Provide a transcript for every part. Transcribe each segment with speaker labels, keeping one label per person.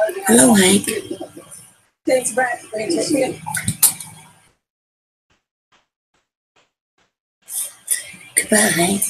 Speaker 1: Hello, Hank. Goodbye, Hank.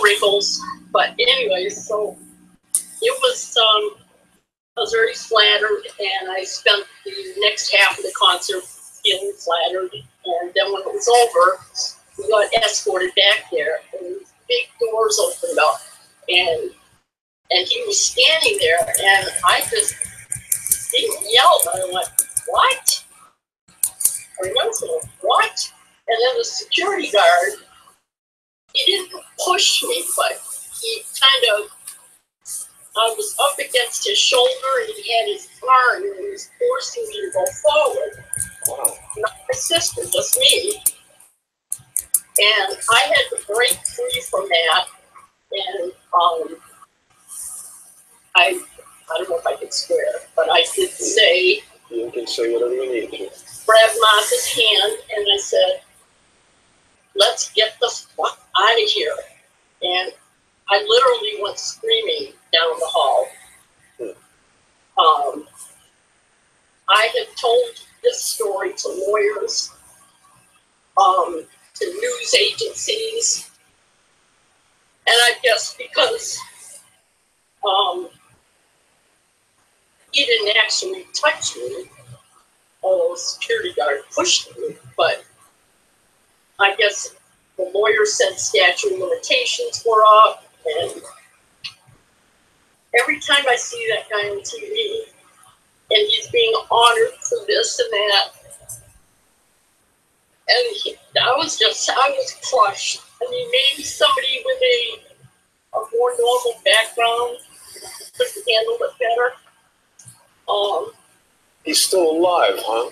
Speaker 2: wrinkles. But anyway, so it was, I was very flattered, and I spent the next half of the concert feeling flattered. And then when it was over, we got escorted back there, and these big doors opened up, and he was standing there, and I just didn't yell, but I went, "What?" I remember saying, "What?" And then the security guard, he didn't push me, but he kind of, I was up against his shoulder, and he had his arm, and he was forcing me to go forward. Not my sister, just me. And I had to break free from that, and I don't know if I could swear, but I did say,
Speaker 3: you can say whatever you need to.
Speaker 2: Grabbed Martha's hand, and I said, "Let's get the fuck out of here." And I literally went screaming down the hall. I had told this story to lawyers, to news agencies, and I guess because he didn't actually touch me, although the security guard pushed me, but I guess the lawyer said statute of limitations were up, and every time I see that guy on TV, and he's being honored for this and that, and I was crushed. I mean, maybe somebody with a more normal background could handle it better.
Speaker 3: He's still alive, huh?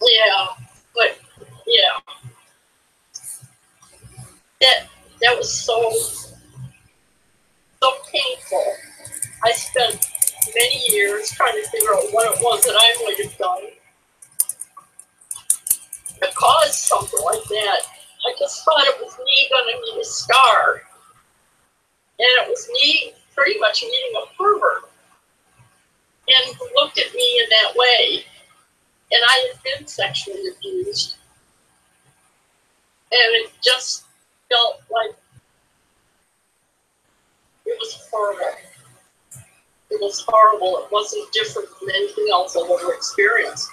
Speaker 2: Yeah, but yeah, that was so painful. I spent many years trying to figure out what it was that I might have done that caused something like that. I just thought it was me going to meet a star, and it was me pretty much meeting a pervert, and who looked at me in that way. And I had been sexually abused, and it just felt like it was horrible. It was horrible. It wasn't different from anything else I've ever experienced.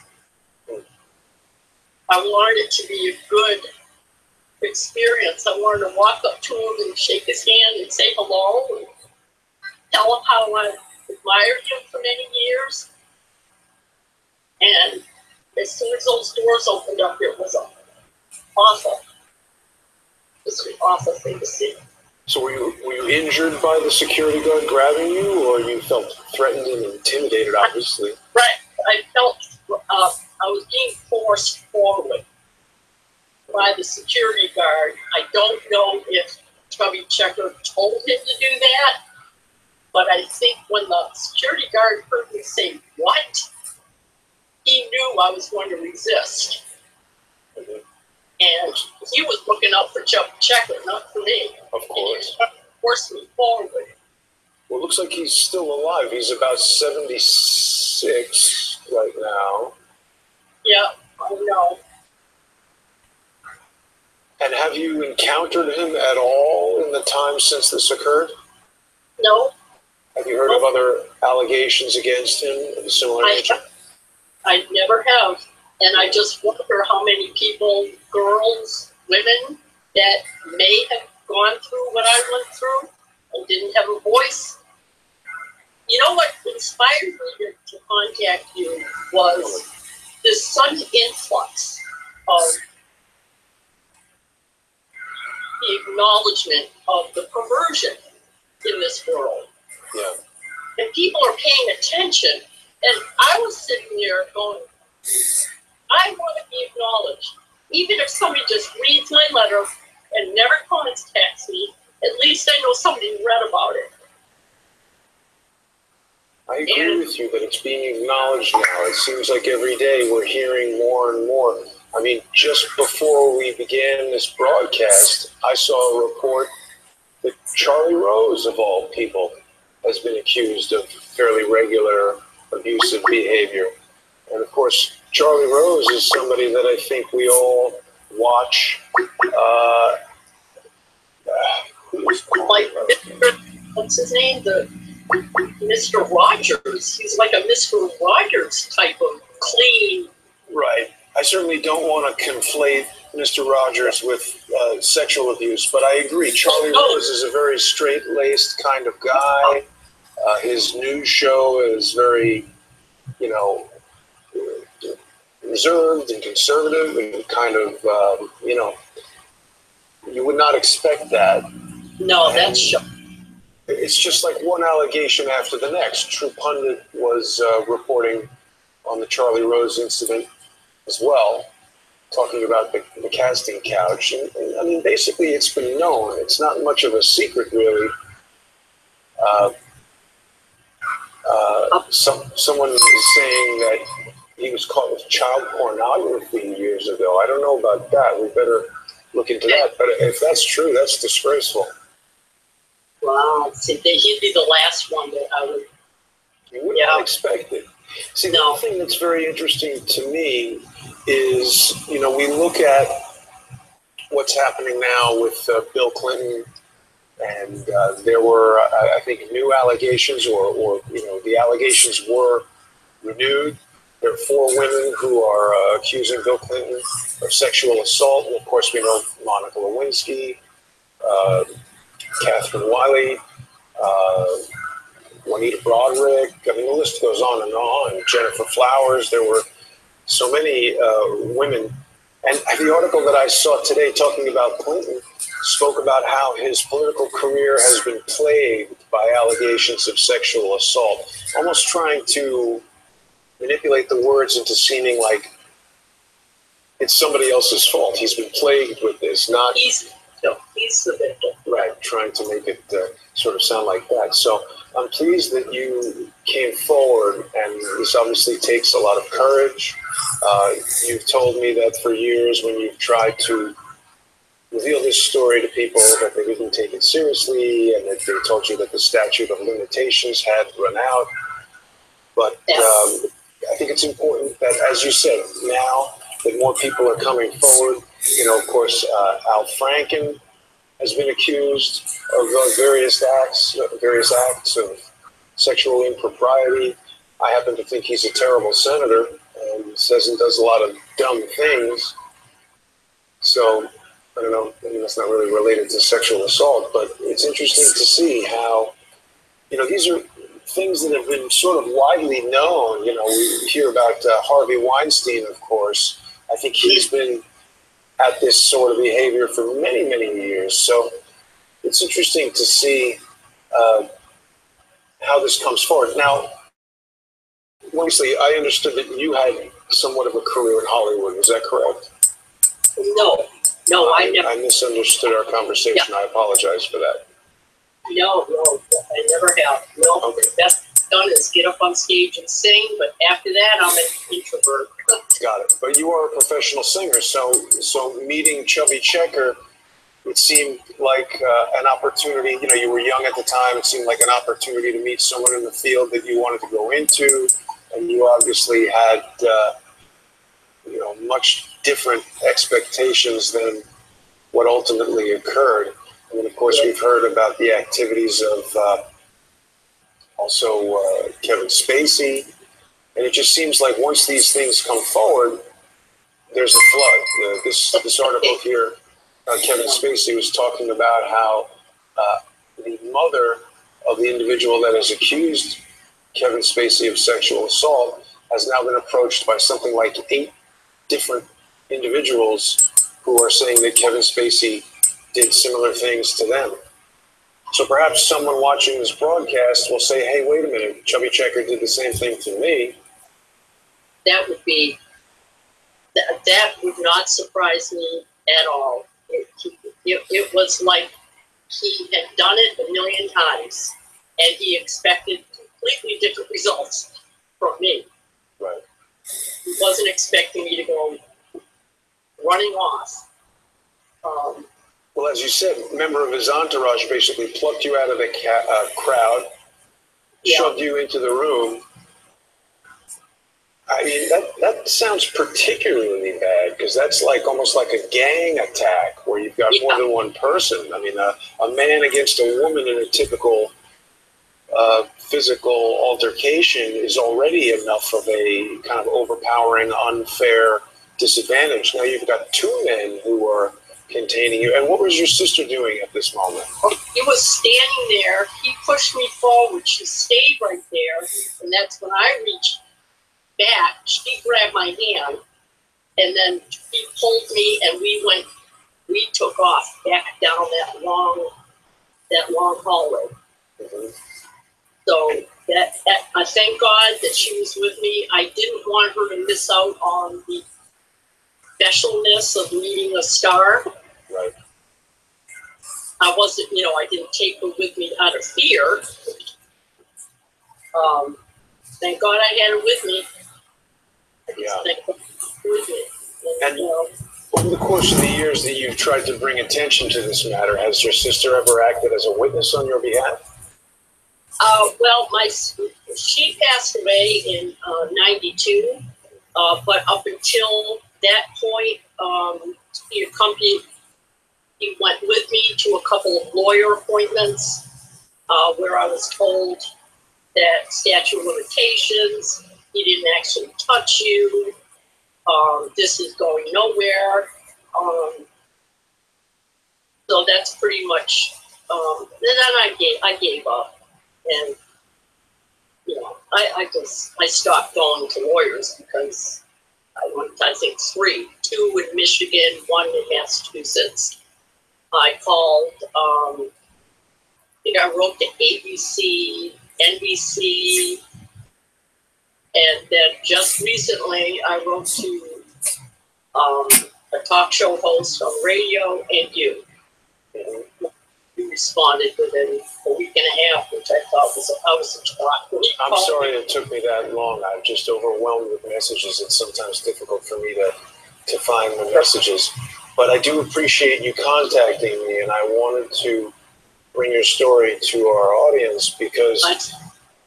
Speaker 2: I wanted it to be a good experience. I wanted to walk up to him and shake his hand and say hello and tell him how I admired him for many years. And as soon as those doors opened up, it was awful. It was an awful thing to see.
Speaker 3: So were you injured by the security guard grabbing you, or you felt threatened and intimidated, obviously?
Speaker 2: Right. I felt I was being forced forward by the security guard. I don't know if Chubby Checker told him to do that, but I think when the security guard heard me say, "What?" he knew I was going to resist. And he was looking out for Chubby Checker, not for me.
Speaker 3: Of course.
Speaker 2: And he forced me forward.
Speaker 3: Well, it looks like he's still alive. He's about 76 right now.
Speaker 2: Yeah, I know.
Speaker 3: And have you encountered him at all in the time since this occurred?
Speaker 2: No.
Speaker 3: Have you heard of other allegations against him of a similar nature?
Speaker 2: I never have. And I just wonder how many people, girls, women, that may have gone through what I went through and didn't have a voice. You know what inspired me to contact you was this sudden influx of the acknowledgement of the perversion in this world.
Speaker 3: Yeah.
Speaker 2: And people are paying attention. And I was sitting there going, I want to be acknowledged. Even if somebody just reads my letter and never contacts me, at least I know somebody read about it.
Speaker 3: I agree with you that it's being acknowledged now. It seems like every day we're hearing more and more. I mean, just before we began this broadcast, I saw a report that Charlie Rose, of all people, has been accused of fairly regular abusive behavior. And of course, Charlie Rose is somebody that I think we all watch.
Speaker 2: like what's his name? The Mr. Rogers. He's like a Mr. Rogers type of clean.
Speaker 3: Right. I certainly don't want to conflate Mr. Rogers with sexual abuse, but I agree. Charlie Rose is a very straight-laced kind of guy. His news show is very, reserved and conservative and kind of, you would not expect that.
Speaker 2: No, that's sure.
Speaker 3: It's just like one allegation after the next. True Pundit was reporting on the Charlie Rose incident as well, talking about the casting couch. And, I mean, basically it's been known. It's not much of a secret, really. Someone was saying that he was caught with child pornography years ago. I don't know about that. We better look into that. But if that's true, that's disgraceful.
Speaker 2: Wow. See, he'd be the last one that I would.
Speaker 3: You would not expect it. See, the other thing that's very interesting to me is, we look at what's happening now with Bill Clinton, and there were, I think, new allegations, or the allegations were renewed. There are 4 women who are accusing Bill Clinton of sexual assault, and of course we know Monica Lewinsky, Catherine Wiley, Juanita Broderick. I mean, the list goes on and on. Jennifer Flowers. There were so many women. And the article that I saw today talking about Clinton spoke about how his political career has been plagued by allegations of sexual assault, almost trying to manipulate the words into seeming like it's somebody else's fault. He's been plagued with this, not...
Speaker 2: He's the victim.
Speaker 3: Right, trying to make it sort of sound like that. So I'm pleased that you came forward, and this obviously takes a lot of courage. You've told me that for years when you've tried to reveal this story to people that they didn't take it seriously, and that they told you that the statute of limitations had run out. But I think it's important that, as you said, now that more people are coming forward, of course, Al Franken has been accused of various acts of sexual impropriety. I happen to think he's a terrible senator and says and does a lot of dumb things. So, I don't know, I mean, that's not really related to sexual assault, but it's interesting to see how, these are things that have been sort of widely known. We hear about Harvey Weinstein, of course. I think he's been at this sort of behavior for many, many years. So it's interesting to see how this comes forward. Now, obviously, I understood that you had somewhat of a career in Hollywood. Is that correct?
Speaker 2: No, I never.
Speaker 3: I misunderstood our conversation. Yeah. I apologize for that.
Speaker 2: No, I never have. No, okay. The best done is get up on stage and sing, but after that, I'm an introvert.
Speaker 3: Got it. But you are a professional singer, so meeting Chubby Checker, it seemed like an opportunity. You were young at the time. It seemed like an opportunity to meet someone in the field that you wanted to go into, and you obviously had much different expectations than what ultimately occurred. I mean, of course, we've heard about the activities of also Kevin Spacey, and it just seems like once these things come forward, there's a flood. This article here, Kevin Spacey was talking about how the mother of the individual that has accused Kevin Spacey of sexual assault has now been approached by something like 8 different individuals who are saying that Kevin Spacey did similar things to them. So perhaps someone watching this broadcast will say, hey, wait a minute, Chubby Checker did the same thing to me.
Speaker 2: That would not surprise me at all. It was like he had done it a million times, and he expected completely different results from me.
Speaker 3: Right.
Speaker 2: He wasn't expecting me to go running off.
Speaker 3: Well, as you said, a member of his entourage basically plucked you out of the crowd, shoved you into the room. I mean, that sounds particularly bad because that's like almost like a gang attack where you've got more than one person. I mean, a man against a woman in a typical physical altercation is already enough of a kind of overpowering, unfair disadvantage. Now you've got two men who are containing you. And what was your sister doing at this moment?
Speaker 2: He was standing there. He pushed me forward. She stayed right there. And that's when I reached back. She grabbed my hand. And then he pulled me and we took off back down that long hallway.
Speaker 3: Mm-hmm.
Speaker 2: So I thank God that she was with me. I didn't want her to miss out on the specialness of meeting a star.
Speaker 3: Right.
Speaker 2: I wasn't, I didn't take her with me out of fear. Thank God I had her with me. Thank God with me.
Speaker 3: And over the course of the years that you've tried to bring attention to this matter, has your sister ever acted as a witness on your behalf?
Speaker 2: Well, she passed away in 92, but up until that point, he went with me to a couple of lawyer appointments where I was told that statute of limitations, he didn't actually touch you, this is going nowhere. So that's pretty much, then I gave up. And, I stopped going to lawyers because I went, I think 3, 2 in Michigan, 1 in Massachusetts. I called, I think I wrote to ABC, NBC, and then just recently I wrote to a talk show host on radio and you. You responded within a week and a half, which I thought was a shock.
Speaker 3: I'm sorry it took me that long. I'm just overwhelmed with messages. It's sometimes difficult for me to find the messages. But I do appreciate you contacting me, and I wanted to bring your story to our audience because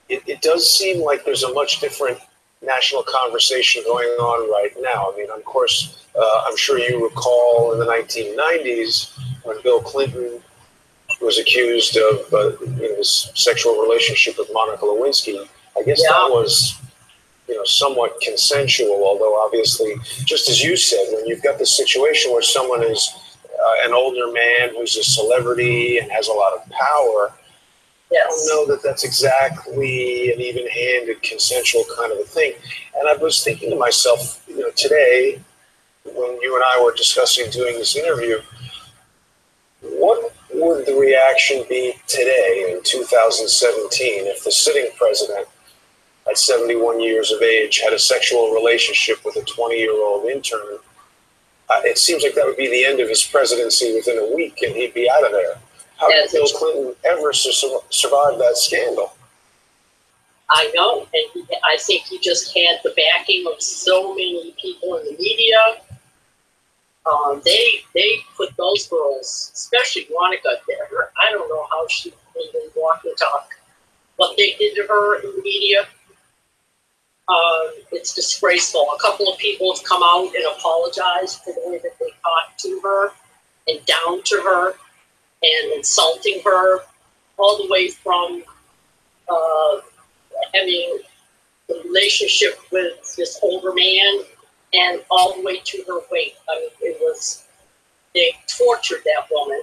Speaker 3: it does seem like there's a much different national conversation going on right now. I mean, of course, I'm sure you recall in the 1990s when Bill Clinton was accused of his sexual relationship with Monica Lewinsky. I guess that was, somewhat consensual, although obviously, just as you said, when you've got this situation where someone is an older man who's a celebrity and has a lot of power, I don't know that that's exactly an even-handed, consensual kind of a thing. And I was thinking to myself, today, when you and I were discussing doing this interview, what would the reaction be today in 2017 if the sitting president at 71 years of age had a sexual relationship with a 20-year-old intern? It seems like that would be the end of his presidency within a week and he'd be out of there. How did Bill Clinton ever survive that scandal?
Speaker 2: I know, and I think he just had the backing of so many people in the media. They put those girls, especially Monica, there. I don't know how she even walk and talk. What they did to her in the media, it's disgraceful. A couple of people have come out and apologized for the way that they talked to her and down to her and insulting her, all the way from having a relationship with this older man and all the way to her weight. I mean, they tortured that woman.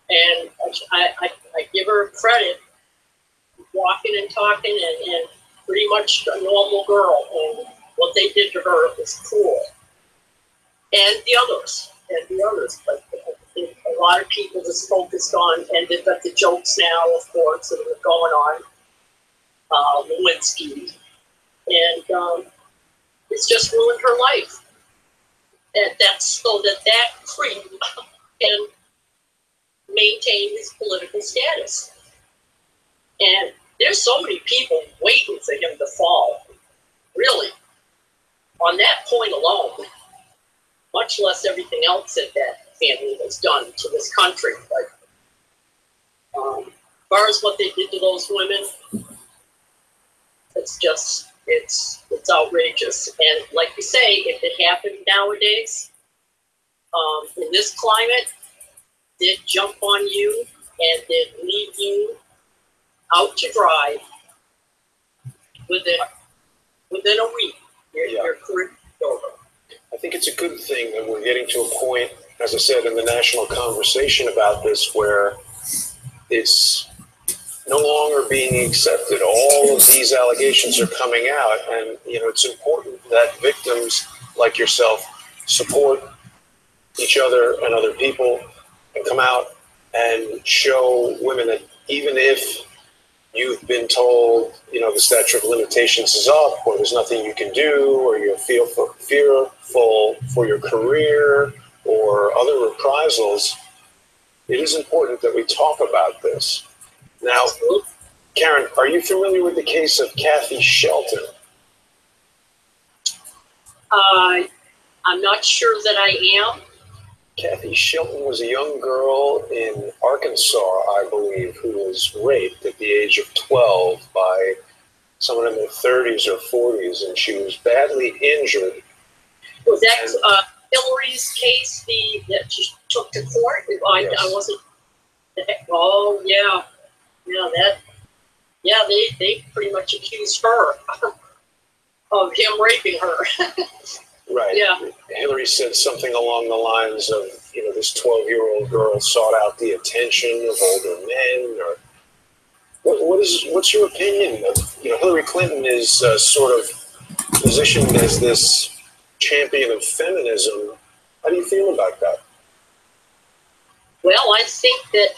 Speaker 2: And I give her credit, walking and talking and pretty much a normal girl. And what they did to her was cruel. And the others. But a lot of people just focused on, and they've got the jokes now, of course, that are going on, Lewinsky. And it's just ruined her life. And that's so that creep can maintain his political status. And there's so many people waiting for him to fall, really, on that point alone, much less everything else that family has done to this country. But as far as what they did to those women, it's just it's outrageous. And like you say, if it happened nowadays, in this climate, they'd jump on you and they'd leave you out to dry within a week. Your career is over.
Speaker 3: I think it's a good thing that we're getting to a point, as I said, in the national conversation about this, where it's no longer being accepted. All of these allegations are coming out, and it's important that victims like yourself support each other and other people and come out and show women that even if you've been told, the statute of limitations is up, or there's nothing you can do, or you're fearful for your career or other reprisals, it is important that we talk about this. Now, Karen, are you familiar with the case of Kathy Shelton?
Speaker 2: I'm not sure that I am.
Speaker 3: Kathy Shelton was a young girl in Arkansas, I believe, who was raped at the age of 12 by someone in their 30s or 40s, and she was badly injured.
Speaker 2: Was that Hillary's case that she took to court?
Speaker 3: Yes.
Speaker 2: I wasn't. Oh, yeah. They pretty much accused her of him raping her.
Speaker 3: Right.
Speaker 2: Yeah.
Speaker 3: Hillary said something along the lines of, this 12-year-old girl sought out the attention of older men. Or what's your opinion? Hillary Clinton is sort of positioned as this champion of feminism. How do you feel about that?
Speaker 2: Well, I think that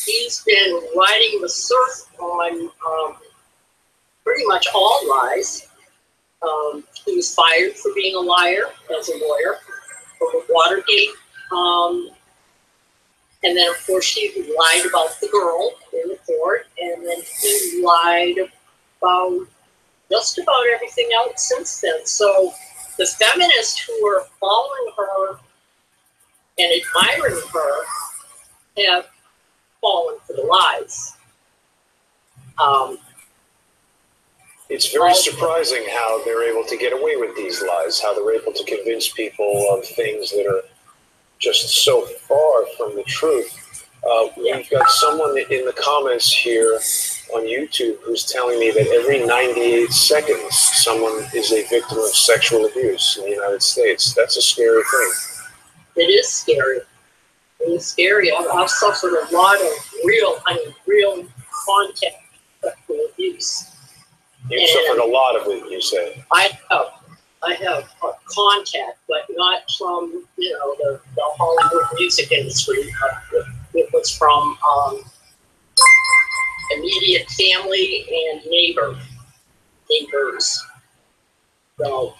Speaker 2: he's been riding the surf on pretty much all lies. He was fired for being a liar as a lawyer over Watergate. And then, of course, he lied about the girl in the court. And then he lied about just about everything else since then. So the feminists who are following her and admiring her have fallen for the lies.
Speaker 3: It's very surprising how they're able to get away with these lies, how they're able to convince people of things that are just so far from the truth. We've got someone in the comments here on YouTube who's telling me that every 98 seconds, someone is a victim of sexual abuse in the United States. That's a scary thing.
Speaker 2: It is scary. It is scary. I've suffered a lot of real contact sexual abuse.
Speaker 3: You've suffered a lot of it, you say.
Speaker 2: I have contact, but not from the Hollywood music industry. It was from immediate family and neighbors. So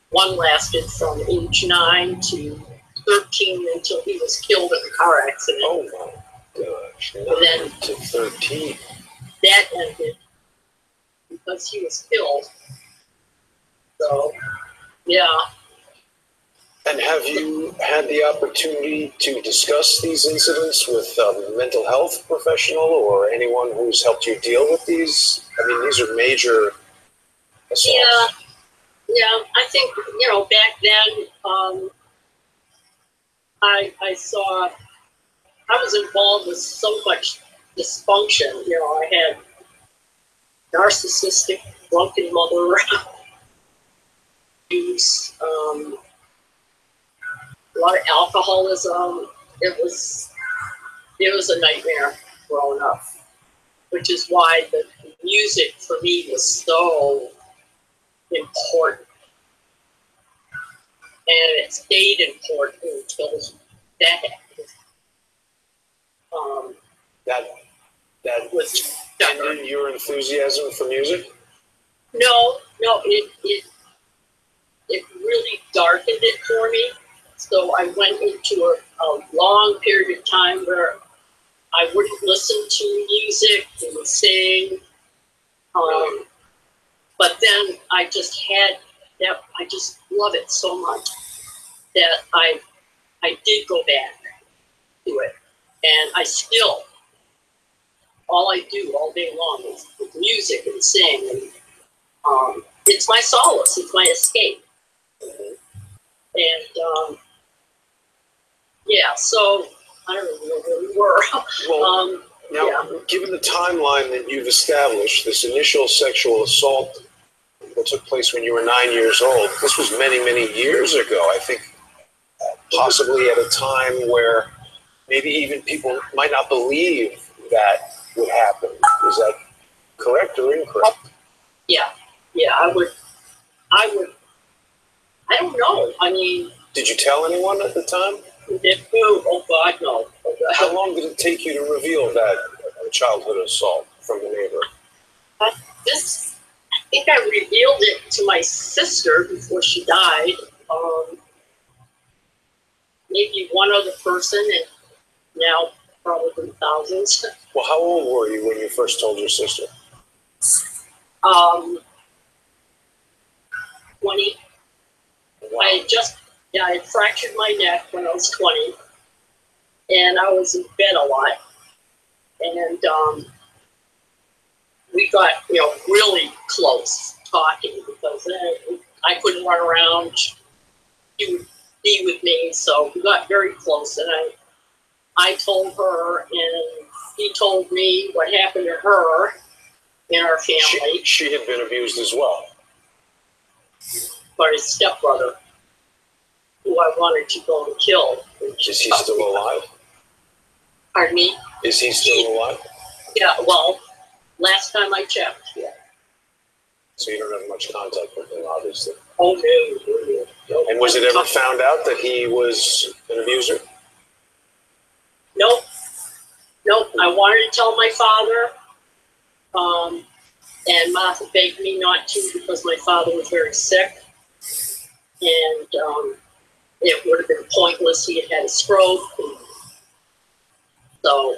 Speaker 2: one lasted from age 9 to 13 until he was killed in a car accident.
Speaker 3: Oh my gosh! 9
Speaker 2: then
Speaker 3: to 13.
Speaker 2: That ended because he was killed. So, yeah.
Speaker 3: And have you had the opportunity to discuss these incidents with a mental health professional or anyone who's helped you deal with these? I mean, these are major assaults.
Speaker 2: Yeah. I think, back then, I was involved with so much dysfunction. I had narcissistic, drunken mother, abuse, a lot of alcoholism. It was a nightmare growing up, which is why the music for me was so important. And it stayed important until that happened.
Speaker 3: That was ended your enthusiasm for music?
Speaker 2: No, it really darkened it for me. So I went into a long period of time where I wouldn't listen to music and sing. But then I just had that, I just love it so much that I did go back to it. And I still, all I do all day long is music and sing. it's my solace. It's my escape. And yeah, so I don't even know where we were.
Speaker 3: Well, now,
Speaker 2: yeah.
Speaker 3: given the timeline that you've established, this initial sexual assault that took place when you were 9 years old, this was many, many years ago. I think possibly at a time where maybe even people might not believe that would happen. Is that correct or incorrect?
Speaker 2: Yeah, I don't know. I mean,
Speaker 3: did you tell anyone at the time?
Speaker 2: Oh God, no. Oh, God.
Speaker 3: How long did it take you to reveal that childhood assault from the neighbor?
Speaker 2: I think I revealed it to my sister before she died. Maybe one other person, and now probably thousands.
Speaker 3: Well, how old were you when you first told your sister?
Speaker 2: 20.
Speaker 3: Wow.
Speaker 2: I had fractured my neck when I was 20, and I was in bed a lot, and we got, really close talking because I couldn't run around. She would be with me, so we got very close, and I told her, and he told me what happened to her in our family.
Speaker 3: She had been abused as well.
Speaker 2: By his stepbrother, who I wanted to go and kill.
Speaker 3: Is he still alive?
Speaker 2: Pardon me?
Speaker 3: Is he still alive?
Speaker 2: Yeah, well, last time I checked, yeah.
Speaker 3: So you don't have much contact with him, obviously.
Speaker 2: Oh, no.
Speaker 3: And was it ever found out that he was an abuser?
Speaker 2: Nope. I wanted to tell my father, and Martha begged me not to because my father was very sick. And it would have been pointless. He had a stroke. So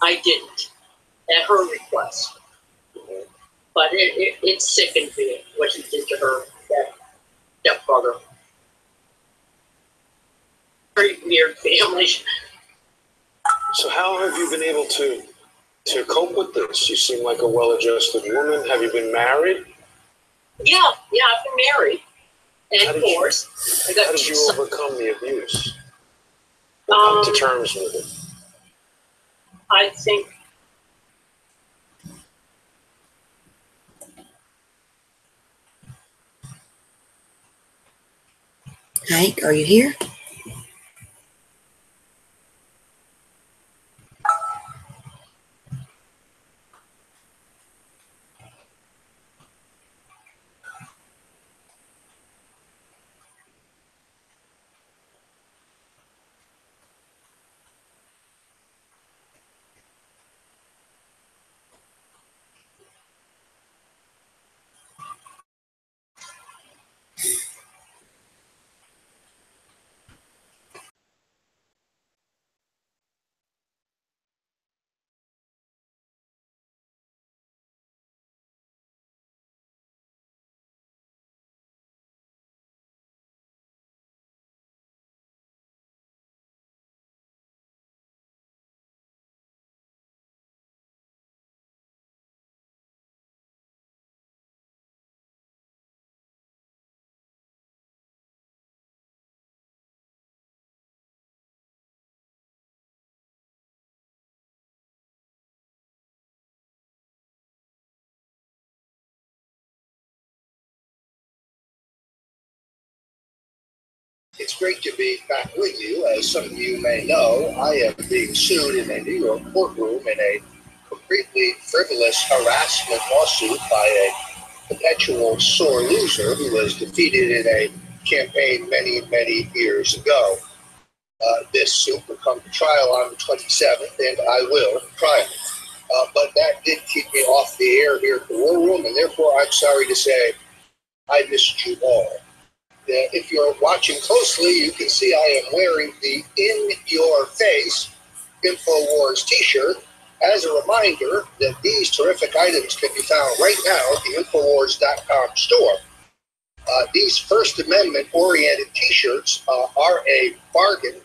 Speaker 2: I didn't, at her request. But it sickened me what he did to her, that stepbrother. Very weird family.
Speaker 3: So how have you been able to cope with this? You seem like a well-adjusted woman. Have you been married?
Speaker 2: Yeah, I've been married. And of course, I got
Speaker 3: how did you overcome the abuse?
Speaker 2: come
Speaker 3: to terms with it?
Speaker 2: I think
Speaker 1: Ike, are you here?
Speaker 4: It's great to be back with you. As some of you may know, I am being sued in a New York courtroom in a completely frivolous harassment lawsuit by a perpetual sore loser who was defeated in a campaign many, many years ago. This suit will come to trial on the 27th, and I will try it. But that did keep me off the air here at the War Room, and therefore I'm sorry to say I missed you all. If you're watching closely, you can see I am wearing the In Your Face InfoWars t-shirt as a reminder that these terrific items can be found right now at the Infowars.com store. These First Amendment-oriented t-shirts are a bargain,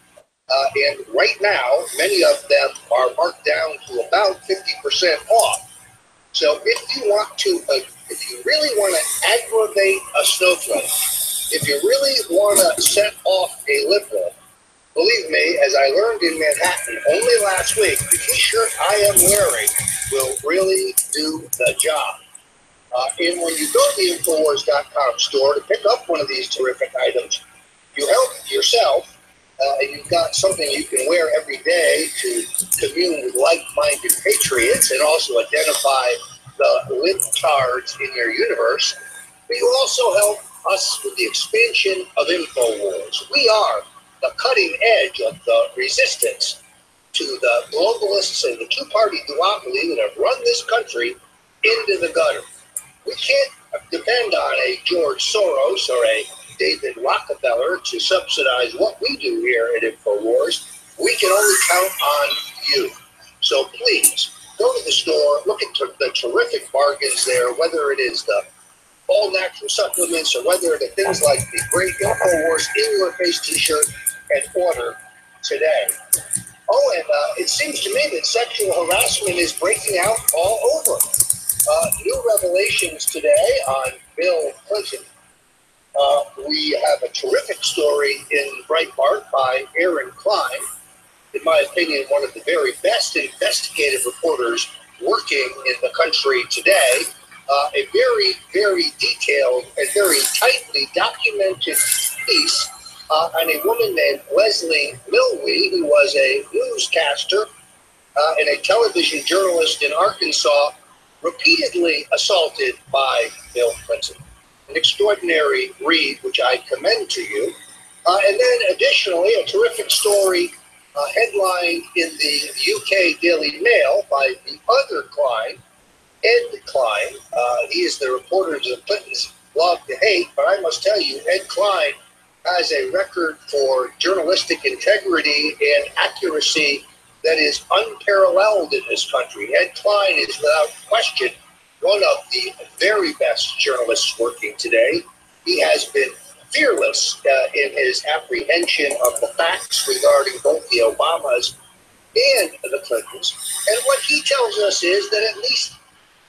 Speaker 4: and right now, many of them are marked down to about 50% off. So if you want to if you really want to aggravate a snowflake, if you really want to set off a liberal, believe me, as I learned in Manhattan only last week, the t-shirt I am wearing will really do the job. And when you go to the Infowars.com store to pick up one of these terrific items, you help yourself, and you've got something you can wear every day to commune with like-minded patriots and also identify the libtards in your universe. But you also help us with the expansion of Infowars. We are the cutting edge of the resistance to the globalists and the two-party duopoly that have run this country into the gutter. We can't depend on a George Soros or a David Rockefeller to subsidize what we do here at InfoWars. We can only count on you. So please, go to the store, look at the terrific bargains there, whether it is the all-natural supplements or whether it are things like the great InfoWars in-your-face t-shirt, and order today. Oh, and it seems to me that sexual harassment is breaking out all over. New revelations today on Bill Clinton. We have a terrific story in Breitbart by Aaron Klein, in my opinion, one of the very best investigative reporters working in the country today. A very, very detailed and very tightly documented piece on a woman named Leslie Milwee, who was a newscaster and a television journalist in Arkansas, repeatedly assaulted by Bill Clinton. An extraordinary read, which I commend to you. And then additionally, a terrific story headlined in the UK Daily Mail by the other Klein, Ed Klein. He is the reporter the Clintons love to hate, but I must tell you, Ed Klein has a record for journalistic integrity and accuracy that is unparalleled in this country. Ed Klein is without question one of the very best journalists working today. He has been fearless in his apprehension of the facts regarding both the Obamas and the Clintons. And what he tells us is that at least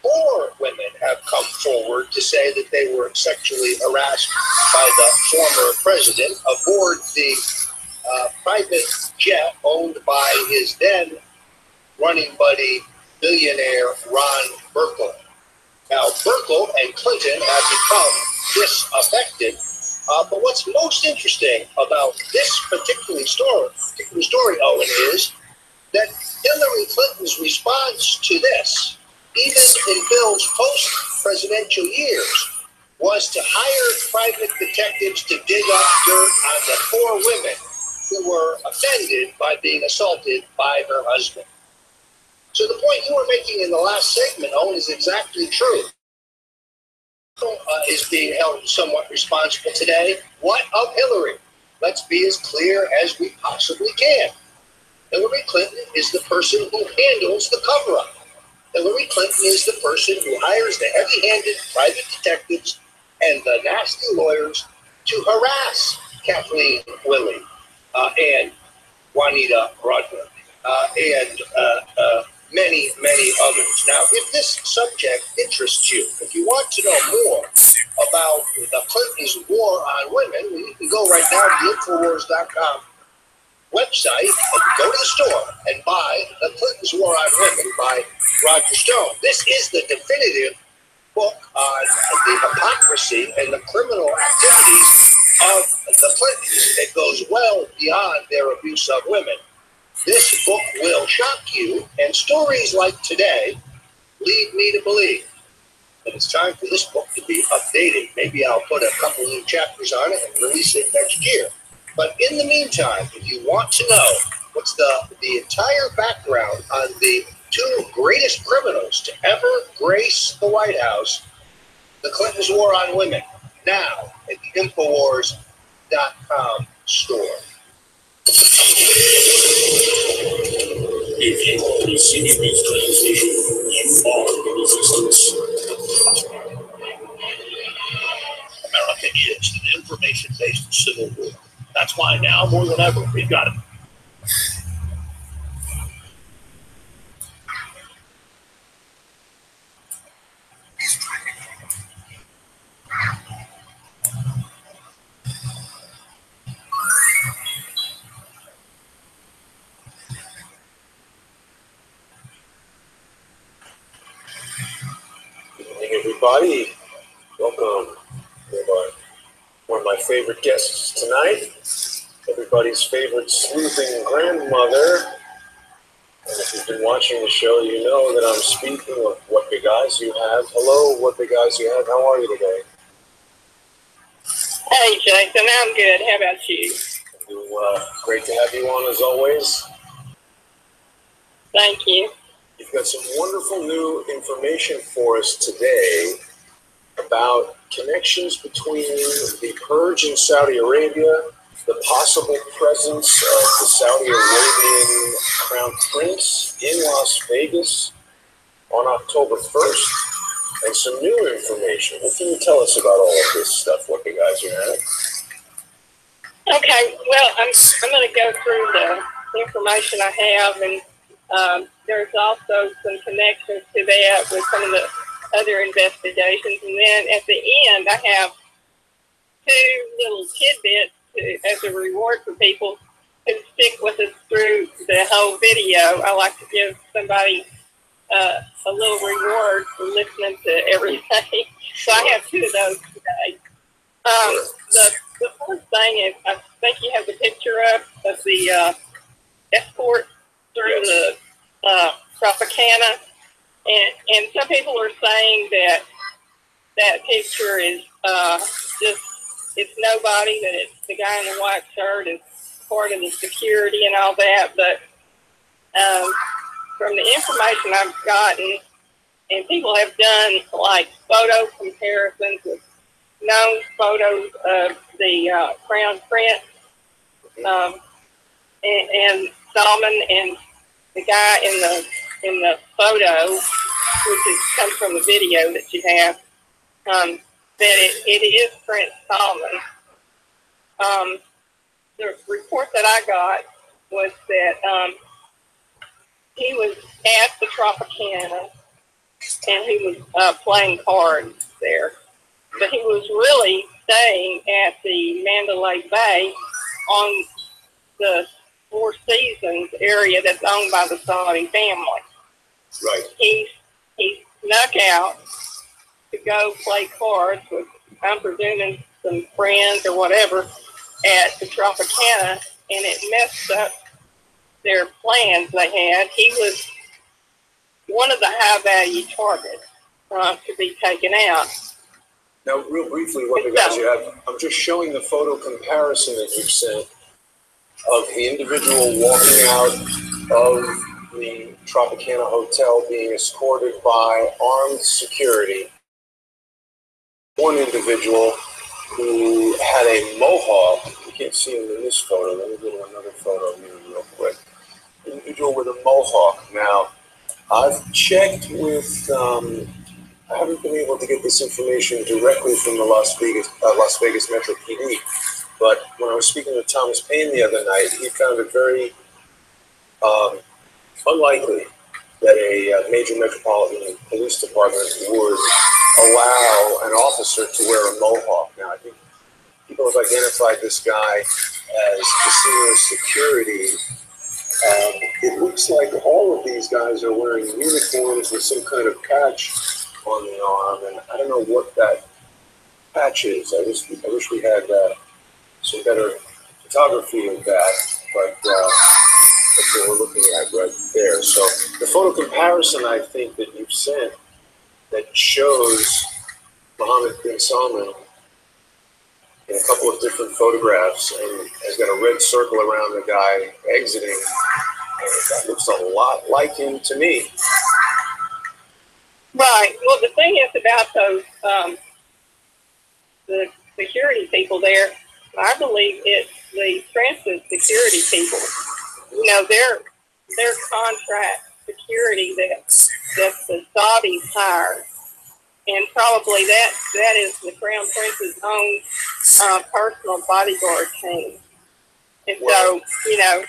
Speaker 4: 4 women have come forward to say that they were sexually harassed by the former president aboard the private jet owned by his then running buddy, billionaire Ron Burkle. Now, Burkle and Clinton have become disaffected, but what's most interesting about this particular story, Owen, is that Hillary Clinton's response to this, even in Bill's post-presidential years, was to hire private detectives to dig up dirt on the 4 women who were offended by being assaulted by her husband. So the point you were making in the last segment, Owen, is exactly true. Is being held somewhat responsible today. What of Hillary? Let's be as clear as we possibly can. Hillary Clinton is the person who handles the cover-up. Hillary Clinton is the person who hires the heavy-handed private detectives and the nasty lawyers to harass Kathleen Willey and Juanita Broadbent and many, many others. Now, if this subject interests you, if you want to know more about the Clintons' war on women, you can go right now to the Infowars.com website and go to the store and buy The Clintons' War on Women by Roger Stone. This is the definitive book on the hypocrisy and the criminal activities of the Clintons that goes well beyond their abuse of women. This book will shock you, and stories like today lead me to believe that it's time for this book to be updated. Maybe I'll put a couple new chapters on it and release it next year. But in the meantime, if you want to know what's the entire background on the 2 greatest criminals to ever grace the White House, the Clintons' War on Women, now at the Infowars.com store.
Speaker 5: If you want to see this transition, you are the resistance. America is an information-based civil war. That's why now, more than ever, we've got it.
Speaker 3: everybody. Welcome. One of my favorite guests tonight, everybody's favorite sleuthing grandmother. And if you've been watching the show, you know that I'm speaking of What Big Eyes You Have. Hello, What Big Eyes You Have. How are you today?
Speaker 6: Hey, Jason, I'm good. How about you?
Speaker 3: Great to have you on as always.
Speaker 6: Thank you.
Speaker 3: You've got some wonderful new information for us today about connections between the purge in Saudi Arabia, the possible presence of the Saudi Arabian Crown Prince in Las Vegas on October 1st, and some new information. What can you tell us about all of this stuff, What Big Eyes You Have?
Speaker 6: Okay, well, I'm going to go through the information I have, and there's also some connections to that with some of the other investigations. And then at the end, I have two little tidbits as a reward for people who stick with us through the whole video. I like to give somebody a little reward for listening to everything. So I have two of those today. The first thing is, I think you have the picture up of the escort through the Tropicana, and some people are saying that that picture is just, it's nobody, that it's the guy in the white shirt is part of the security and all that, but from the information I've gotten, and people have done like photo comparisons with known photos of the Crown Prince and Salman, and the guy in the photo, which comes from the video that you have, that it is Prince Salman. The report that I got was that he was at the Tropicana and he was playing cards there. But he was really staying at the Mandalay Bay on the Four Seasons area that's owned by the Saudi family.
Speaker 3: Right.
Speaker 6: He snuck out to go play cards with, I'm presuming, some friends or whatever at the Tropicana, and it messed up their plans they had. He was one of the high-value targets to be taken out.
Speaker 3: Now, real briefly, What Big Eyes You Have, I'm just showing the photo comparison that you've sent of the individual walking out of the Tropicana Hotel being escorted by armed security. One individual who had a mohawk, you can't see him in this photo, let me go to another photo here real quick. Individual with a mohawk. Now, I've checked with, I haven't been able to get this information directly from the Las Vegas Metro PD, but when I was speaking with Thomas Paine the other night, he found it very unlikely that a major metropolitan police department would allow an officer to wear a mohawk. Now, I think people have identified this guy as casino security. It looks like all of these guys are wearing uniforms with some kind of patch on the arm, and I don't know what that patch is. I wish we had some better photography of that, but that's what we're looking at right there. So the photo comparison, I think, that you've sent that shows Mohammed bin Salman in a couple of different photographs and has got a red circle around the guy exiting. That looks a lot like him to me.
Speaker 6: Right. Well, the thing is about those, the security people there, I believe it's the transit security people. You know, their contract security that the Saudis hire, and probably that is the Crown Prince's own personal bodyguard team. And so, you know,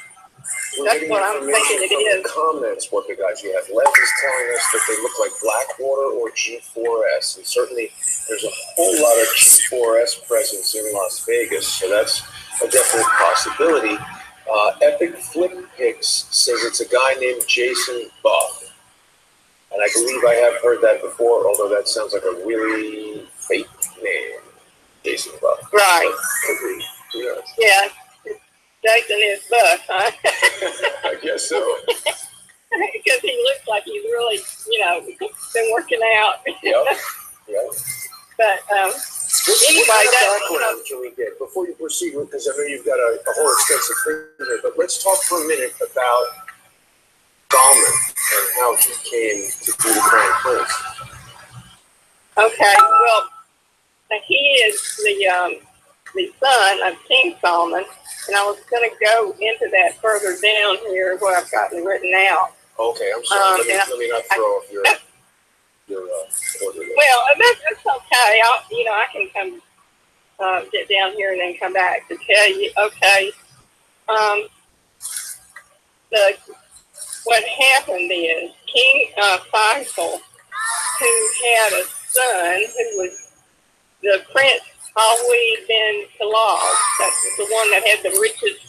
Speaker 6: that's what I'm thinking it is.
Speaker 3: Comments, What Big Eyes You Have. Lev is telling us that they look like Blackwater or G4S, and certainly there's a whole lot of G4S presence in Las Vegas, so that's a definite possibility. Epic Flip Pics says it's a guy named Jason Buff. And I believe I have heard that before, although that sounds like a really fake name, Jason Buck.
Speaker 6: Right.
Speaker 3: Could be. Who knows?
Speaker 6: Yeah. Jason is Buck, huh?
Speaker 3: I guess so.
Speaker 6: Because he looks like he's really, been working out.
Speaker 3: Yep. Yep.
Speaker 6: But anyway,
Speaker 3: What kind of
Speaker 6: that's
Speaker 3: background can we get before you proceed with? Because I know you've got a whole extensive thing here, but let's talk for a minute about Dahlman and how he came to be the Crown Prince.
Speaker 6: okay. Well, he is the son of King Solomon, and I was going to go into that further down here where I've got it written out.
Speaker 3: Okay, I'm sorry. Let me not throw off your order.
Speaker 6: Well, that's okay. I can come get down here and then come back to tell you. Okay. What happened is King Faisal, who had a son who was the Prince Alwi bin Talal. That's the one that had the richest.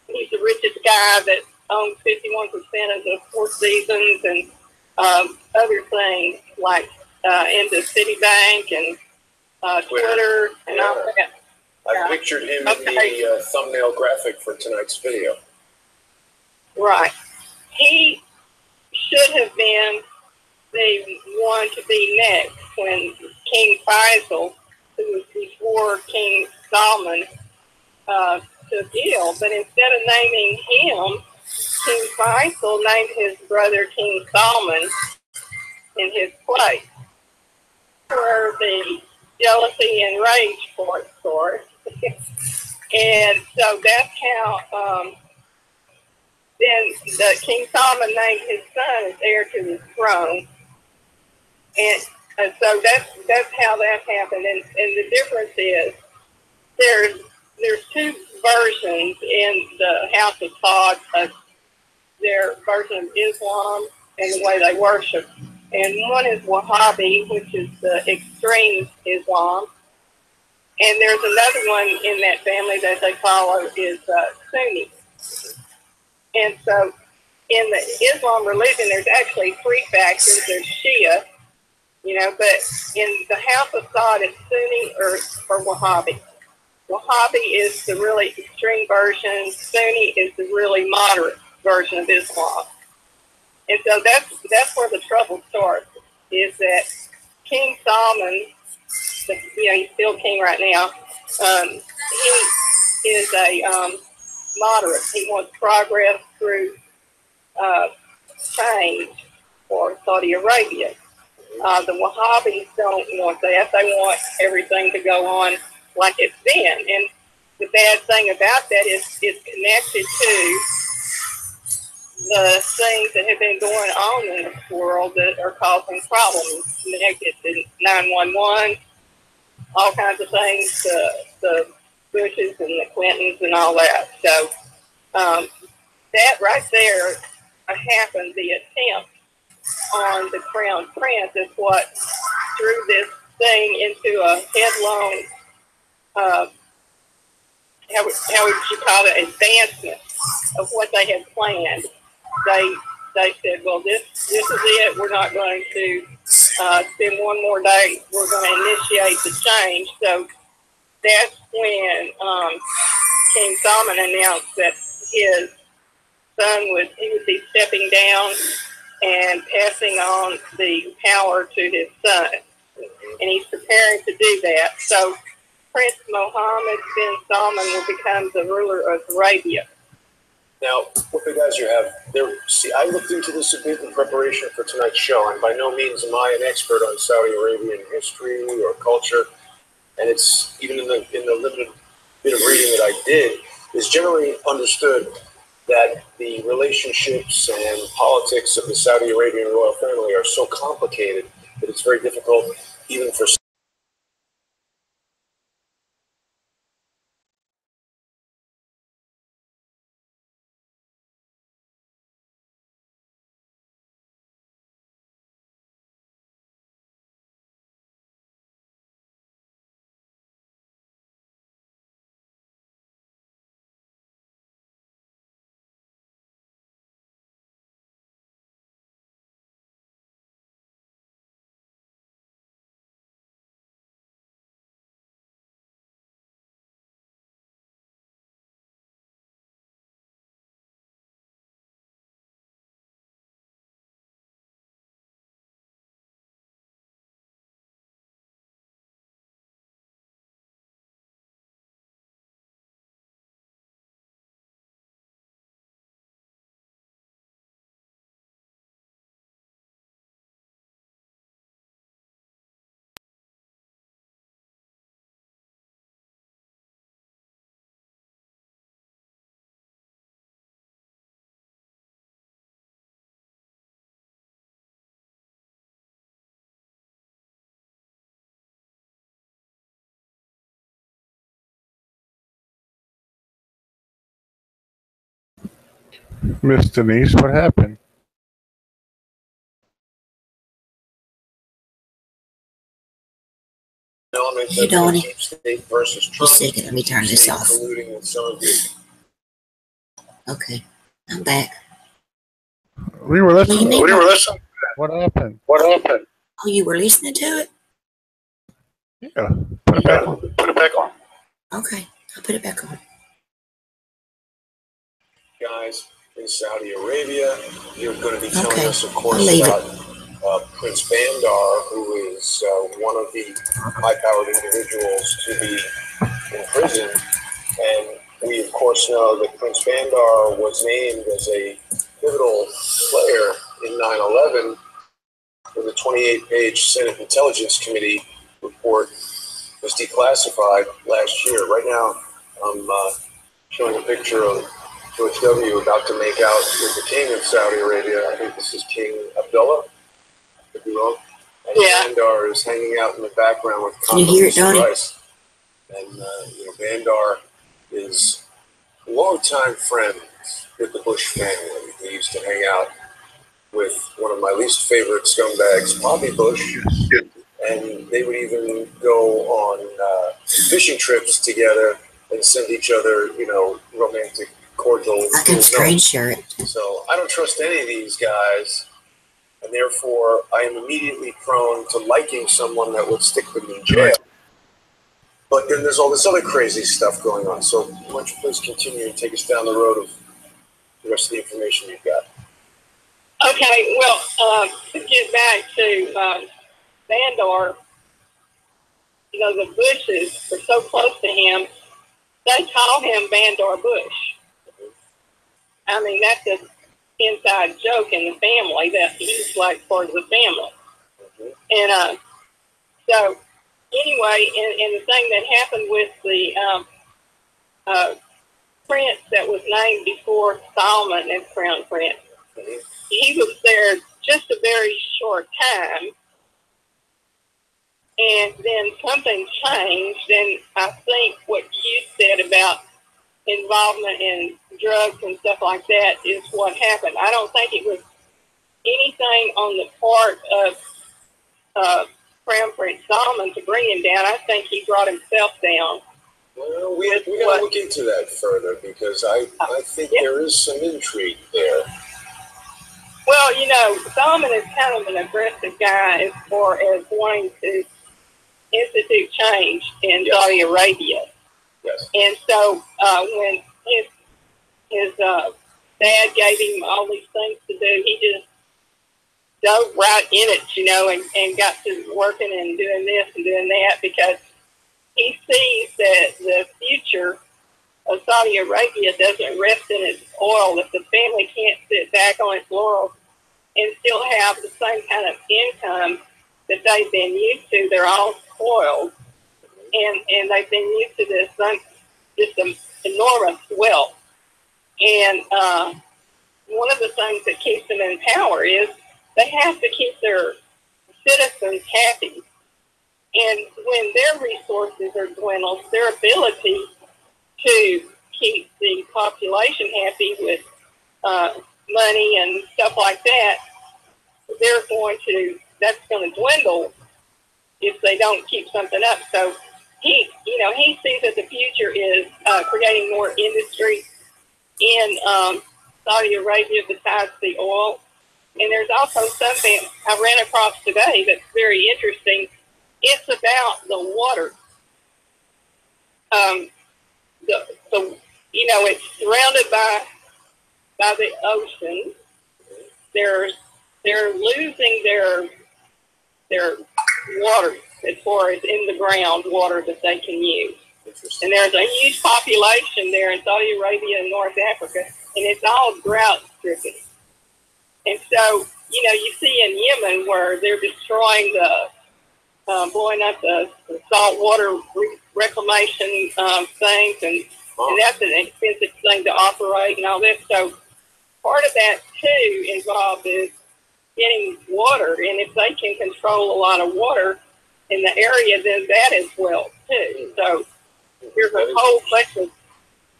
Speaker 6: He's the richest guy that owns 51% of the Four Seasons and other things like into Citibank and Twitter and all that.
Speaker 3: I pictured him in the thumbnail graphic for tonight's video.
Speaker 6: Right. He should have been the one to be next when King Faisal, who was before King Solomon, took ill. But instead of naming him, King Faisal named his brother King Solomon in his place. Where the jealousy and rage for it, source. And so that's how then the King Solomon named his son as heir to his throne. And so that's how that happened. And the difference is there's two versions in the House of Todd of their version of Islam and the way they worship. And one is Wahhabi, which is the extreme Islam. And there's another one in that family that they follow is Sunni. And so in the Islam religion, there's actually three factions. There's Shia, but in the House of Saud, it's Sunni or Wahhabi. Wahhabi is the really extreme version. Sunni is the really moderate version of Islam. And so that's where the trouble starts, is that King Solomon, he's still king right now, he is a moderate. He wants progress through change for Saudi Arabia. The Wahhabis don't want that. They want everything to go on like it's been. And the bad thing about that is it's connected to the things that have been going on in this world that are causing problems, connected to 911, all kinds of things, the Bushes and the Clintons and all that. So that right there happened, the attempt on the Crown Prince is what threw this thing into a headlong, how would you call it, advancement of what they had planned. They said, well, this is it. We're not going to spend one more day. We're going to initiate the change. So that's when King Solomon announced that his son would be stepping down and passing on the power to his son. And he's preparing to do that. So Prince Mohammed bin Salman will become the ruler of Arabia.
Speaker 3: Now, what the guys you have there? See, I looked into this a bit in preparation for tonight's show, and by no means am I an expert on Saudi Arabian history or culture. And it's even in the limited bit of reading that I did, it's generally understood that the relationships and politics of the Saudi Arabian royal family are so complicated that it's very difficult even for
Speaker 7: Miss Denise, what happened?
Speaker 3: Element
Speaker 1: Hey,
Speaker 3: of
Speaker 1: Donnie.
Speaker 3: deep state versus
Speaker 1: Just a
Speaker 3: Trump.
Speaker 1: second. Let me turn this
Speaker 3: State
Speaker 1: off.
Speaker 3: colluding with some of the
Speaker 1: Okay. I'm back.
Speaker 7: We were
Speaker 1: What do you
Speaker 7: listening.
Speaker 1: mean?
Speaker 7: What happened?
Speaker 1: Oh, you were listening to it?
Speaker 7: Yeah. Put it back on.
Speaker 1: Okay. I'll put it back on.
Speaker 3: guys in Saudi Arabia. You're going to be telling
Speaker 1: Okay.
Speaker 3: us, of
Speaker 1: I'll
Speaker 3: course,
Speaker 1: leave it.
Speaker 3: about Prince Bandar, who is one of the high-powered individuals to be imprisoned. And we, of course, know that Prince Bandar was named as a pivotal player in 9/11 when the 28-page Senate Intelligence Committee report was declassified last year. Right now, I'm showing a picture of George W. about to make out with the king of Saudi Arabia. I think this is King Abdullah, could be wrong. And
Speaker 6: Yeah.
Speaker 3: Bandar is hanging out in the background with
Speaker 1: Can you hear it,
Speaker 3: Condoleezza
Speaker 1: Donnie?
Speaker 3: Rice. And Bandar is longtime friends with the Bush family. He used to hang out with one of my least favorite scumbags, Bobby Bush, and they would even go on fishing trips together and send each other, romantic, cordial
Speaker 1: I can screen
Speaker 3: notes.
Speaker 1: share it.
Speaker 3: So I don't trust any of these guys, and therefore I am immediately prone to liking someone that would stick them in jail. But then there's all this other crazy stuff going on. So why don't you please continue and take us down the road of the rest of the information you've got.
Speaker 6: Okay, well, to get back to Bandar, the Bushes are so close to him, they call him Bandar Bush. I mean, that's an inside joke in the family that he's like part of the family. And so, anyway, and the thing that happened with the prince that was named before Solomon as crown prince, he was there just a very short time, and then something changed, and I think what you said about involvement in drugs and stuff like that is what happened. I don't think it was anything on the part of Crown Prince Solomon to bring him down. I think he brought himself down.
Speaker 3: Well, we got to look into that further because I think there is some intrigue there.
Speaker 6: Well, Solomon is kind of an aggressive guy as far as wanting to institute change in Saudi Arabia.
Speaker 3: Yes.
Speaker 6: And so when his dad gave him all these things to do, he just dove right in it, and got to working and doing this and doing that because he sees that the future of Saudi Arabia doesn't rest in its oil, that the family can't sit back on its laurels and still have the same kind of income that they've been used to. They're all spoiled, and they've been used to this enormous wealth. And one of the things that keeps them in power is they have to keep their citizens happy. And when their resources are dwindled, their ability to keep the population happy with money and stuff like that, that's going to dwindle if they don't keep something up. So he sees that the future is creating more industry in Saudi Arabia besides the oil. And there's also something I ran across today that's very interesting. It's about the water. It's surrounded by the ocean. They're losing their water as far as in the ground water that they can use. And there's a huge population there in Saudi Arabia and North Africa, and it's all drought stricken. And so, you see in Yemen where they're destroying blowing up the salt water reclamation things, and that's an expensive thing to operate and all this. So part of that too involved is getting water, and if they can control a lot of water in the area, then that is well too. So there's a whole bunch of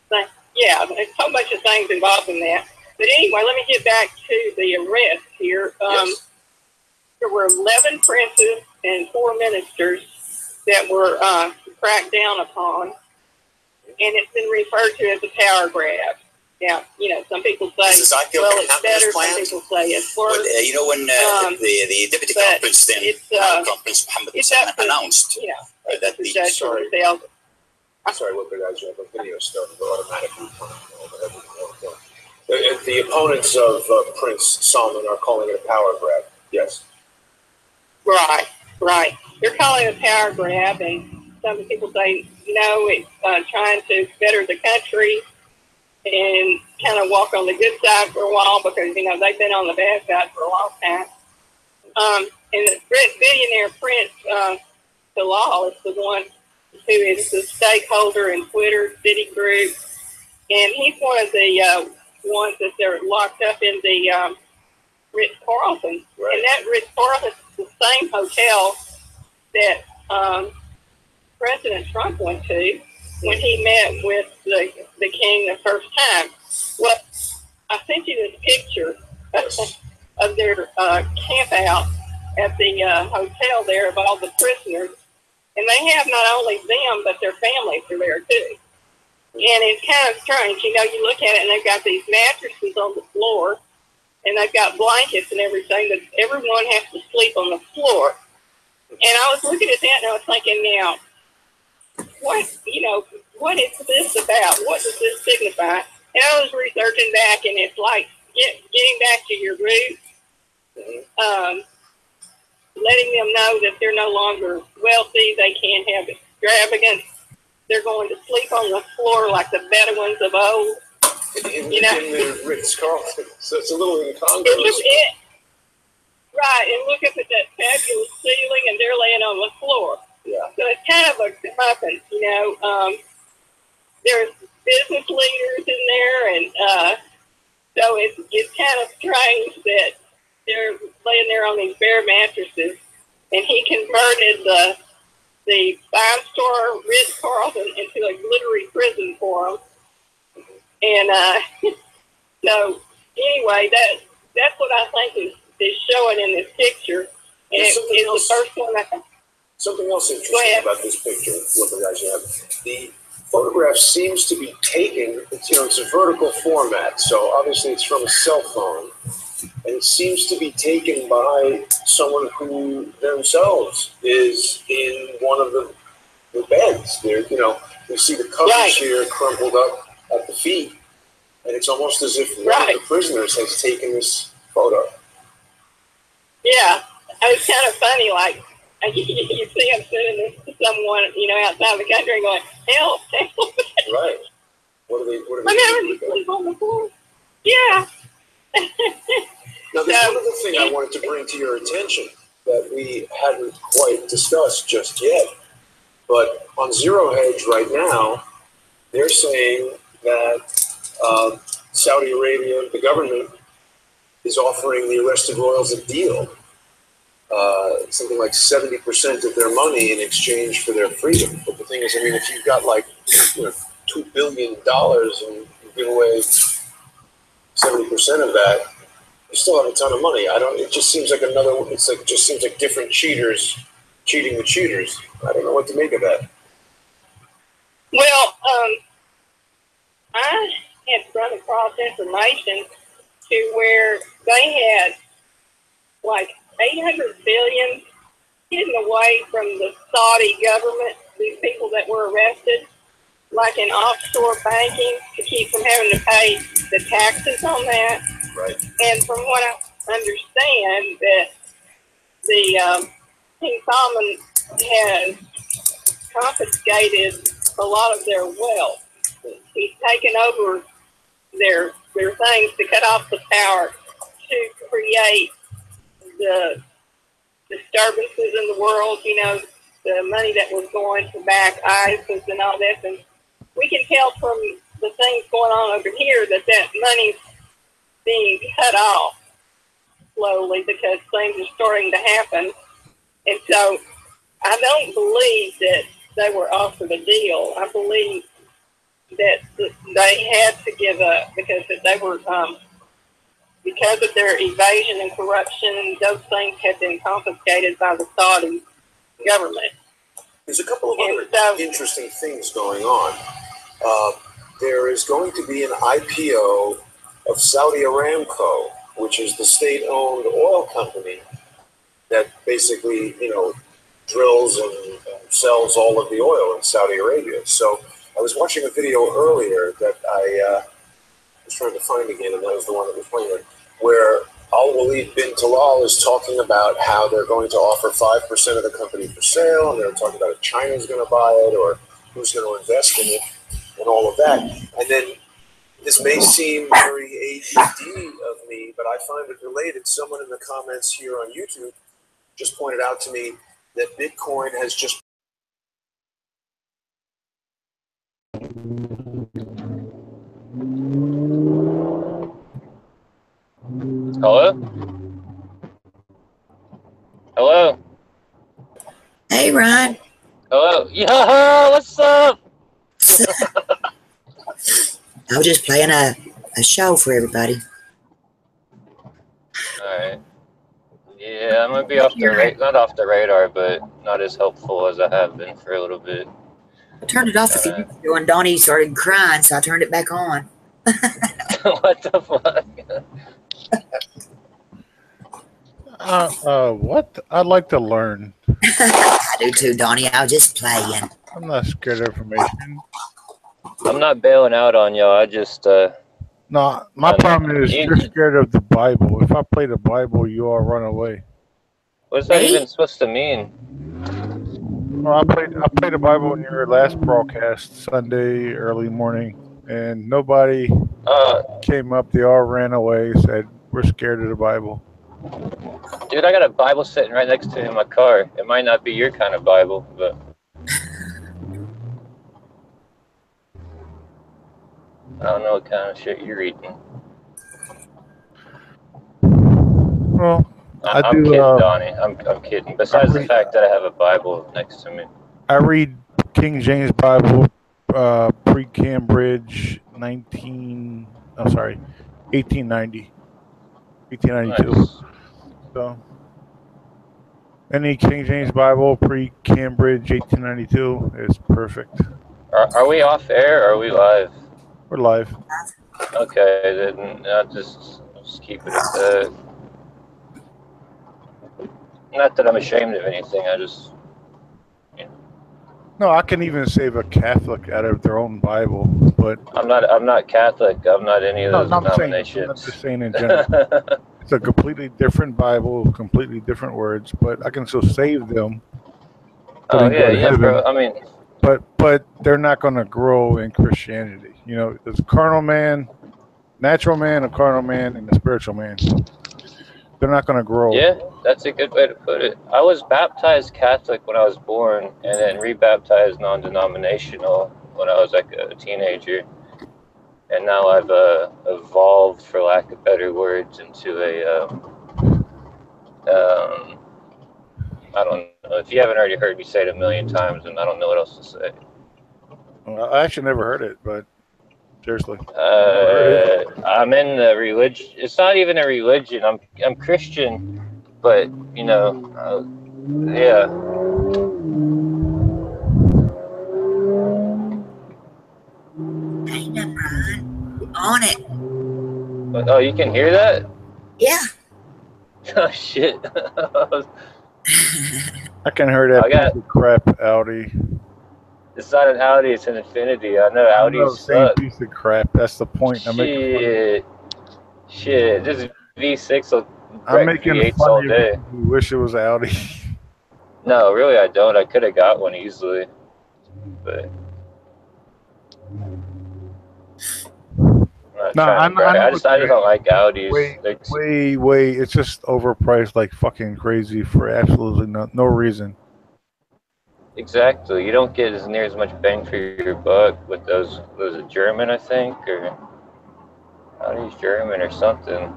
Speaker 6: things. Yeah, there's a whole bunch of things involved in that. But anyway, let me get back to the arrest here.
Speaker 3: Yes.
Speaker 6: There were 11 princes and 4 ministers that were cracked down upon, and it's been referred to as a power grab. Now, you know, some people say,
Speaker 8: Is this IPO
Speaker 6: well,
Speaker 8: gonna
Speaker 6: it's
Speaker 8: happen as
Speaker 6: better. Some
Speaker 8: planned?
Speaker 6: people say it's
Speaker 8: Well,
Speaker 6: worse.
Speaker 8: you know, when the deputy
Speaker 6: but
Speaker 8: crown prince then,
Speaker 6: it's,
Speaker 8: Crown Prince Mohammed bin
Speaker 6: it's up
Speaker 8: Salman
Speaker 6: to,
Speaker 8: announced
Speaker 6: you know,
Speaker 8: that
Speaker 6: the
Speaker 8: the
Speaker 6: judge for
Speaker 3: sorry.
Speaker 6: themselves.
Speaker 3: I'm sorry, what the guys have a video started automatically. The opponents of Prince Salman are calling it a power grab. Yes.
Speaker 6: Right, right. They're calling it a power grab, and some people say, no, it's trying to better the country and kind of walk on the good side for a while because, you know, they've been on the bad side for a long time. And the billionaire Prince Bilal is the one who is the stakeholder in Twitter, Citigroup, and he's one of the ones that they're locked up in the Ritz-Carlton.
Speaker 3: Right.
Speaker 6: And that Ritz-Carlton is the same hotel that President Trump went to when he met with the king the first time. Well, I sent you this picture of their camp out at the hotel there of all the prisoners. And they have not only them, but their families are there too. And it's kind of strange. You know, you look at it and they've got these mattresses on the floor and they've got blankets and everything, but everyone has to sleep on the floor. And I was looking at that and I was thinking, now, what is this about? What does this signify? And I was researching back, and it's like getting back to your roots, letting them know that they're no longer wealthy, they can't have extravagance, they're going to sleep on the floor like the Bedouins of old.
Speaker 3: In
Speaker 6: You know?
Speaker 3: the Ritz-Carlton, so it's a little incongruous.
Speaker 6: Right, and look up at that fabulous ceiling, and they're laying on the floor.
Speaker 3: Yeah.
Speaker 6: So it's kind of a comeuppance, you know. There's business leaders in there, and so it's kind of strange that they're laying there on these bare mattresses. And he converted the five-star Ritz-Carlton into a glittery prison for them. And so anyway, that's what I think is showing in this picture. And it's the first one I.
Speaker 3: Something else interesting about this picture, what the guys have. The photograph seems to be taken, it's a vertical format, so obviously it's from a cell phone, and it seems to be taken by someone who themselves is in one of the beds. There, you see the covers here crumpled up at the feet, and it's almost as if one of the prisoners has taken this photo.
Speaker 6: Yeah, it's kind of funny, like, you see him sitting next to someone, outside the country going, help.
Speaker 3: Right. What are they
Speaker 6: I'm having to sleep on the floor. Yeah.
Speaker 3: Now, there's one other thing I wanted to bring to your attention that we hadn't quite discussed just yet. But on Zero Hedge right now, they're saying that Saudi Arabia, the government, is offering the arrested royals a deal. Something like 70% of their money in exchange for their freedom. But the thing is, if you've got like $2 billion and you give away 70% of that, you still have a ton of money. It just seems like just seems like different cheaters cheating the cheaters. I don't know what to make of that.
Speaker 6: Well, I had run across information to where they had like 800 billion hidden away from the Saudi government, these people that were arrested, like in offshore banking to keep from having to pay the taxes on that.
Speaker 3: Right.
Speaker 6: And from what I understand, that the King Solomon has confiscated a lot of their wealth. He's taken over their things to cut off the power to create the disturbances in the world, the money that was going to back ISIS and all this. And we can tell from the things going on over here that money's being cut off slowly because things are starting to happen. And so I don't believe that they were offered a deal. I believe that they had to give up because they were because of their evasion and corruption, those things have been confiscated by the Saudi government.
Speaker 3: There's a couple of
Speaker 6: And
Speaker 3: other
Speaker 6: so-
Speaker 3: interesting things going on. There is going to be an IPO of Saudi Aramco, which is the state-owned oil company that basically, drills and sells all of the oil in Saudi Arabia. So I was watching a video earlier that I was trying to find again, and that was the one that was playing, where Al Walid bin Talal is talking about how they're going to offer 5% of the company for sale, and they're talking about if China's going to buy it or who's going to invest in it and all of that. And then this may seem very ADD of me, but I find it related. Someone in the comments here on YouTube just pointed out to me that Bitcoin has just
Speaker 9: Hello? Hello?
Speaker 1: Hey, Ryan.
Speaker 9: Hello? Yeah, what's up?
Speaker 1: I was just playing a show for everybody.
Speaker 9: Alright. Yeah, I'm gonna be off the not off the radar, but not as helpful as I have been for a little bit.
Speaker 1: I turned it off a few minutes ago, and Donnie started crying, so I turned it back on.
Speaker 9: What the fuck?
Speaker 7: What? I'd like to learn.
Speaker 1: I do too, Donnie. I was just playing.
Speaker 7: I'm not scared of information.
Speaker 9: I'm not bailing out on y'all, I just
Speaker 7: No, my problem is you're scared of the Bible. If I play the Bible, you all run away.
Speaker 9: what's that
Speaker 1: Me?
Speaker 9: even supposed to mean?
Speaker 7: Well, I played the Bible in your last broadcast Sunday early morning, and nobody came up. They all ran away. Said we're scared of the Bible.
Speaker 9: Dude, I got a Bible sitting right next to me in my car. It might not be your kind of Bible, but I don't know what kind of shit you're reading.
Speaker 7: Well,
Speaker 9: I'm
Speaker 7: I do.
Speaker 9: kidding, Donnie. I'm kidding. Besides the fact that I have a Bible next to me.
Speaker 7: I read King James Bible, pre-Cambridge, 1890, 1892.
Speaker 9: Nice.
Speaker 7: So, any King James Bible pre-Cambridge 1892 is perfect.
Speaker 9: Are we off air or are we live?
Speaker 7: We're live.
Speaker 9: Okay, then I'll just keep it at that. Not that I'm ashamed of anything, I just...
Speaker 7: No, I can even save a Catholic out of their own Bible, but
Speaker 9: I'm not Catholic. I'm not any of those
Speaker 7: I'm
Speaker 9: denominations.
Speaker 7: just saying in general. It's a completely different Bible, completely different words, but I can still save them.
Speaker 9: Oh yeah, bro. I mean,
Speaker 7: but they're not going to grow in Christianity. There's a carnal man, natural man, a carnal man, and a spiritual man. They're not going to grow.
Speaker 9: yeah, that's a good way to put it. I was baptized Catholic when I was born, and then rebaptized non-denominational when I was like a teenager. And now I've evolved, for lack of better words, into a I don't know. If you haven't already heard me say it a million times, then I don't know what else to say.
Speaker 7: Well, I actually never heard it, but seriously.
Speaker 9: I'm in the religion. It's not even a religion. I'm Christian, but yeah.
Speaker 1: Hey, now, Ryan. You're on it.
Speaker 9: Oh, you can hear that?
Speaker 1: Yeah.
Speaker 9: Oh shit.
Speaker 7: I can hear that
Speaker 9: I got-
Speaker 7: piece of crap Audi.
Speaker 9: It's not an Audi, it's an Infinity. I know Audis
Speaker 7: Same
Speaker 9: suck.
Speaker 7: piece of crap. That's the point. I'm making
Speaker 9: Shit. This V6 will
Speaker 7: I'm
Speaker 9: wreck
Speaker 7: making
Speaker 9: V8s all
Speaker 7: fun of
Speaker 9: day.
Speaker 7: you. You wish it was Audi.
Speaker 9: No, really, I don't. I could have got one easily, but I'm not trying to brag. I just don't like Audis.
Speaker 7: Way. It's just overpriced like fucking crazy for absolutely no reason.
Speaker 9: Exactly. You don't get as near as much bang for your buck with those. Was it German, I think, or Audi's German or something?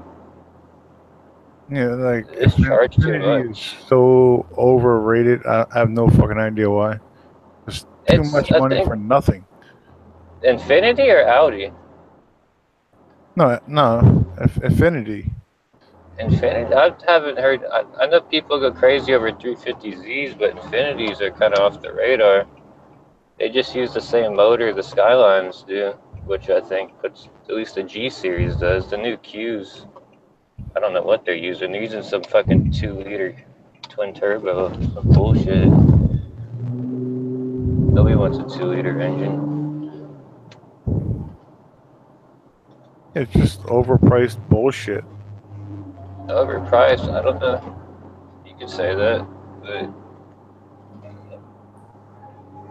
Speaker 7: Yeah, like
Speaker 9: It's charged too
Speaker 7: Infinity
Speaker 9: much.
Speaker 7: is so overrated. I have no fucking idea why. It's too much money for nothing.
Speaker 9: Infinity or Audi?
Speaker 7: No. Infinity.
Speaker 9: Infinity? I haven't heard. I know people go crazy over 350Zs, but Infinities are kind of off the radar. They just use the same motor the Skylines do, which I think puts, at least the G series does. The new Qs, I don't know what they're using. They're using some fucking 2-liter twin turbo, some bullshit. Nobody wants a 2-liter engine.
Speaker 7: It's just overpriced bullshit.
Speaker 9: Overpriced? I don't know. You could say that, but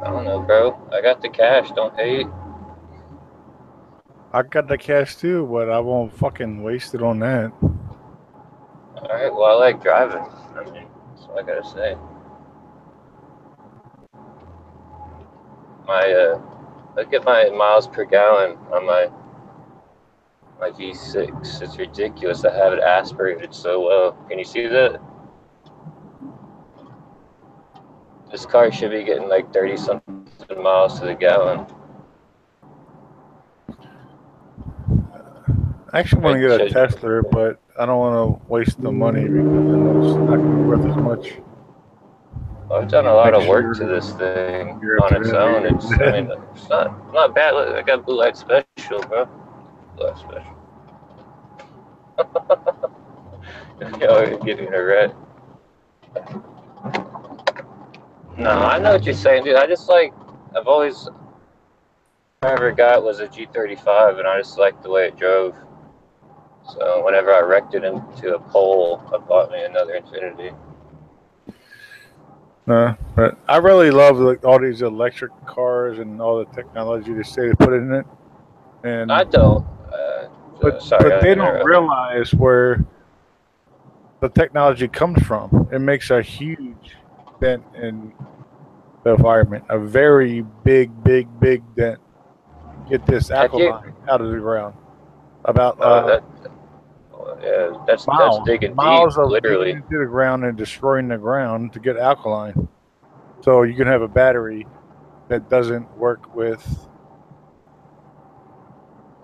Speaker 9: I don't know, bro. I got the cash. Don't hate.
Speaker 7: I got the cash too, but I won't fucking waste it on that.
Speaker 9: Alright, well, I like driving. I mean, that's all I gotta say. Look at my miles per gallon on my V6. It's ridiculous. I have it aspirated so well. Can you see that? This car should be getting like 30-something miles to the gallon.
Speaker 7: I actually want to get a Tesla, but I don't want to waste the money because I know it's not going to be worth as much.
Speaker 9: I've done a lot of work to this thing on its own. I mean, it's not bad. Look, I got Blue Light Special, bro. Blue Light Special. Yo, you're getting a red. No, I know what you're saying, dude. I just like, I ever got was a G35, and I just liked the way it drove. So whenever I wrecked it into a pole, I bought me another Infinity.
Speaker 7: But I really love all these electric cars and all the technology they say they put in it. And
Speaker 9: I don't.
Speaker 7: But
Speaker 9: sorry,
Speaker 7: they don't realize where the technology comes from. It makes a huge dent in the environment. A very big dent. Get this alkaline out of the ground. About
Speaker 9: that's digging
Speaker 7: miles
Speaker 9: deep,
Speaker 7: of
Speaker 9: literally
Speaker 7: into the ground and destroying the ground to get alkaline. So you can have a battery that doesn't work with.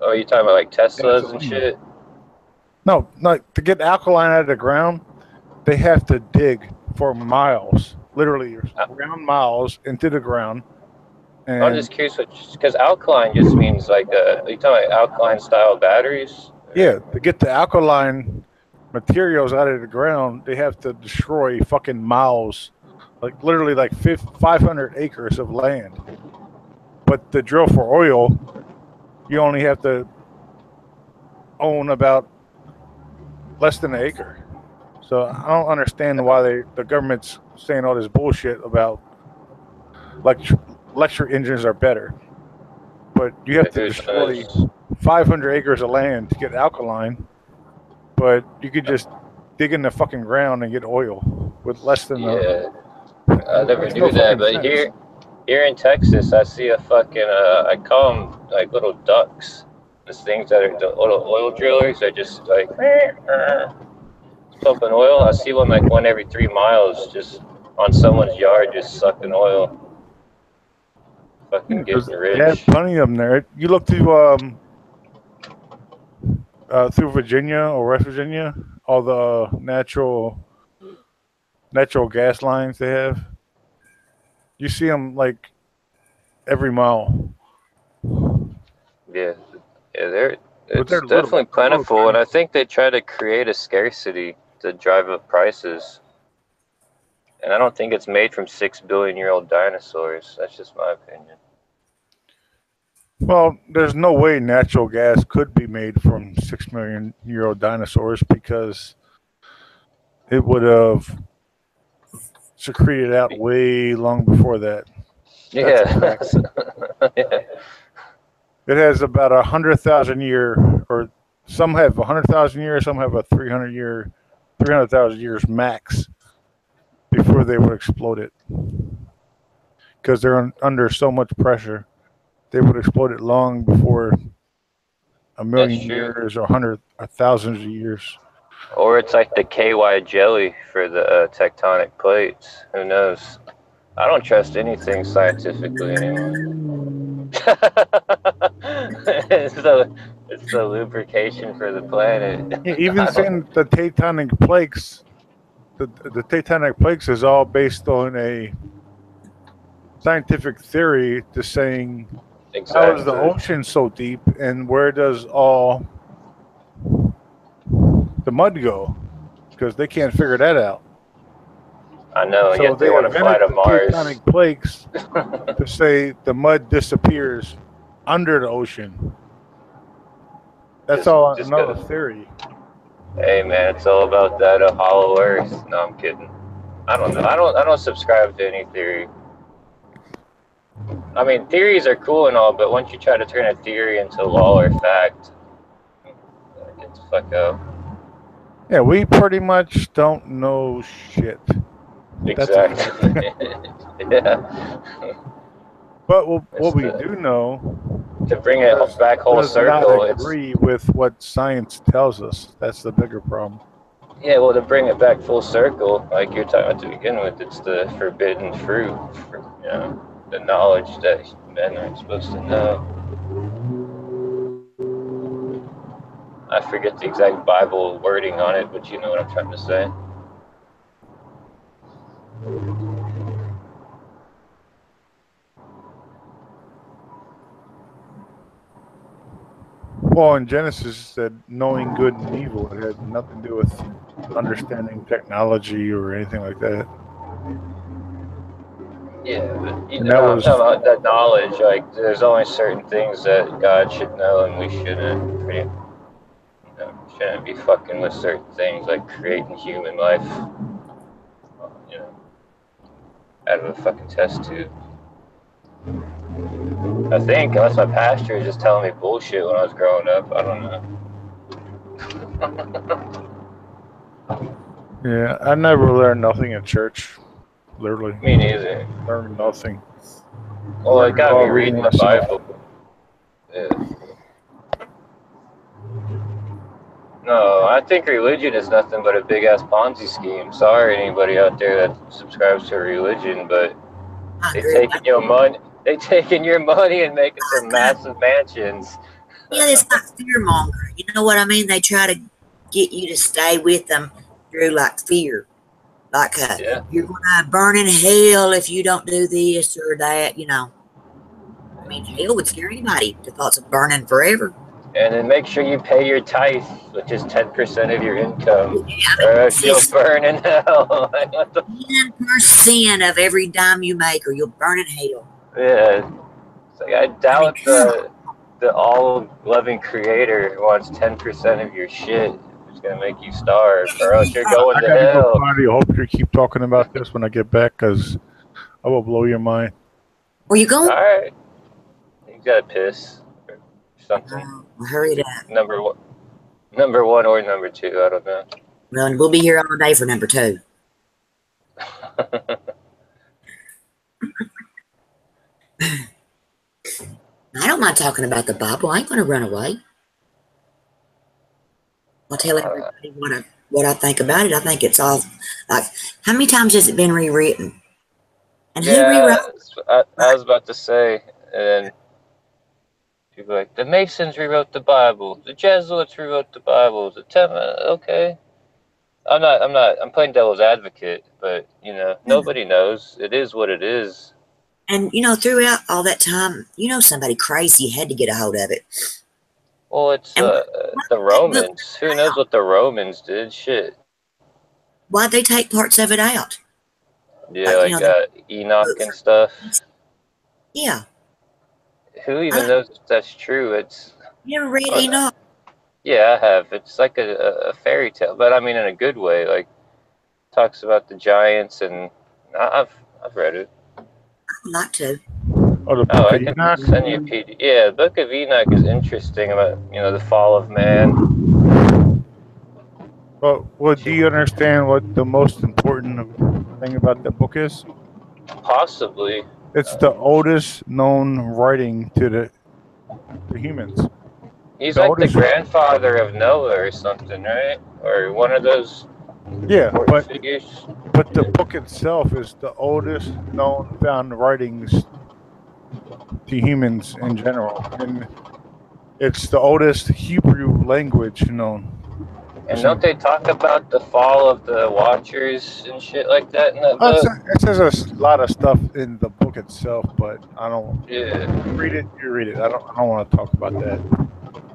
Speaker 9: Oh, you talking about like Teslas and shit?
Speaker 7: No, to get alkaline out of the ground, they have to dig for miles, literally ground miles into the ground. And
Speaker 9: I'm just curious, because alkaline just means like, are you talking about alkaline style batteries?
Speaker 7: Yeah, to get the alkaline materials out of the ground, they have to destroy fucking miles, like literally like 500 acres of land. But to drill for oil, you only have to own about less than an acre. So I don't understand why the government's saying all this bullshit about electric engines are better. But you have to destroy 500 acres of land to get alkaline, but you could just dig in the fucking ground and get oil with less than
Speaker 9: I never knew that, but sense. Here in Texas, I see a fucking I call them like little ducks. These things that are the little oil drillers. They're just like pumping oil. I see one like one every 3 miles, just on someone's yard, just sucking oil. Fucking getting rich.
Speaker 7: They have plenty of them there. You look through Virginia or West Virginia, all the natural gas lines they have. You see them like every mile.
Speaker 9: Yeah, it's definitely plentiful, and I think they try to create a scarcity to drive up prices. And I don't think it's made from 6 billion-year-old dinosaurs. That's just my opinion.
Speaker 7: Well, there's no way natural gas could be made from 6 million-year-old dinosaurs because it would have secreted out way long before that.
Speaker 9: Yeah. Yeah.
Speaker 7: It has about 100,000 year, or some have 100,000 years, some have a 300,000 years max before they would explode it. Because they're under so much pressure, they would explode it long before a million years or thousands of years.
Speaker 9: Or it's like the KY jelly for the tectonic plates. Who knows? I don't trust anything scientifically anymore. So It's the lubrication for the planet.
Speaker 7: Yeah, even saying the tectonic plates, the tectonic plates is all based on a scientific theory to saying how is the ocean so deep and where does all the mud go? Because they can't figure that out.
Speaker 9: I know,
Speaker 7: So
Speaker 9: yet they want to fly to Mars.
Speaker 7: Tectonic plates to say the mud disappears under the ocean. That's all another theory.
Speaker 9: Hey man, it's all about that hollow Earth. No, I'm kidding. I don't know. I don't subscribe to any theory. I mean, theories are cool and all, but once you try to turn a theory into law or fact, it's fuck up.
Speaker 7: Yeah, we pretty much don't know shit.
Speaker 9: Exactly. Yeah.
Speaker 7: But what we do know,
Speaker 9: to bring it back whole circle,
Speaker 7: not agree with what science tells us. That's the bigger problem.
Speaker 9: Yeah, well, to bring it back full circle, like you're talking about to begin with, it's the forbidden fruit, you know, the knowledge that men aren't supposed to know. I forget the exact Bible wording on it, but you know what I'm trying to say.
Speaker 7: Well, in Genesis, it said knowing good and evil. It had nothing to do with understanding technology or anything like that.
Speaker 9: Yeah, but you know, I'm talking about that knowledge. Like, there's only certain things that God should know, and we shouldn't. Shouldn't be fucking with certain things, like creating human life, you know, out of a fucking test tube. I think, unless my pastor is just telling me bullshit when I was growing up. I don't know.
Speaker 7: Yeah, I never learned nothing in church. Literally.
Speaker 9: Me neither.
Speaker 7: Learned nothing.
Speaker 9: Well, I got me reading the Bible. Yeah. No, I think religion is nothing but a big ass Ponzi scheme. Sorry, anybody out there that subscribes to a religion, but they taking your money. They taking your money and making some massive mansions.
Speaker 1: Yeah, it's like fear mongering. You know what I mean? They try to get you to stay with them through like fear, like you're gonna burn in hell if you don't do this or that. You know, I mean, hell would scare anybody. The thoughts of burning forever.
Speaker 9: And then make sure you pay your tithe, which is 10% of your income, or else you'll burn in hell.
Speaker 1: 10% of every dime you make, or you'll burn in hell.
Speaker 9: Yeah, it's like I doubt the all-loving Creator wants 10% of your shit. It's gonna make you starve, or else you're going to hell.
Speaker 7: I hope you keep talking about this when I get back, because I will blow your mind.
Speaker 1: Where you going?
Speaker 9: All right, you gotta piss. Something.
Speaker 1: Hurry it up.
Speaker 9: Number one or number two, I don't know.
Speaker 1: Well, we'll be here all day for number two. I don't mind talking about the Bible. I ain't going to run away. I'll tell everybody what I think about it. I think it's all like, how many times has it been rewritten? And who rewrote?
Speaker 9: I was about to say, and people are like, the Masons rewrote the Bible, the Jesuits rewrote the Bible, okay. I'm playing devil's advocate, but you know, nobody knows. It is what it is.
Speaker 1: And you know, throughout all that time, you know, somebody crazy had to get a hold of it.
Speaker 9: Well, it's the Romans. Who knows what the Romans did? Shit.
Speaker 1: Why'd they take parts of it out?
Speaker 9: Yeah, like Enoch and stuff.
Speaker 1: Yeah.
Speaker 9: Who even knows if that's true?
Speaker 1: You ever read Enoch?
Speaker 9: Yeah, I have. It's like a fairy tale, but I mean in a good way. Like, talks about the giants, and I've read it.
Speaker 1: I'd like to.
Speaker 9: I can send you a PDF. Yeah, the Book of Enoch is interesting about, you know, the fall of man.
Speaker 7: Well, do you understand what the most important thing about the book is?
Speaker 9: Possibly.
Speaker 7: It's the oldest known writing to humans.
Speaker 9: He's like the grandfather of Noah or something, right? Or one of those figures.
Speaker 7: But the book itself is the oldest known found writings to humans in general. And It's the oldest Hebrew language known.
Speaker 9: And don't they talk about the fall of the Watchers and shit like that in that book?
Speaker 7: It says a lot of stuff in the book itself, but I don't.
Speaker 9: Yeah.
Speaker 7: Read it. You read it. I don't want to talk about that.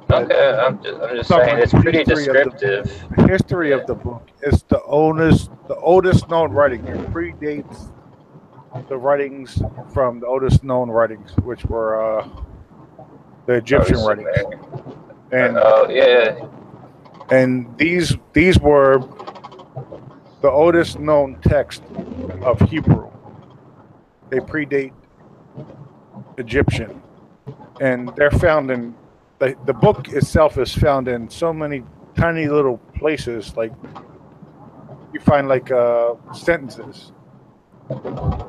Speaker 7: But
Speaker 9: okay, I'm just saying it's pretty descriptive.
Speaker 7: The history of the book is the oldest known writing. It predates the writings from the oldest known writings, which were the Egyptian writings. And and these were the oldest known text of Hebrew. They predate Egyptian, and they're found in the book itself is found in so many tiny little places. Like you find like sentences,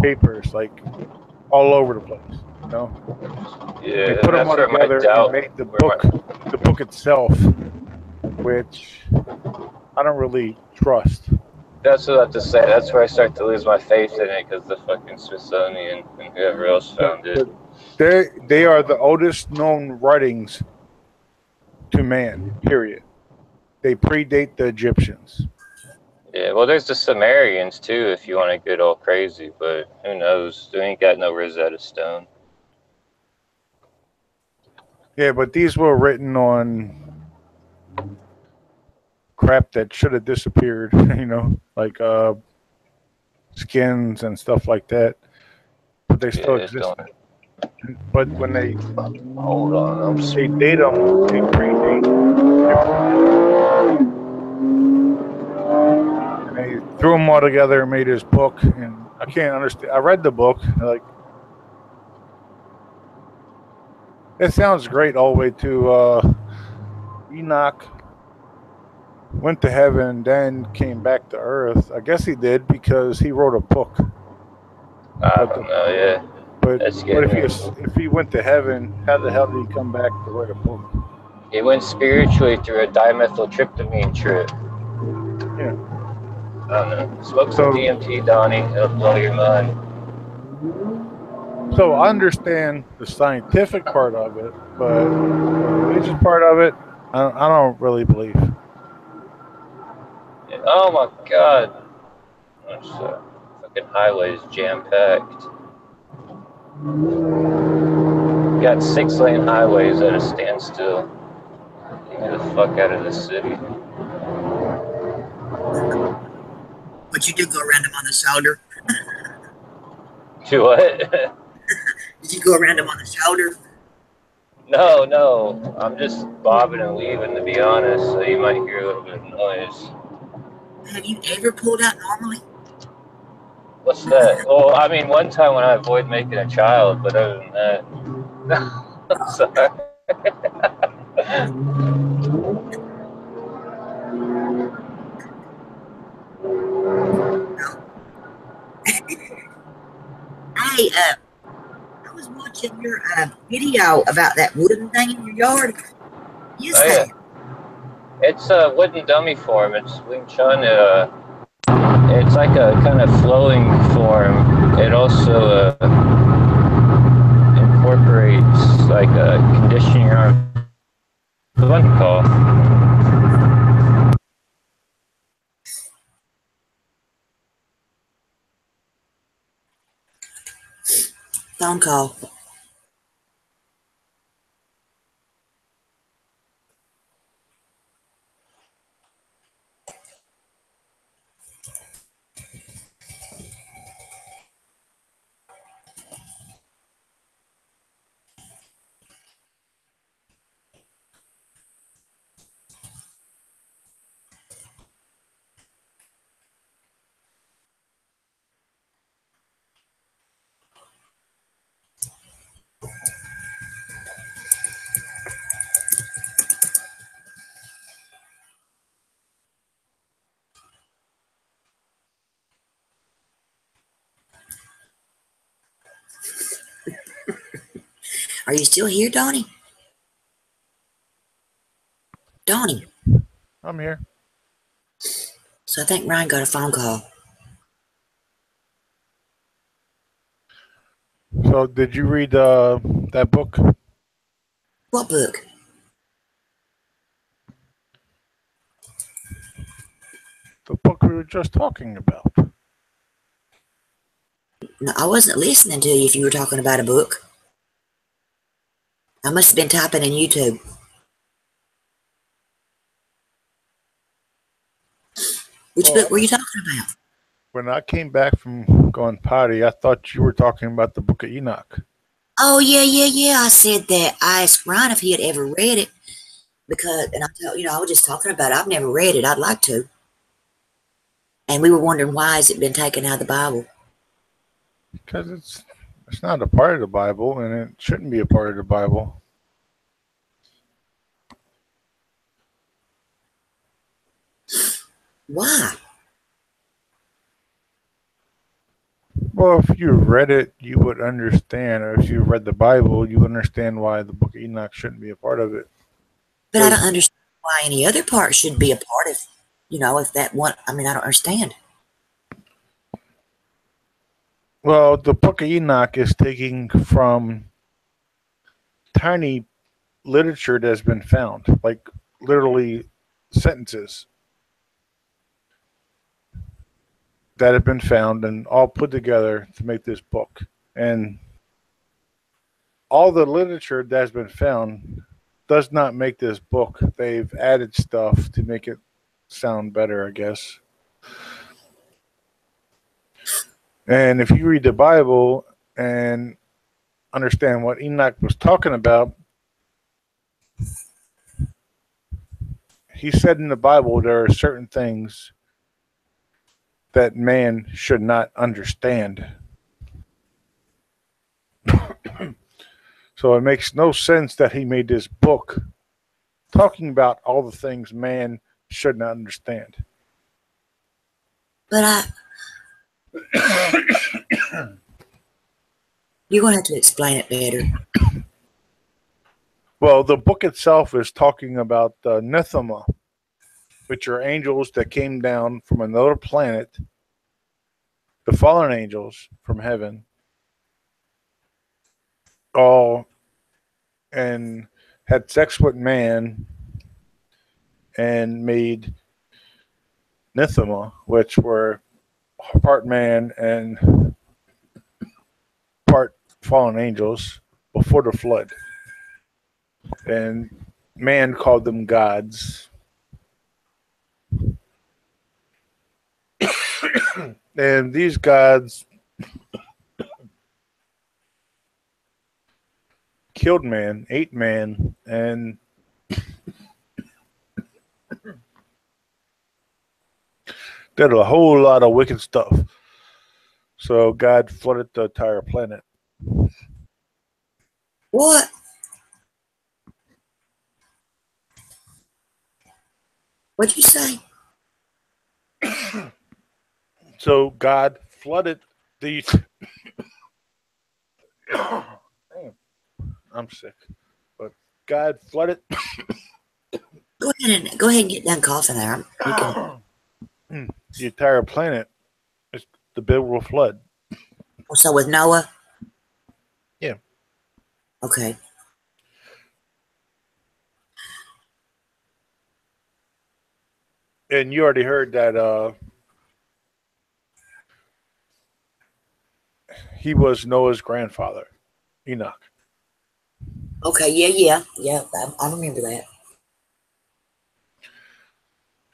Speaker 7: papers, like all over the place. You know, they put them all together and made the book itself, which I don't really trust.
Speaker 9: That's what I have to say. That's where I start to lose my faith in it, because the fucking Smithsonian and whoever else found it.
Speaker 7: They are the oldest known writings to man, period. They predate the Egyptians.
Speaker 9: Yeah, well, there's the Sumerians too, if you want to get all crazy, but who knows? They ain't got no Rosetta Stone.
Speaker 7: Yeah, but these were written on crap that should have disappeared, you know, like skins and stuff like that. But they still exist. But when they
Speaker 9: hold on,
Speaker 7: they date them, they predate. And they threw them all together and made his book. And I can't understand. I read the book, like it sounds great all the way to Enoch went to heaven, then came back to earth. I guess he did because he wrote a book.
Speaker 9: I don't know, yeah.
Speaker 7: But if he went to heaven, how the hell did he come back to write a book?
Speaker 9: He went spiritually through a dimethyltryptamine trip.
Speaker 7: Yeah.
Speaker 9: I don't know. Smoke some DMT, Donnie. It'll blow your mind.
Speaker 7: So I understand the scientific part of it, but the religious part of it, I don't really believe.
Speaker 9: Oh my God! This fucking highway is jam-packed. You got 6-lane highways at a standstill. Get the fuck out of this city.
Speaker 1: But you did go around him on the shoulder.
Speaker 9: Do what?
Speaker 1: Did you go around him on the shoulder?
Speaker 9: No. I'm just bobbing and weaving, to be honest, so you might hear a little bit of noise.
Speaker 1: Have you ever pulled out normally?
Speaker 9: What's that? Well, I mean, one time when I avoid making a child, but other than that, I'm sorry.
Speaker 1: Hey, I was watching your video about that wooden thing in your yard.
Speaker 9: Yeah. It's a wooden dummy form. It's Wing Chun. It's like a kind of flowing form. It also incorporates like a conditioning your arm. Phone call.
Speaker 1: Phone call. Are you still here, Donnie? Donnie.
Speaker 7: I'm here.
Speaker 1: So I think Ryan got a phone call.
Speaker 7: So did you read that book?
Speaker 1: What book?
Speaker 7: The book we were just talking about.
Speaker 1: No, I wasn't listening to you if you were talking about a book. I must have been typing in YouTube. Which book were you talking about?
Speaker 7: When I came back from going potty, I thought you were talking about the Book of Enoch.
Speaker 1: Oh, yeah. I said that. I asked Ryan if he had ever read it. And I was just talking about it. I've never read it. I'd like to. And we were wondering, why has it been taken out of the Bible?
Speaker 7: Because it's not a part of the Bible, and it shouldn't be a part of the Bible.
Speaker 1: Why?
Speaker 7: Well, if you read it, you would understand. Or if you read the Bible, you understand why the Book of Enoch shouldn't be a part of it.
Speaker 1: But I don't understand why any other part should be a part of, if that one. I don't understand.
Speaker 7: Well, the Book of Enoch is taking from tiny literature that's been found, like literally sentences that have been found and all put together to make this book. And all the literature that's been found does not make this book. They've added stuff to make it sound better, I guess. And if you read the Bible and understand what Enoch was talking about, he said in the Bible there are certain things that man should not understand. So it makes no sense that he made this book talking about all the things man should not understand.
Speaker 1: But you're going to have to explain it better.
Speaker 7: Well, the book itself is talking about the Nephima, which are angels that came down from another planet, the fallen angels from heaven, all and had sex with man and made Nephima, which were part man and part fallen angels before the flood. And man called them gods. And these gods killed man, ate man, and did a whole lot of wicked stuff. So God flooded the entire planet.
Speaker 1: What? What'd you say?
Speaker 7: So God flooded these. I'm sick, but God flooded.
Speaker 1: Go ahead and get done coughing there. You can.
Speaker 7: The entire planet is the biblical flood.
Speaker 1: So with Noah?
Speaker 7: Yeah.
Speaker 1: Okay.
Speaker 7: And you already heard that he was Noah's grandfather, Enoch.
Speaker 1: Okay, yeah. I remember that.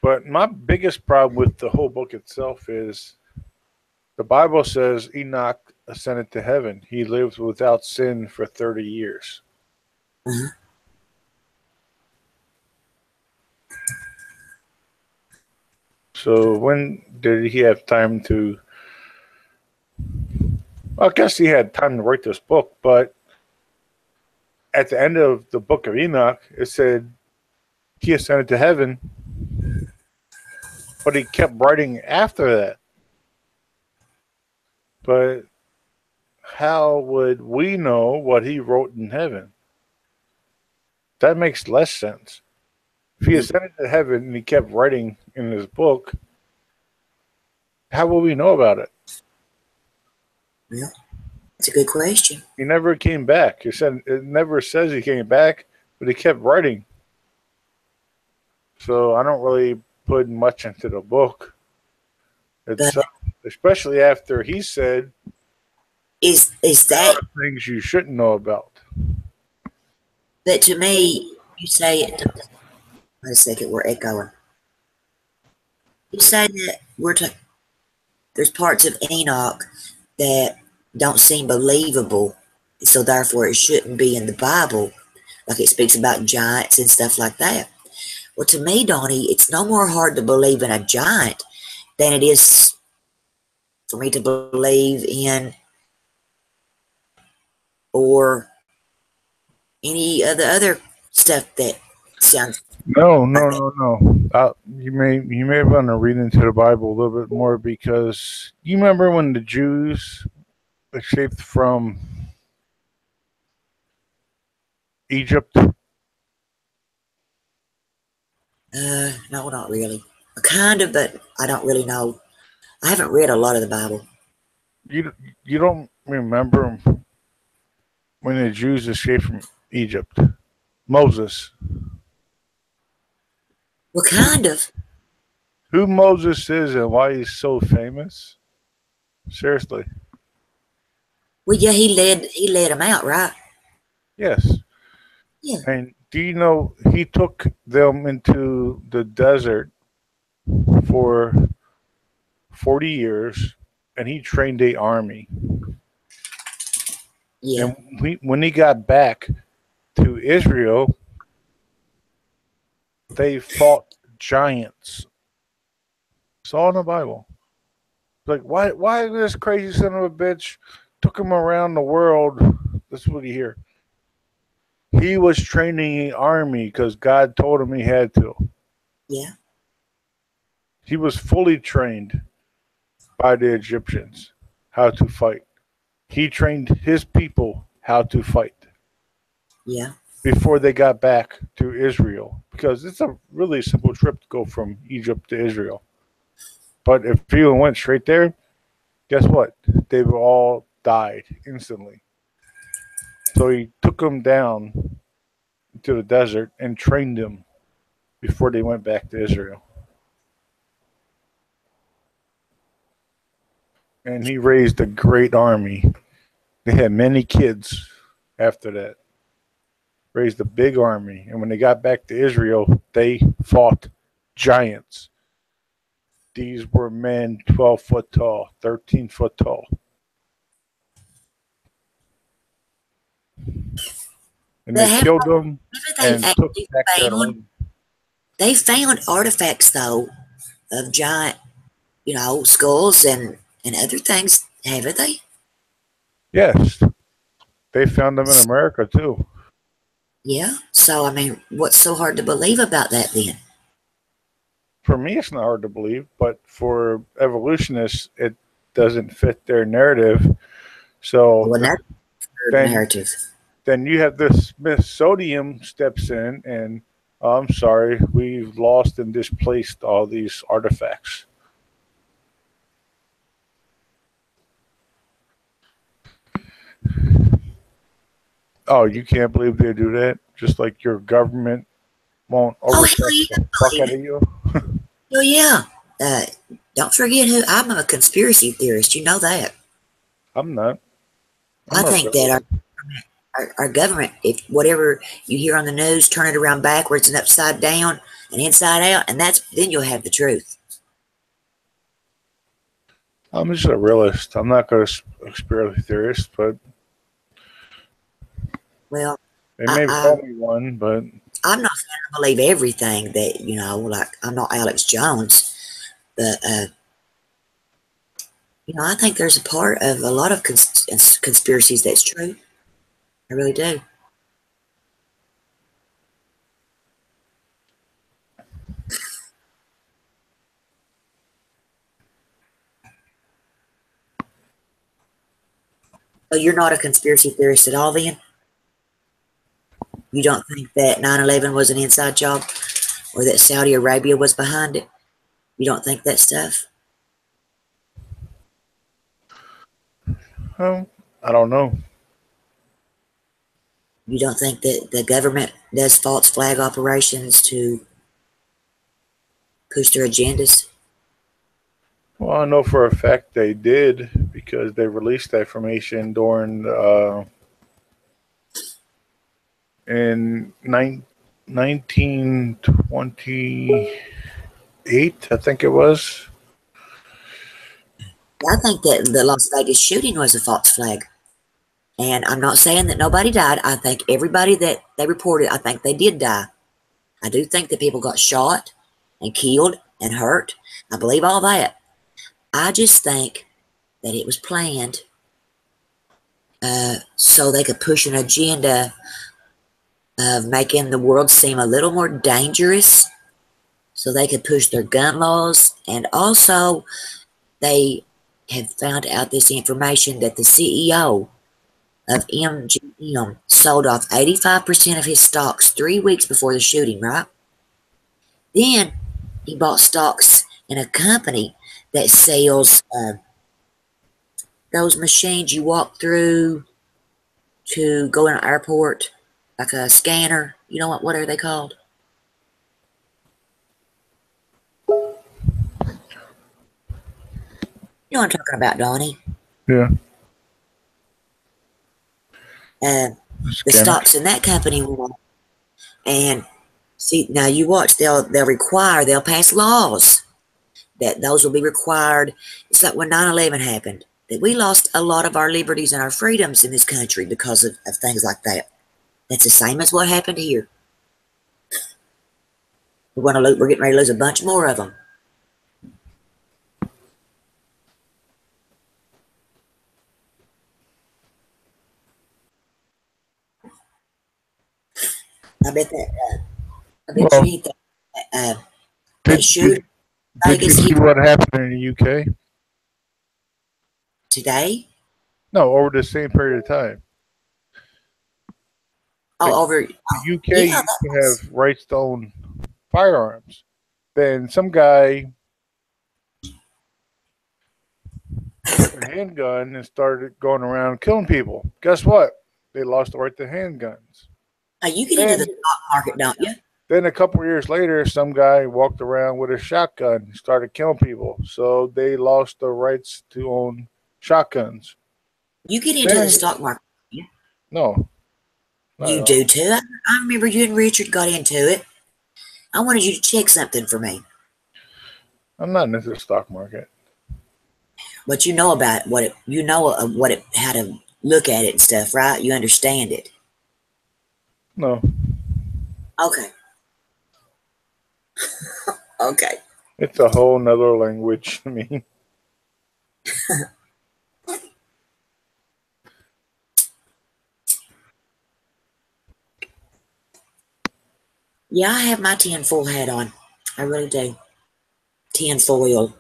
Speaker 7: But my biggest problem with the whole book itself is the Bible says Enoch ascended to heaven. He lived without sin for 30 years.
Speaker 1: Mm-hmm.
Speaker 7: So when did he have time to... Well, I guess he had time to write this book, but at the end of the book of Enoch, it said he ascended to heaven, but he kept writing after that. But how would we know what he wrote in heaven? That makes less sense. If he ascended to heaven and he kept writing in his book, how will we know about it?
Speaker 1: Yeah, that's a good question.
Speaker 7: He never came back. It never says he came back, but he kept writing. So I don't really put much into the book. itself, especially after he said,
Speaker 1: is that
Speaker 7: things you shouldn't know about.
Speaker 1: But to me, you say it. Wait a second, we're echoing. You say that there's parts of Enoch that don't seem believable, so therefore it shouldn't be in the Bible, like it speaks about giants and stuff like that. Well, to me, Donnie, it's no more hard to believe in a giant than it is for me to believe in or any of the other stuff that sounds.
Speaker 7: No. You may want to read into the Bible a little bit more, because you remember when the Jews escaped from Egypt?
Speaker 1: No, not really. Kind of, but I don't really know. I haven't read a lot of the Bible.
Speaker 7: You don't remember when the Jews escaped from Egypt? Moses.
Speaker 1: Well, kind of.
Speaker 7: Who Moses is and why he's so famous? Seriously.
Speaker 1: Well, yeah, he led them out, right?
Speaker 7: Yes.
Speaker 1: Yeah.
Speaker 7: And do you know he took them into the desert for 40 years and he trained an army.
Speaker 1: Yeah.
Speaker 7: And when he got back to Israel, they fought giants. It's all in the Bible. Like, why this crazy son of a bitch took him around the world? That's what you hear. He was training an army because God told him he had to.
Speaker 1: Yeah.
Speaker 7: He was fully trained by the Egyptians how to fight. He trained his people how to fight.
Speaker 1: Yeah.
Speaker 7: Before they got back to Israel, because it's a really simple trip to go from Egypt to Israel. But if people went straight there, guess what? They were all died instantly. So he took them down to the desert and trained them before they went back to Israel. And he raised a great army. They had many kids after that. Raised a big army. And when they got back to Israel, they fought giants. These were men 12 foot tall, 13 foot tall. And they killed them and took back their land.
Speaker 1: They found artifacts, though, of giant, skulls and other things, haven't they?
Speaker 7: Yes. They found them in America, too.
Speaker 1: Yeah. So, I mean, what's so hard to believe about that, then?
Speaker 7: For me, it's not hard to believe, but for evolutionists, it doesn't fit their narrative. So,
Speaker 1: well, that's their narrative.
Speaker 7: Then you have the Smithsonian steps in and, I'm sorry, we've lost and displaced all these artifacts. Oh, you can't believe they do that? Just like your government won't overstep the fuck out of you?
Speaker 1: Oh, yeah. Don't forget who I'm a conspiracy theorist. You know that.
Speaker 7: I'm not.
Speaker 1: I think that our government, if whatever you hear on the news, turn it around backwards and upside down and inside out, and then you'll have the truth.
Speaker 7: I'm just a realist. I'm not a conspiracy theorist, but
Speaker 1: well,
Speaker 7: they may call me one, but
Speaker 1: I'm not going to believe everything that like I'm not Alex Jones, but I think there's a part of a lot of conspiracies that's true. I really do. So you're not a conspiracy theorist at all, then? You don't think that 9/11 was an inside job, or that Saudi Arabia was behind it? You don't think that stuff?
Speaker 7: I don't know.
Speaker 1: You don't think that the government does false flag operations to push their agendas?
Speaker 7: Well, I know for a fact they did because they released that information during in 1928, I think it was.
Speaker 1: I think that the Las Vegas shooting was a false flag. And I'm not saying that nobody died. I think everybody that they reported, I think they did die. I do think that people got shot and killed and hurt. I believe all that. I just think that it was planned so they could push an agenda of making the world seem a little more dangerous so they could push their gun laws. And also, they have found out this information that the CEO of MGM sold off 85% of his stocks 3 weeks before the shooting, right? Then he bought stocks in a company that sells those machines you walk through to go in an airport, like a scanner. You know what are they called? You know what I'm talking about, Donnie?
Speaker 7: Yeah.
Speaker 1: The stocks in that company went up. And see, now you watch, they'll pass laws that those will be required. It's like when 9/11 happened, that we lost a lot of our liberties and our freedoms in this country because of things like that. That's the same as what happened here. We're getting ready to lose a bunch more of them. I bet that. I bet
Speaker 7: Well,
Speaker 1: you ain't that.
Speaker 7: Did you see what happened in the UK
Speaker 1: today?
Speaker 7: No, over the same period of time.
Speaker 1: Over
Speaker 7: the UK used to have rights to own firearms. Then some guy took a handgun and started going around killing people. Guess what? They lost the right to handguns.
Speaker 1: You get into the stock market, don't you?
Speaker 7: Then a couple of years later, some guy walked around with a shotgun and started killing people. So they lost the rights to own shotguns.
Speaker 1: You get into the stock market. Yeah.
Speaker 7: No.
Speaker 1: You do too. I remember you and Richard got into it. I wanted you to check something for me.
Speaker 7: I'm not into the stock market.
Speaker 1: But you know about how to look at it and stuff, right? You understand it.
Speaker 7: No.
Speaker 1: Okay. Okay.
Speaker 7: It's a whole nother language to me.
Speaker 1: Yeah, I have my tinfoil hat on. I really do. Tinfoil.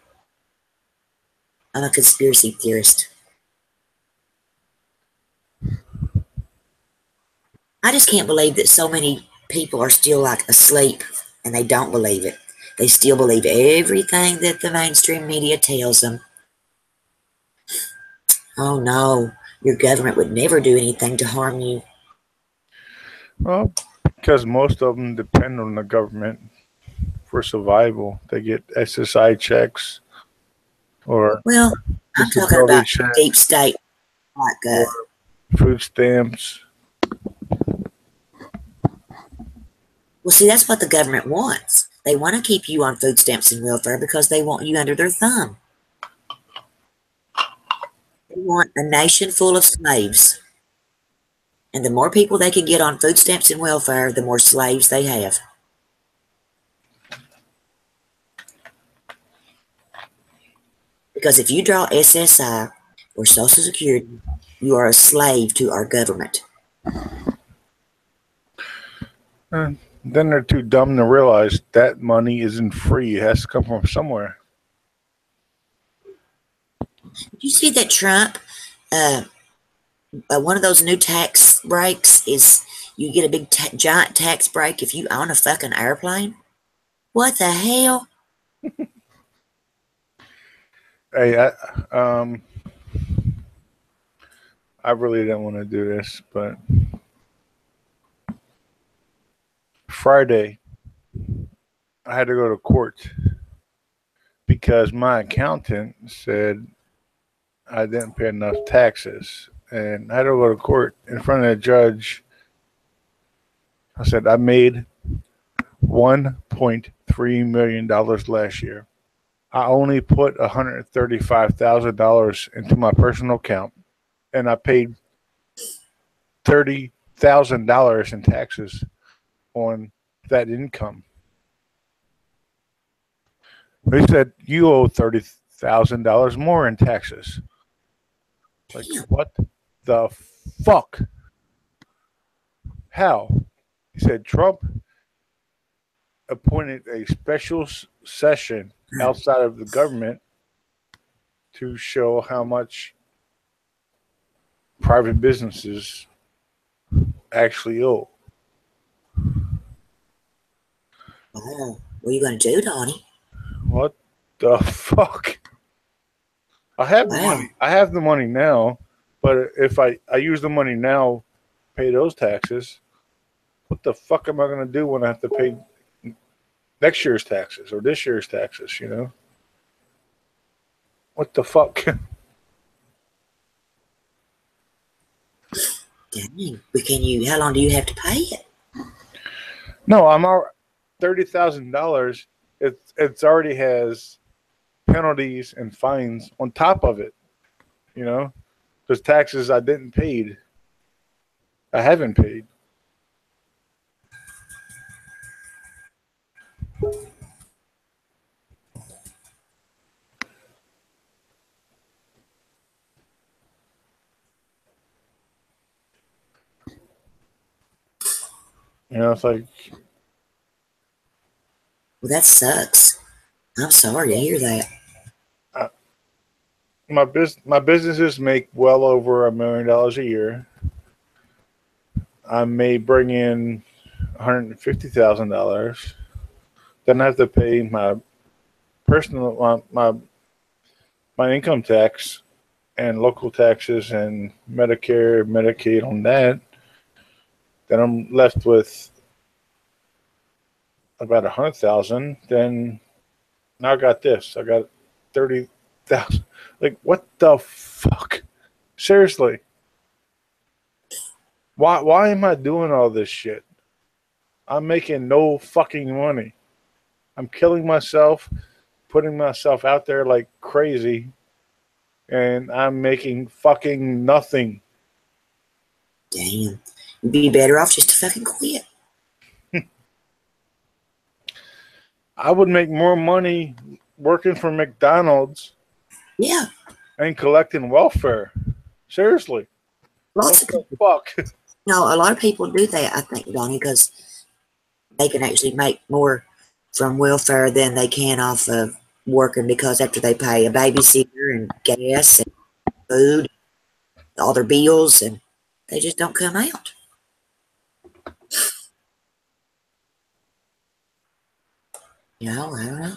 Speaker 1: I'm a conspiracy theorist. I just can't believe that so many people are still like asleep and they don't believe it. They still believe everything that the mainstream media tells them. Oh no, your government would never do anything to harm you.
Speaker 7: Well, because most of them depend on the government for survival. They get SSI checks or
Speaker 1: I'm talking about deep state, like
Speaker 7: food stamps.
Speaker 1: Well, see, that's what the government wants. They want to keep you on food stamps and welfare because they want you under their thumb. They want a nation full of slaves. And the more people they can get on food stamps and welfare, the more slaves they have. Because if you draw SSI or Social Security, you are a slave to our government.
Speaker 7: Then they're too dumb to realize that money isn't free. It has to come from somewhere.
Speaker 1: Did you see that Trump, one of those new tax breaks is you get a big giant tax break if you own a fucking airplane? What the hell?
Speaker 7: Hey, I really didn't want to do this, but Friday I had to go to court because my accountant said I didn't pay enough taxes. And I had to go to court in front of the judge. I said, I made $1.3 million last year. I only put $135,000 into my personal account, and I paid $30,000 in taxes on that income. They said, you owe $30,000 more in taxes. Like, what the fuck? How? He said Trump appointed a special session outside of the government to show how much private businesses actually owe.
Speaker 1: Oh, what are you going to do, Donnie?
Speaker 7: What the fuck? I have the money. I have the money now, but if I use the money now, pay those taxes, what the fuck am I going to do when I have to pay next year's taxes or this year's taxes, you know? What the fuck?
Speaker 1: Dang. But how long do you have to pay it?
Speaker 7: No, I'm already $30,000. It's already has penalties and fines on top of it, you know? Because taxes I haven't paid. You know, it's like,
Speaker 1: well, that sucks. I'm sorry to hear that.
Speaker 7: my businesses make well over $1 million a year. I may bring in $150,000. Then I have to pay my personal my income tax and local taxes and Medicare, Medicaid on that. Then I'm left with about $100,000. Then now I got this. I got $30,000. Like, what the fuck? Seriously. Why am I doing all this shit? I'm making no fucking money. I'm killing myself, putting myself out there like crazy, and I'm making fucking nothing.
Speaker 1: Damn. You'd be better off just to fucking quit.
Speaker 7: I would make more money working for McDonald's.
Speaker 1: Yeah.
Speaker 7: And collecting welfare. Seriously.
Speaker 1: Lots of
Speaker 7: people. Fuck.
Speaker 1: No, a lot of people do that, I think, Donnie, because they can actually make more from welfare than they can off of working, because after they pay a babysitter and gas and food, all their bills, and they just don't come out. You know, I don't know.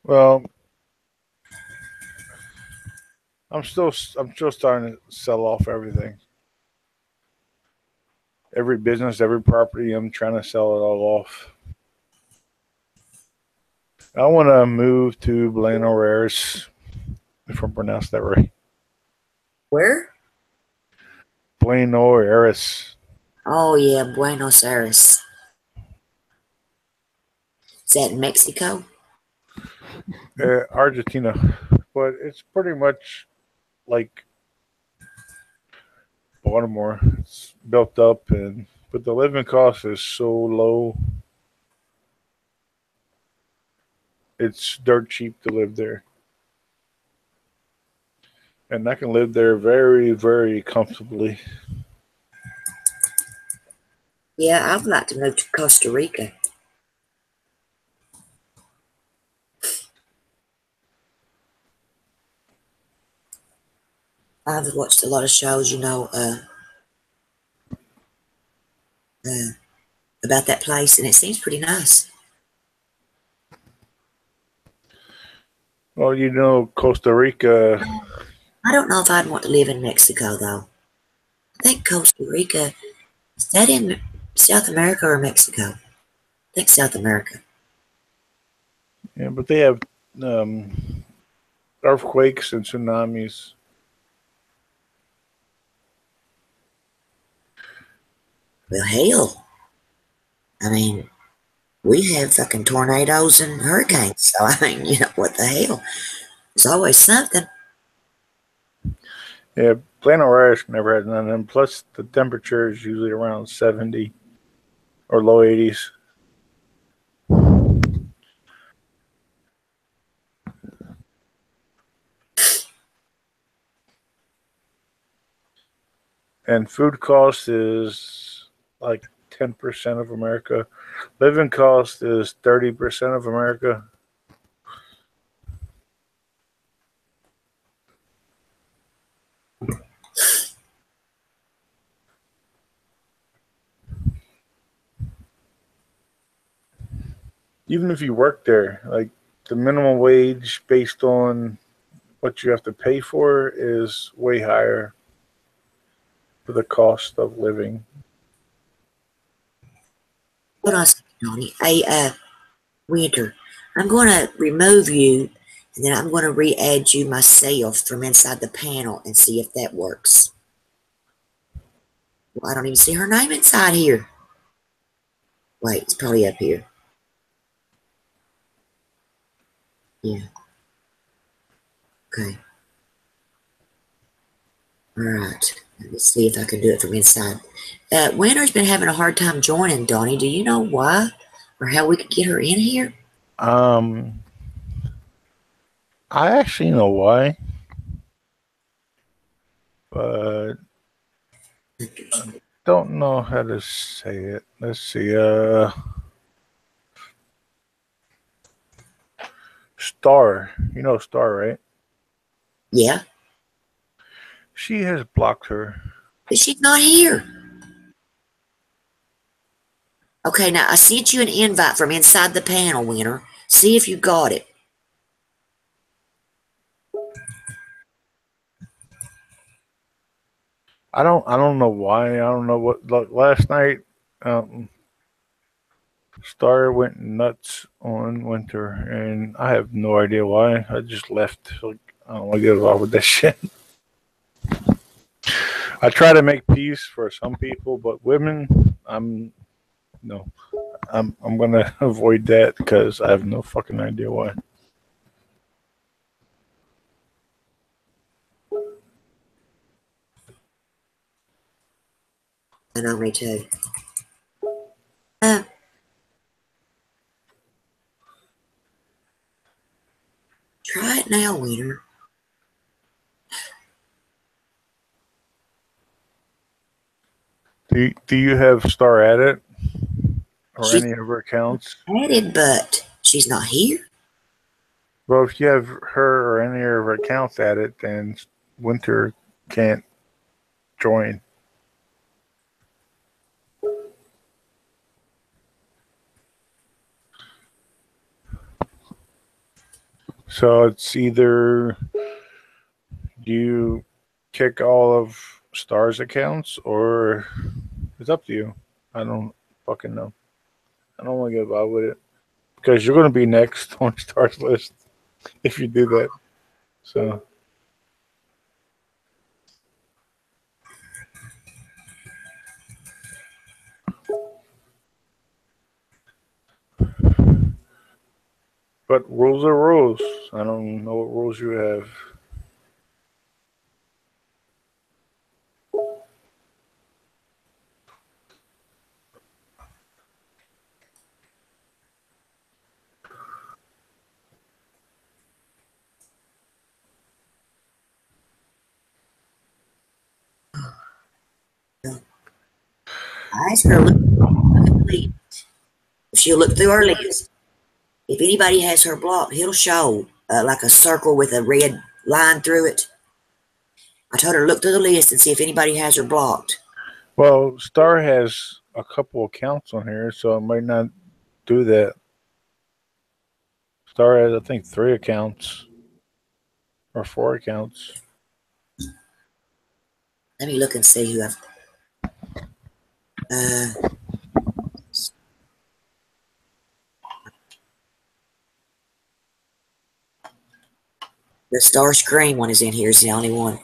Speaker 7: Well, I'm still starting to sell off everything. Every business, every property, I'm trying to sell it all off. I want to move to Buenos Aires, if I pronounced that right.
Speaker 1: Where?
Speaker 7: Buenos Aires.
Speaker 1: Oh, yeah, Buenos Aires. Is that in Mexico?
Speaker 7: Argentina. But it's pretty much like Baltimore. It's built up, but the living cost is so low. It's dirt cheap to live there. And I can live there very, very comfortably.
Speaker 1: Yeah, I would like to move to Costa Rica. I've watched a lot of shows, you know, about that place, and it seems pretty nice.
Speaker 7: Well, you know, Costa Rica.
Speaker 1: I don't know if I'd want to live in Mexico, though. I think Costa Rica, is that in South America or Mexico? I think South America.
Speaker 7: Yeah, but they have earthquakes and tsunamis.
Speaker 1: Well, hell. I mean, we have fucking tornadoes and hurricanes. So, I mean, you know, what the hell? There's always something.
Speaker 7: Yeah, Buenos Aires never had none of them. Plus, the temperature is usually around 70 or low 80s. And food cost is like 10% of America. Living cost is 30% of America. Even if you work there, like the minimum wage based on what you have to pay for is way higher for the cost of living.
Speaker 1: Hold on a second, Donnie. Hey, Winter, I'm going to remove you, and then I'm going to re-add you myself from inside the panel and see if that works. Well, I don't even see her name inside here. Wait, it's probably up here. Yeah. Okay. All right. Let me see if I can do it from inside. Winter's been having a hard time joining, Donnie. Do you know why or how we could get her in here?
Speaker 7: I actually know why, but I don't know how to say it. Let's see. Star. You know Star, right?
Speaker 1: Yeah.
Speaker 7: She has blocked her.
Speaker 1: But she's not here. Okay, now I sent you an invite from inside the panel, Winter. See if you got it.
Speaker 7: I don't know why. I don't know what. Like, last night, Star went nuts on Winter, and I have no idea why. I just left. Like, I don't want to get involved with that shit. I try to make peace for some people, but women, I'm gonna avoid that because I have no fucking idea why.
Speaker 1: I know, me too. Try it now, Winter.
Speaker 7: Do you have Star added or any of her accounts?
Speaker 1: Added, but she's not here.
Speaker 7: Well, if you have her or any of her accounts added, then Winter can't join. So it's either you kick all of Star's accounts or it's up to you. I don't fucking know. I don't want to get involved with it because you're going to be next on Star's list if you do that. So. But rules are rules. I don't know what rules you have.
Speaker 1: I asked her to look at the list. If she'll look through her list, if anybody has her blocked, it'll show like a circle with a red line through it. I told her to look through the list and see if anybody has her blocked.
Speaker 7: Well, Star has a couple accounts on here, so it might not do that. Star has, I think, 3 accounts or 4 accounts.
Speaker 1: Let me look and see who I've. The Star Scream one is in here. Is the only one.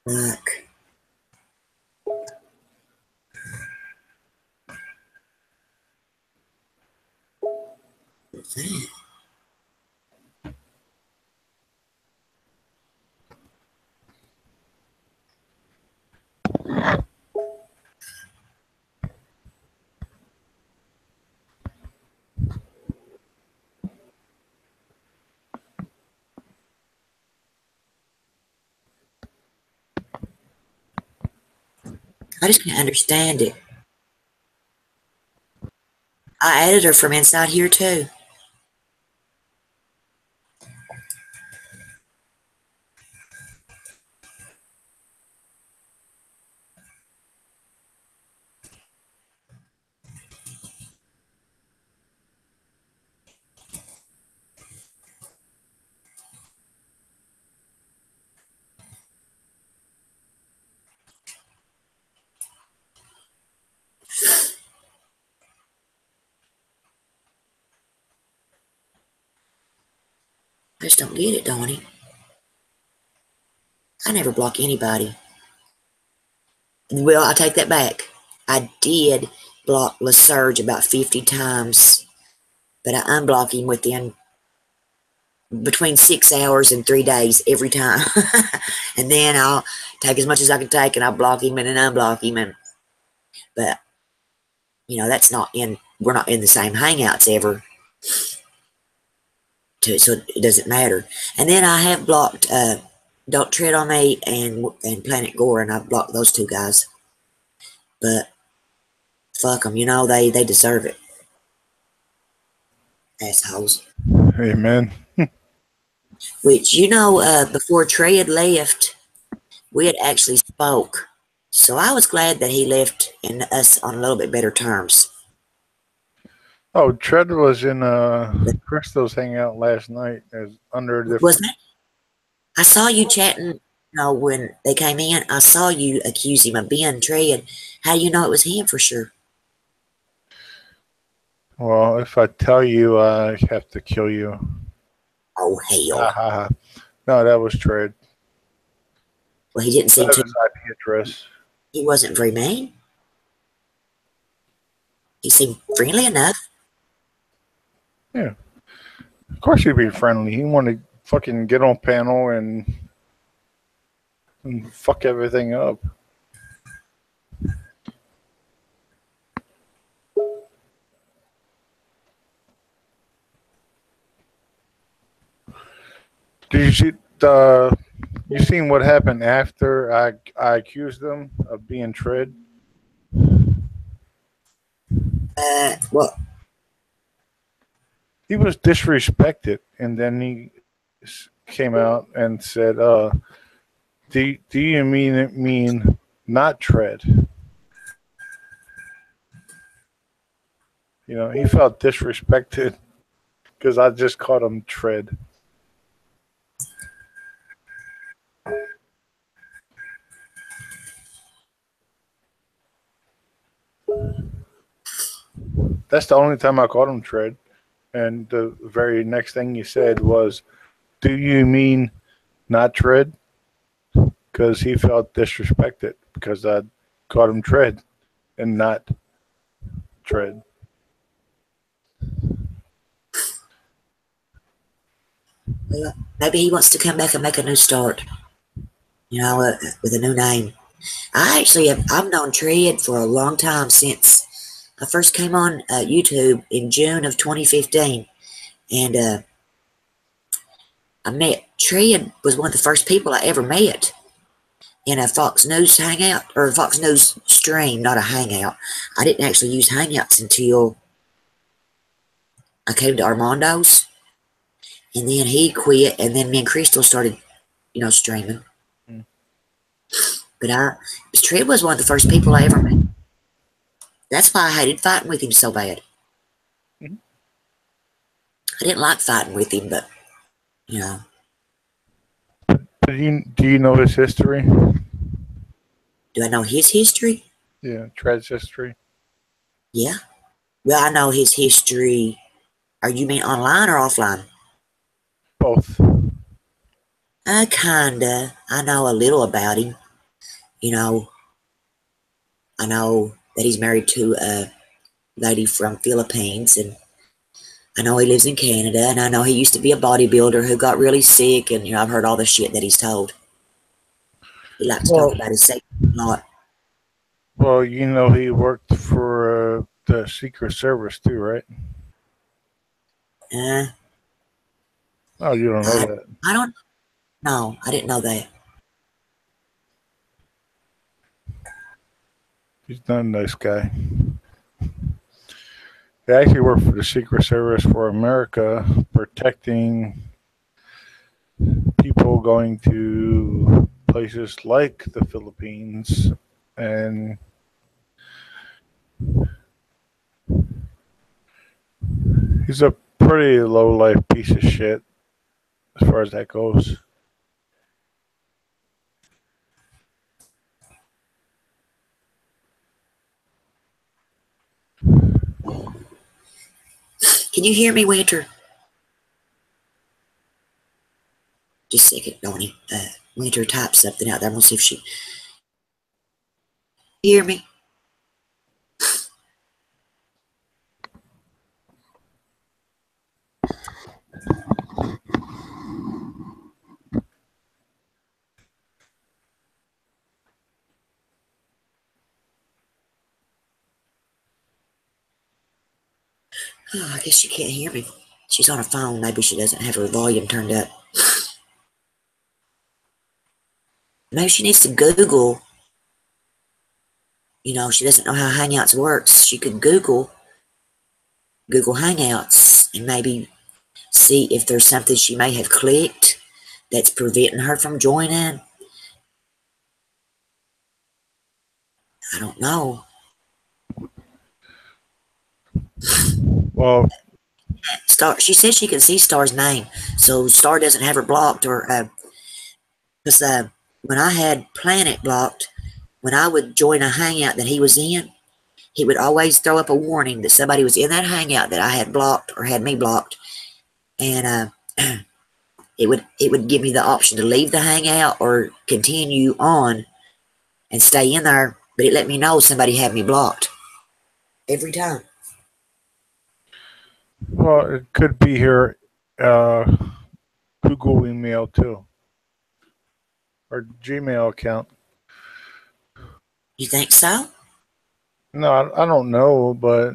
Speaker 1: Look. What's that? I just can't understand it. I added her from inside here too. I just don't get it, Donnie. I never block anybody. Well, I take that back. I did block LaSurge about 50 times, but I unblock him within between 6 hours and 3 days every time. And then I'll take as much as I can take, and I'll block him and then unblock him. But, you know, that's not in, we're not in the same hangouts ever. So it doesn't matter. And then I have blocked Don't Tread on Me and Planet Gore, and I've blocked those 2 guys. But fuck them, you know, they deserve it. Assholes.
Speaker 7: Amen.
Speaker 1: Which, you know, before Trey had left, we had actually spoke. So I was glad that he left and us on a little bit better terms.
Speaker 7: Oh, Tread was in Crystal's hangout last night as under a different.
Speaker 1: Was that? I saw you chatting, you know, when they came in. I saw you accuse him of being Tread. How do you know it was him for sure?
Speaker 7: Well, if I tell you, I have to kill you.
Speaker 1: Oh, hell.
Speaker 7: No, that was Tread.
Speaker 1: Well, he didn't seem to.
Speaker 7: IP address.
Speaker 1: He wasn't very mean. He seemed friendly enough.
Speaker 7: Yeah. Of course he'd be friendly. He wanted to fucking get on panel and fuck everything up. Did you see you seen what happened after I accused them of being Tread?
Speaker 1: What?
Speaker 7: He was disrespected, and then he came out and said, do you mean not Tread? You know, he felt disrespected because I just called him Tread. That's the only time I called him Tread. And the very next thing he said was, do you mean not Tread? Because he felt disrespected because I called him Tread and not Tread.
Speaker 1: Well, maybe he wants to come back and make a new start. You know, with a new name. I've known Tread for a long time, since I first came on YouTube in June of 2015. And I met Tread was one of the first people I ever met in a Fox News hangout, or Fox News stream, not a hangout. I didn't actually use Hangouts until I came to Armando's, and then he quit, and then me and Crystal started, streaming. But Tread was one of the first people I ever met. That's why I hated fighting with him so bad. I didn't like fighting with him, but,
Speaker 7: Do you know his history?
Speaker 1: Do I know his history?
Speaker 7: Yeah, Tread's history.
Speaker 1: Yeah. Well, I know his history. Are you mean online or offline?
Speaker 7: Both.
Speaker 1: Kinda. I know a little about him. I know that he's married to a lady from Philippines, and I know he lives in Canada, and I know he used to be a bodybuilder who got really sick, and I've heard all the shit that he's told. He likes to talk about his sick a lot.
Speaker 7: Well, he worked for the Secret Service too, right? Oh, you don't know that?
Speaker 1: I don't. No, I didn't know that.
Speaker 7: He's not a nice guy. They actually work for the Secret Service for America, protecting people going to places like the Philippines, and he's a pretty low-life piece of shit as far as that goes.
Speaker 1: Can you hear me, Winter? Just a second, Donnie. Winter typed something out there. I'm going to see if she... Hear me? Oh, I guess she can't hear me. She's on her phone. Maybe she doesn't have her volume turned up. Maybe she needs to Google. She doesn't know how Hangouts works. She could Google Hangouts and maybe see if there's something she may have clicked that's preventing her from joining. I don't know.
Speaker 7: Well,
Speaker 1: Star. She said she can see Star's name, so Star doesn't have her blocked, or because when I had Planet blocked, when I would join a hangout that he was in, he would always throw up a warning that somebody was in that hangout that I had blocked or had me blocked, and it would give me the option to leave the hangout or continue on and stay in there, but it let me know somebody had me blocked every time.
Speaker 7: Well, it could be her Google email too, or Gmail account.
Speaker 1: You think so?
Speaker 7: No, I don't know, but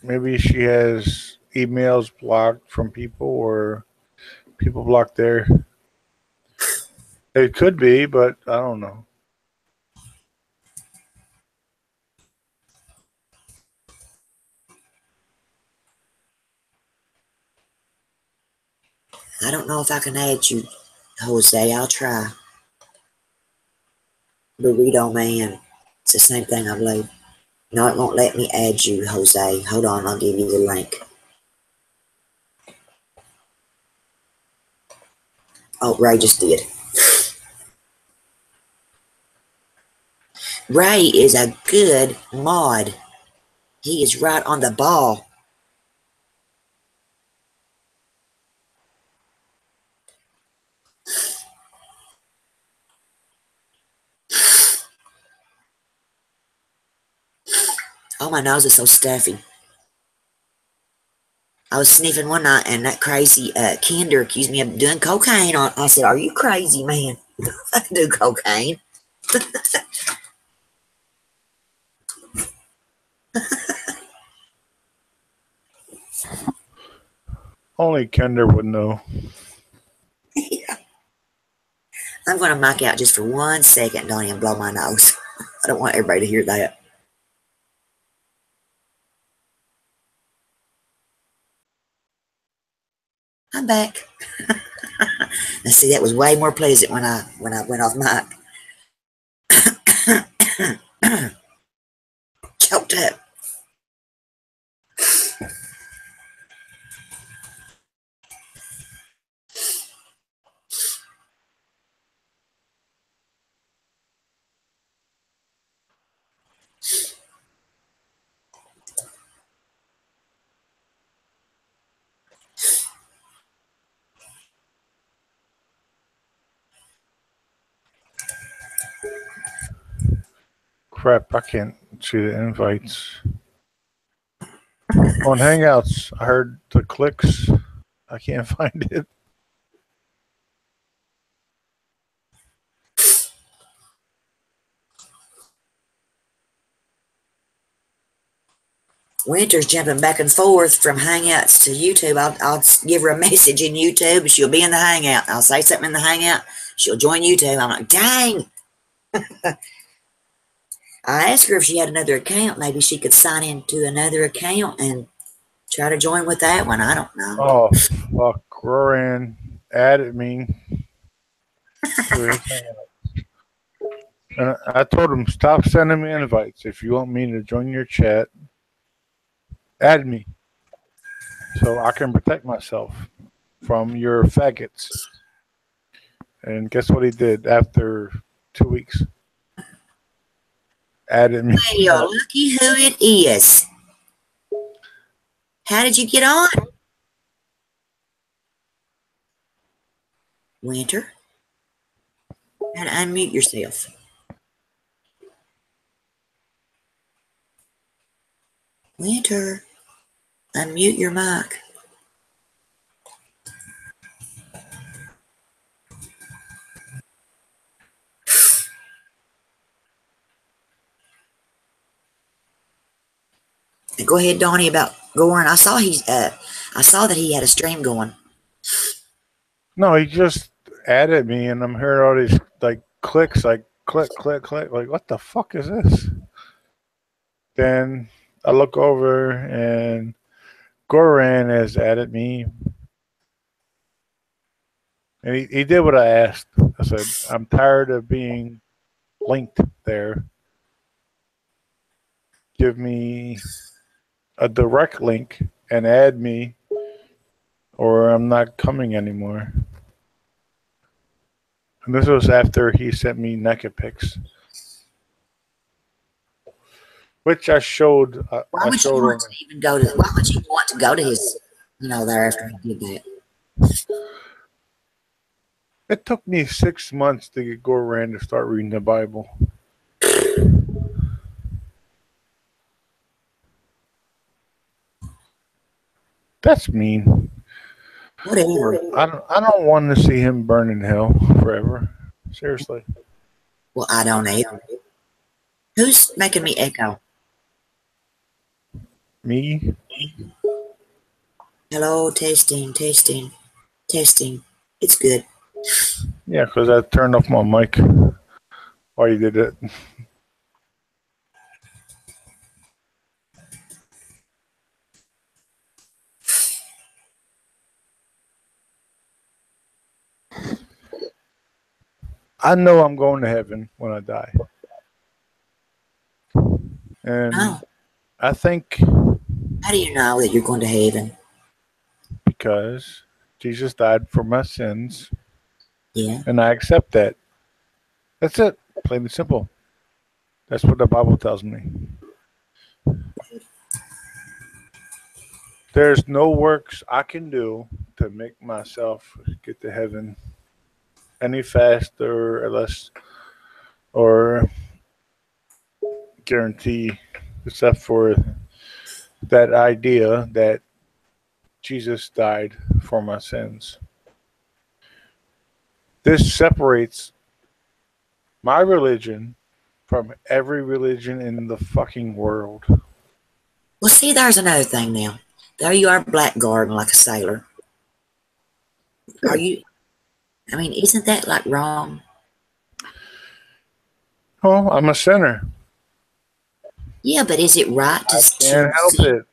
Speaker 7: maybe she has emails blocked from people, or people blocked there. It could be, but I don't know.
Speaker 1: I don't know if I can add you, Jose. I'll try. Burrito Man. It's the same thing, I believe. No, it won't let me add you, Jose. Hold on, I'll give you the link. Oh, Ray just did. Ray is a good mod. He is right on the ball. Oh, my nose is so stuffy. I was sniffing one night, and that crazy Kinder accused me of doing cocaine. I said, "Are you crazy, man? I can do cocaine."
Speaker 7: Only Kendra would know.
Speaker 1: Yeah. I'm going to mic out just for 1 second, Donnie, and blow my nose. I don't want everybody to hear that. I'm back. Now, see, that was way more pleasant when I went off mic. Choked up.
Speaker 7: Crap, I can't see the invites. On Hangouts, I heard the clicks. I can't find it.
Speaker 1: Winter's jumping back and forth from Hangouts to YouTube. I'll give her a message in YouTube. She'll be in the Hangout. I'll say something in the Hangout. She'll join YouTube. I'm like, dang. I asked her if she had another account. Maybe she could sign into another account and try to join with that one. I don't know.
Speaker 7: Oh, fuck. Roran added me. And I told him, stop sending me invites. If you want me to join your chat, add me so I can protect myself from your faggots. And guess what he did after 2 weeks? Added me.
Speaker 1: Well, looky who it is. How did you get on? Winter? And unmute yourself. Winter, unmute your mic. Go ahead, Donnie, about Goran. I saw that he had a stream going.
Speaker 7: No, he just added me, and I'm hearing all these like clicks, like click, click, click. Like, what the fuck is this? Then I look over, and Goran has added me, and he did what I asked. I said, I'm tired of being linked there. Give me a direct link and add me, or I'm not coming anymore. And this was after he sent me naked pics, which I showed.
Speaker 1: Why would you want to even go to? Why would you want to go to his, there after he did that?
Speaker 7: It took me 6 months to get Goran to start reading the Bible. That's mean.
Speaker 1: Whatever.
Speaker 7: I don't want to see him burn in hell forever. Seriously.
Speaker 1: Well, I don't either. Who's making me echo?
Speaker 7: Me?
Speaker 1: Hello, testing, testing, testing. It's good.
Speaker 7: Yeah, because I turned off my mic while you did it. I know I'm going to heaven when I die. And I think...
Speaker 1: How do you know that you're going to heaven?
Speaker 7: Because Jesus died for my sins.
Speaker 1: Yeah.
Speaker 7: And I accept that. That's it. Plain and simple. That's what the Bible tells me. There's no works I can do to make myself get to heaven any faster or less, or guarantee, except for that idea that Jesus died for my sins. This separates my religion from every religion in the fucking world.
Speaker 1: Well, see, there's another thing now. There you are, blackguarding like a sailor. Are you? I mean, isn't that like wrong?
Speaker 7: Oh, I'm a sinner.
Speaker 1: Yeah, but is it right to
Speaker 7: Can't help it.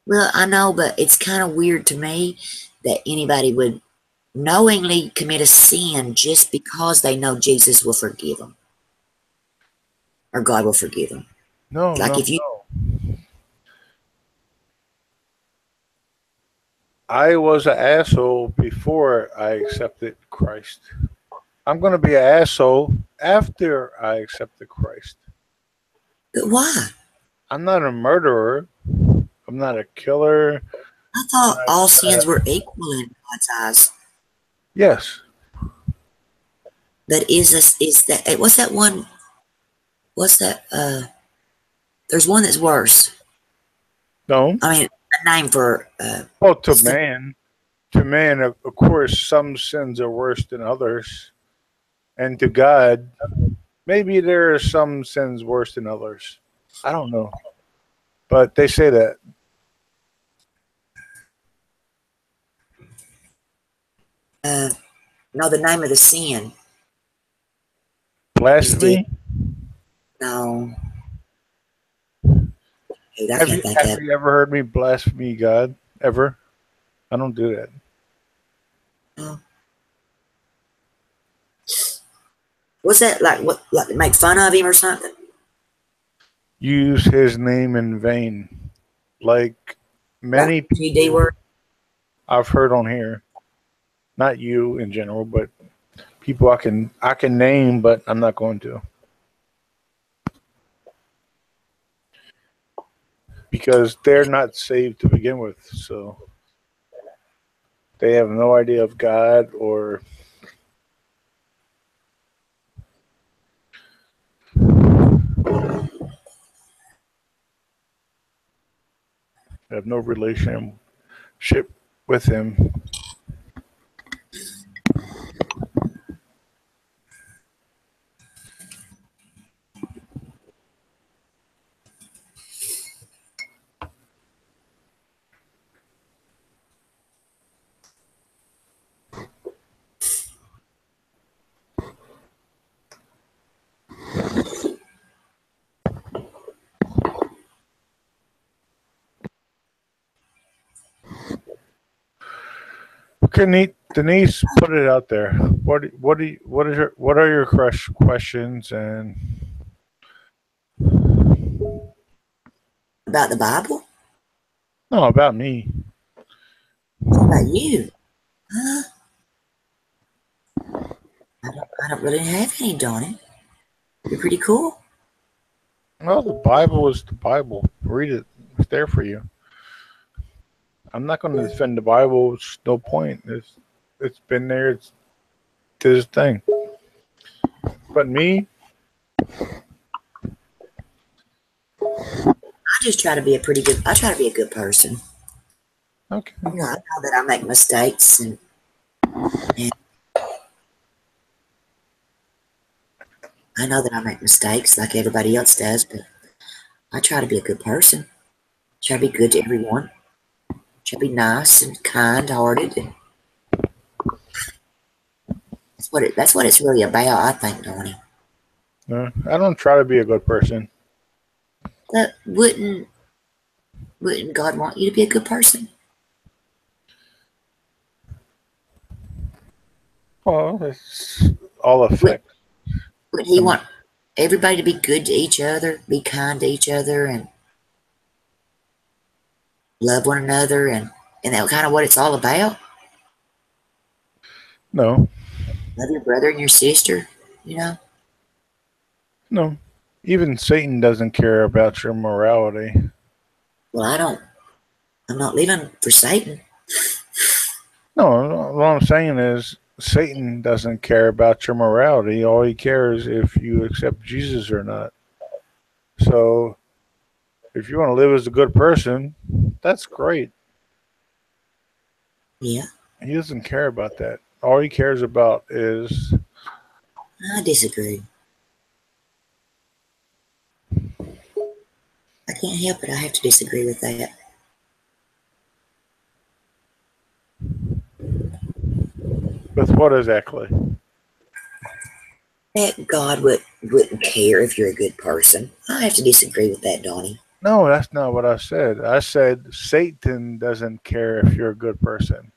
Speaker 1: Well, I know, but it's kind of weird to me that anybody would knowingly commit a sin just because they know Jesus will forgive them or God will forgive them.
Speaker 7: No,
Speaker 1: like
Speaker 7: no,
Speaker 1: if you.
Speaker 7: no. I was an asshole before I accepted Christ. I'm going to be an asshole after I accepted Christ.
Speaker 1: But why?
Speaker 7: I'm not a murderer. I'm not a killer.
Speaker 1: I thought all sins were equal in God's eyes.
Speaker 7: Yes.
Speaker 1: But is that what's that one? What's that? There's one that's worse.
Speaker 7: No.
Speaker 1: I mean, a name for.
Speaker 7: Well, to man, of course, some sins are worse than others, and to God, maybe there are some sins worse than others. I don't know, but they say that.
Speaker 1: No, the name of the sin.
Speaker 7: Blasphemy?
Speaker 1: No. Dude,
Speaker 7: Have you ever heard me blaspheme God? Ever? I don't do that.
Speaker 1: No. What's that like? What, like make fun of him or something?
Speaker 7: Use his name in vain, like many people I've heard on here. Not you in general, but people I can name, but I'm not going to. Because they're not saved to begin with, so they have no idea of God or have no relationship with Him. Okay, Denise, put it out there. What are your questions and
Speaker 1: about the Bible?
Speaker 7: No, about me.
Speaker 1: What about you? Huh? I don't really have any, Donnie. You're pretty cool.
Speaker 7: Well, the Bible is the Bible. Read it. It's there for you. I'm not going to defend the Bible. It's no point. It's been there. It's this thing. But me,
Speaker 1: I just try to be I try to be a good person.
Speaker 7: Okay.
Speaker 1: You know, I know that I make mistakes and I know that I make mistakes like everybody else does, but I try to be a good person. Try to be good to everyone. Try to be nice and kind-hearted. And that's what it's really about, I think, Donnie.
Speaker 7: No, I don't try to be a good person.
Speaker 1: But wouldn't God want you to be a good person?
Speaker 7: Well, it's all effect.
Speaker 1: Would He want everybody to be good to each other, be kind to each other, and love one another, and that's kind of what it's all about?
Speaker 7: No.
Speaker 1: Love your brother and your sister, you know?
Speaker 7: No. Even Satan doesn't care about your morality.
Speaker 1: Well, I'm not living for Satan.
Speaker 7: No, what I'm saying is Satan doesn't care about your morality. All he cares if you accept Jesus or not. So if you want to live as a good person, that's great.
Speaker 1: Yeah.
Speaker 7: He doesn't care about that. All he cares about is...
Speaker 1: I disagree. I can't help it. I have to disagree with that.
Speaker 7: what exactly?
Speaker 1: That God wouldn't care if you're a good person. I have to disagree with that, Donnie.
Speaker 7: No, that's not what I said. I said Satan doesn't care if you're a good person.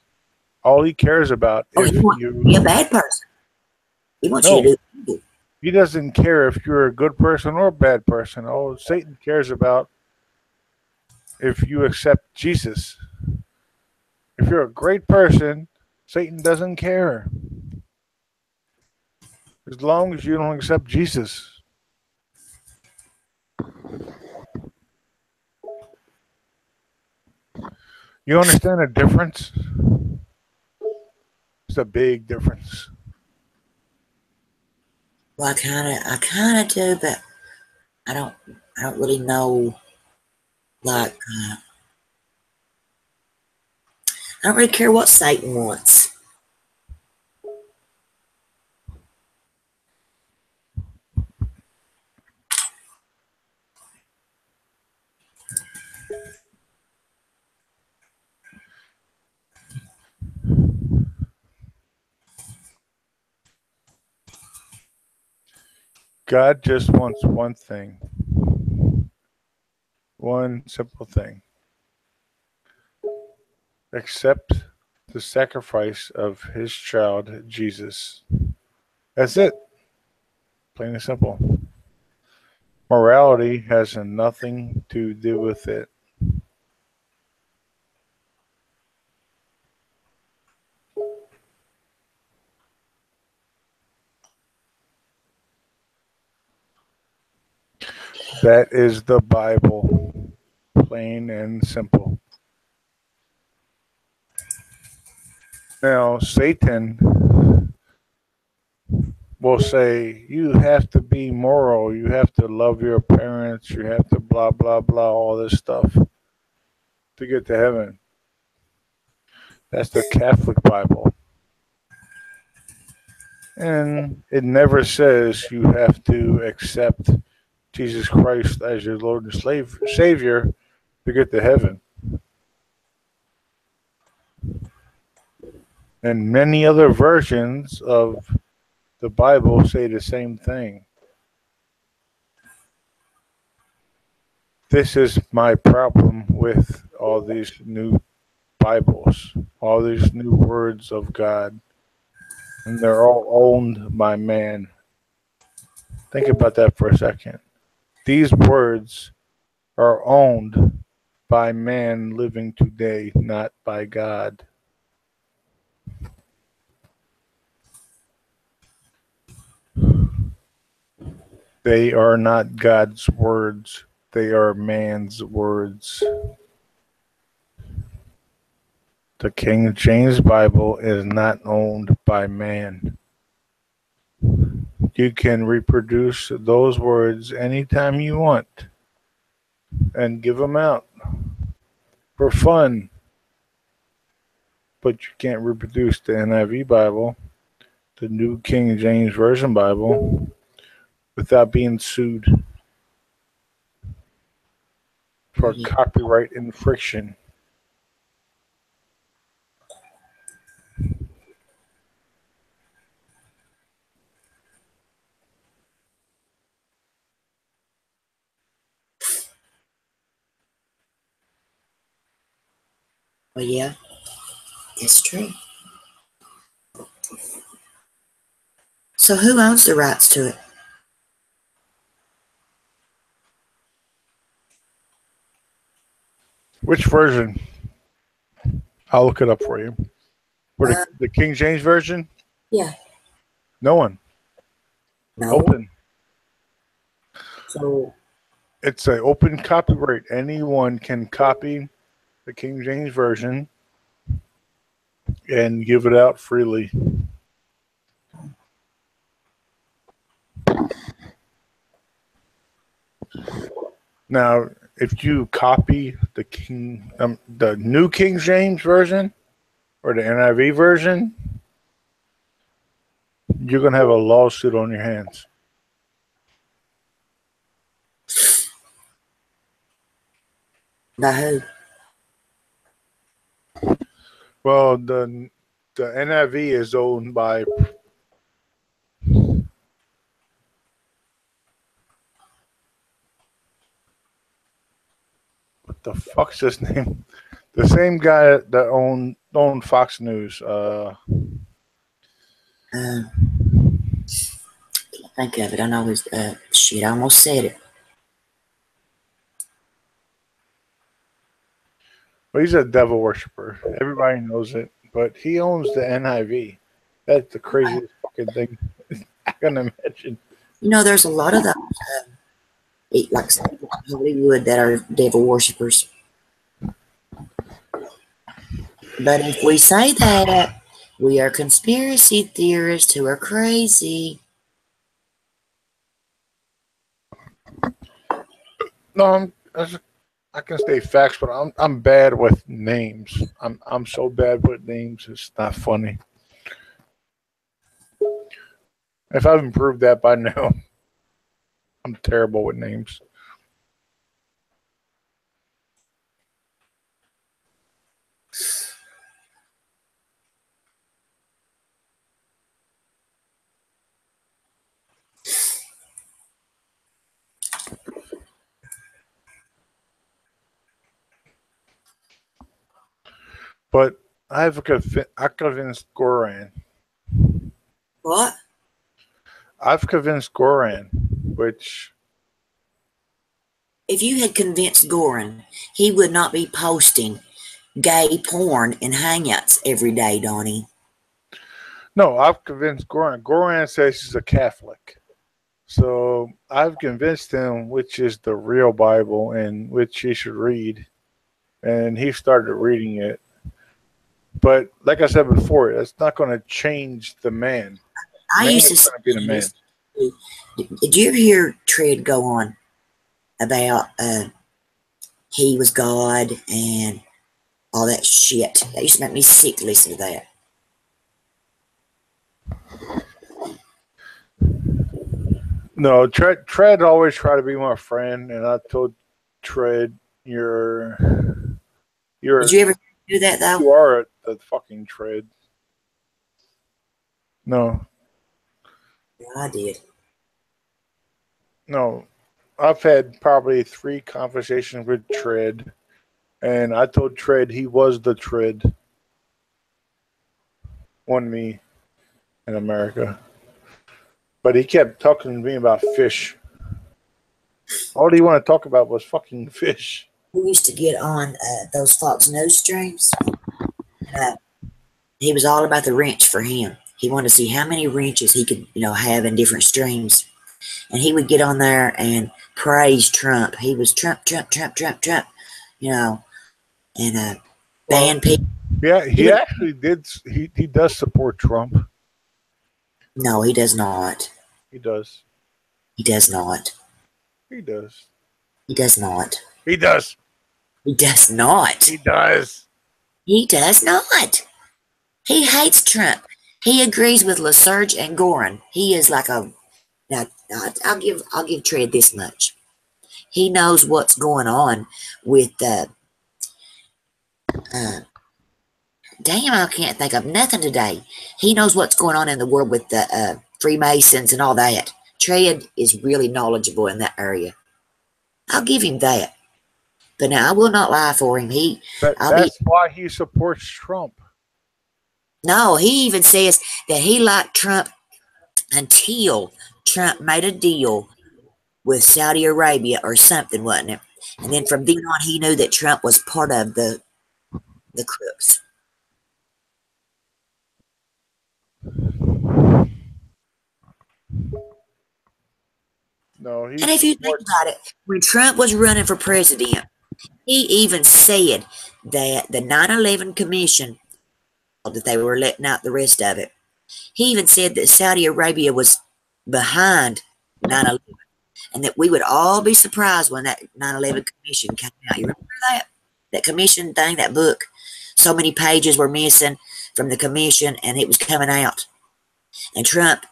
Speaker 7: All he cares about
Speaker 1: he wants you to be a bad person. He wants you to do evil.
Speaker 7: He doesn't care if you're a good person or a bad person. All Satan cares about if you accept Jesus. If you're a great person, Satan doesn't care. As long as you don't accept Jesus. You understand the difference? It's a big difference.
Speaker 1: Well, I kind of do, but I don't really know. Like, I don't really care what Satan wants.
Speaker 7: God just wants one thing. One simple thing. Accept the sacrifice of his child, Jesus. That's it. Plain and simple. Morality has nothing to do with it. That is the Bible. Plain and simple. Now, Satan will say, you have to be moral, you have to love your parents, you have to blah, blah, blah, all this stuff to get to heaven. That's the Catholic Bible. And it never says you have to accept Jesus Christ as your Lord and Savior to get to heaven. And many other versions of the Bible say the same thing. This is my problem with all these new Bibles, all these new words of God, and they're all owned by man. Think about that for a second. These words are owned by man living today, not by God. They are not God's words. They are man's words. The King James Bible is not owned by man. You can reproduce those words anytime you want and give them out for fun. But you can't reproduce the NIV Bible, the New King James Version Bible, without being sued for copyright infringement.
Speaker 1: Well, yeah, it's true. So who owns the rights to it?
Speaker 7: Which version? I'll look it up for you. For the King James Version?
Speaker 1: Yeah.
Speaker 7: No one.
Speaker 1: No.
Speaker 7: Open.
Speaker 1: So
Speaker 7: it's an open copyright. Anyone can copy the King James Version and give it out freely. Now, if you copy the New King James Version or the NIV version, you're going to have a lawsuit on your hands.
Speaker 1: By who?
Speaker 7: Well, the the NIV is owned by what the fuck's his name? The same guy that owned Fox News.
Speaker 1: Think of it. I know his shit. I almost said it.
Speaker 7: Well, he's a devil worshiper. Everybody knows it, but he owns the NIV. That's the craziest fucking thing I can imagine.
Speaker 1: You know, there's a lot of those, like Hollywood, that are devil worshippers. But if we say that, we are conspiracy theorists who are crazy.
Speaker 7: No, I can say facts, but I'm bad with names. I'm so bad with names. It's not funny. If I haven't proved that by now, I'm terrible with names. But I convinced Goran.
Speaker 1: What?
Speaker 7: I've convinced Goran, which...
Speaker 1: If you had convinced Goran, he would not be posting gay porn and hangouts every day, Donnie.
Speaker 7: No, I've convinced Goran. Goran says he's a Catholic. So I've convinced him which is the real Bible and which he should read. And he started reading it. But like I said before, that's not going to change the man.
Speaker 1: I used to
Speaker 7: be the man.
Speaker 1: Did you ever hear Tread go on about he was God and all that shit? That used to make me sick to listen to that.
Speaker 7: No, Tread always tried to be my friend, and I told Tread, you're.
Speaker 1: Did you ever do that though?
Speaker 7: You are the fucking Tread. No.
Speaker 1: Yeah, I did.
Speaker 7: No, I've had probably 3 conversations with Tread, and I told Tread he was the Tread on me in America. But he kept talking to me about fish. All he wanted to talk about was fucking fish.
Speaker 1: We used to get on those Fox News streams. He was all about the wrench for him. He wanted to see how many wrenches he could, have in different streams. And he would get on there and praise Trump. He was Trump, and ban people.
Speaker 7: Yeah, he actually did. He does support Trump.
Speaker 1: No, he does not.
Speaker 7: He does.
Speaker 1: He does not.
Speaker 7: He does.
Speaker 1: He does not.
Speaker 7: He does.
Speaker 1: He does not.
Speaker 7: He does.
Speaker 1: He does not. He hates Trump. He agrees with LaSurge and Goran. He is like a... Now, I'll give Tread this much. He knows what's going on with the... damn, I can't think of nothing today. He knows what's going on in the world with the Freemasons and all that. Tread is really knowledgeable in that area. I'll give him that. But now I will not lie for him. That's
Speaker 7: why he supports Trump.
Speaker 1: No, he even says that he liked Trump until Trump made a deal with Saudi Arabia or something, wasn't it? And then from then on, he knew that Trump was part of the crooks.
Speaker 7: No,
Speaker 1: and if you think about it, when Trump was running for president, he even said that the 9/11 Commission, that they were letting out the rest of it. He even said that Saudi Arabia was behind 9/11, and that we would all be surprised when that 9/11 Commission came out. You remember that? That commission thing, that book? So many pages were missing from the commission, and it was coming out. And Trump,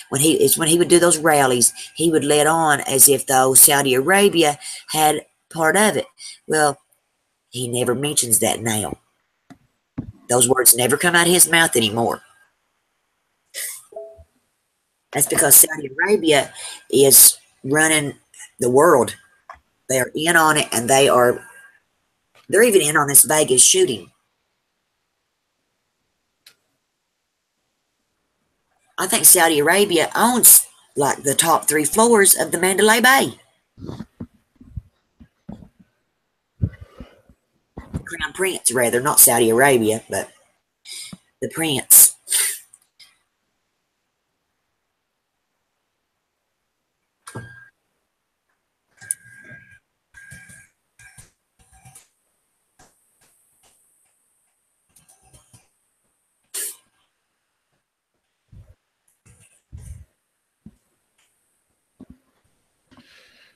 Speaker 1: when he would do those rallies, he would let on as if though Saudi Arabia had part of it. Well, he never mentions that now. Those words never come out of his mouth anymore. That's because Saudi Arabia is running the world. They are in on it, and they're even in on this Vegas shooting. I think Saudi Arabia owns like the top 3 floors of the Mandalay Bay. Crown Prince, rather, not Saudi Arabia, but the Prince.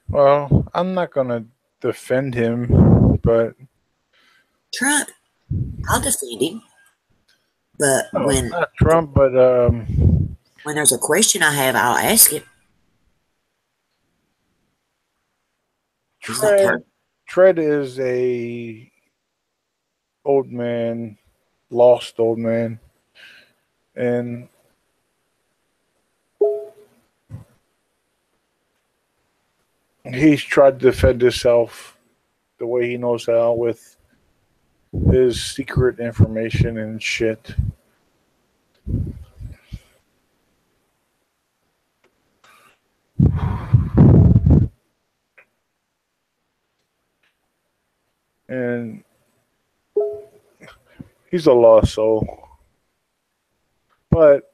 Speaker 7: Well, I'm not going to defend him, but
Speaker 1: Trump, I'll defend him. But when
Speaker 7: not Trump, but
Speaker 1: when there's a question I have, I'll ask it.
Speaker 7: Tread is a old man, lost old man, and he's tried to defend himself the way he knows how with his secret information and shit. And he's a lost soul. But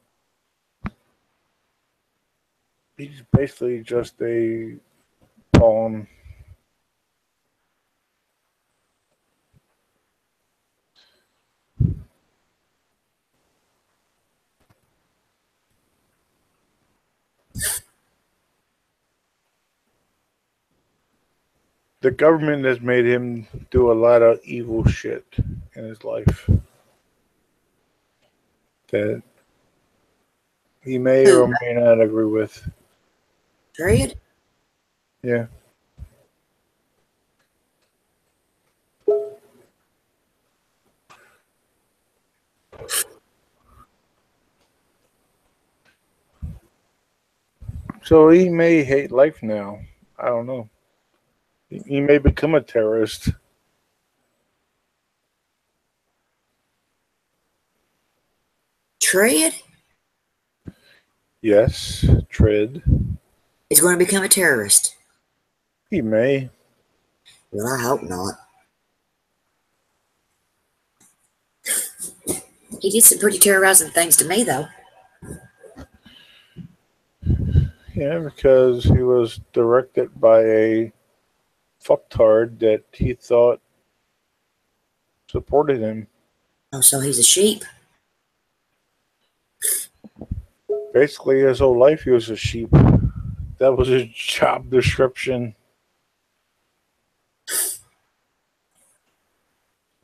Speaker 7: he's basically just a pawn. The government has made him do a lot of evil shit in his life that he may or may not agree with.
Speaker 1: Period?
Speaker 7: Yeah. So he may hate life now. I don't know. He may become a terrorist.
Speaker 1: Tread?
Speaker 7: Yes, Tread.
Speaker 1: He's going to become a terrorist.
Speaker 7: He may.
Speaker 1: Well, I hope not. He did some pretty terrorizing things to me, though.
Speaker 7: Yeah, because he was directed by a fucktard that he thought supported him.
Speaker 1: Oh, so he's a sheep?
Speaker 7: Basically, his whole life he was a sheep. That was his job description.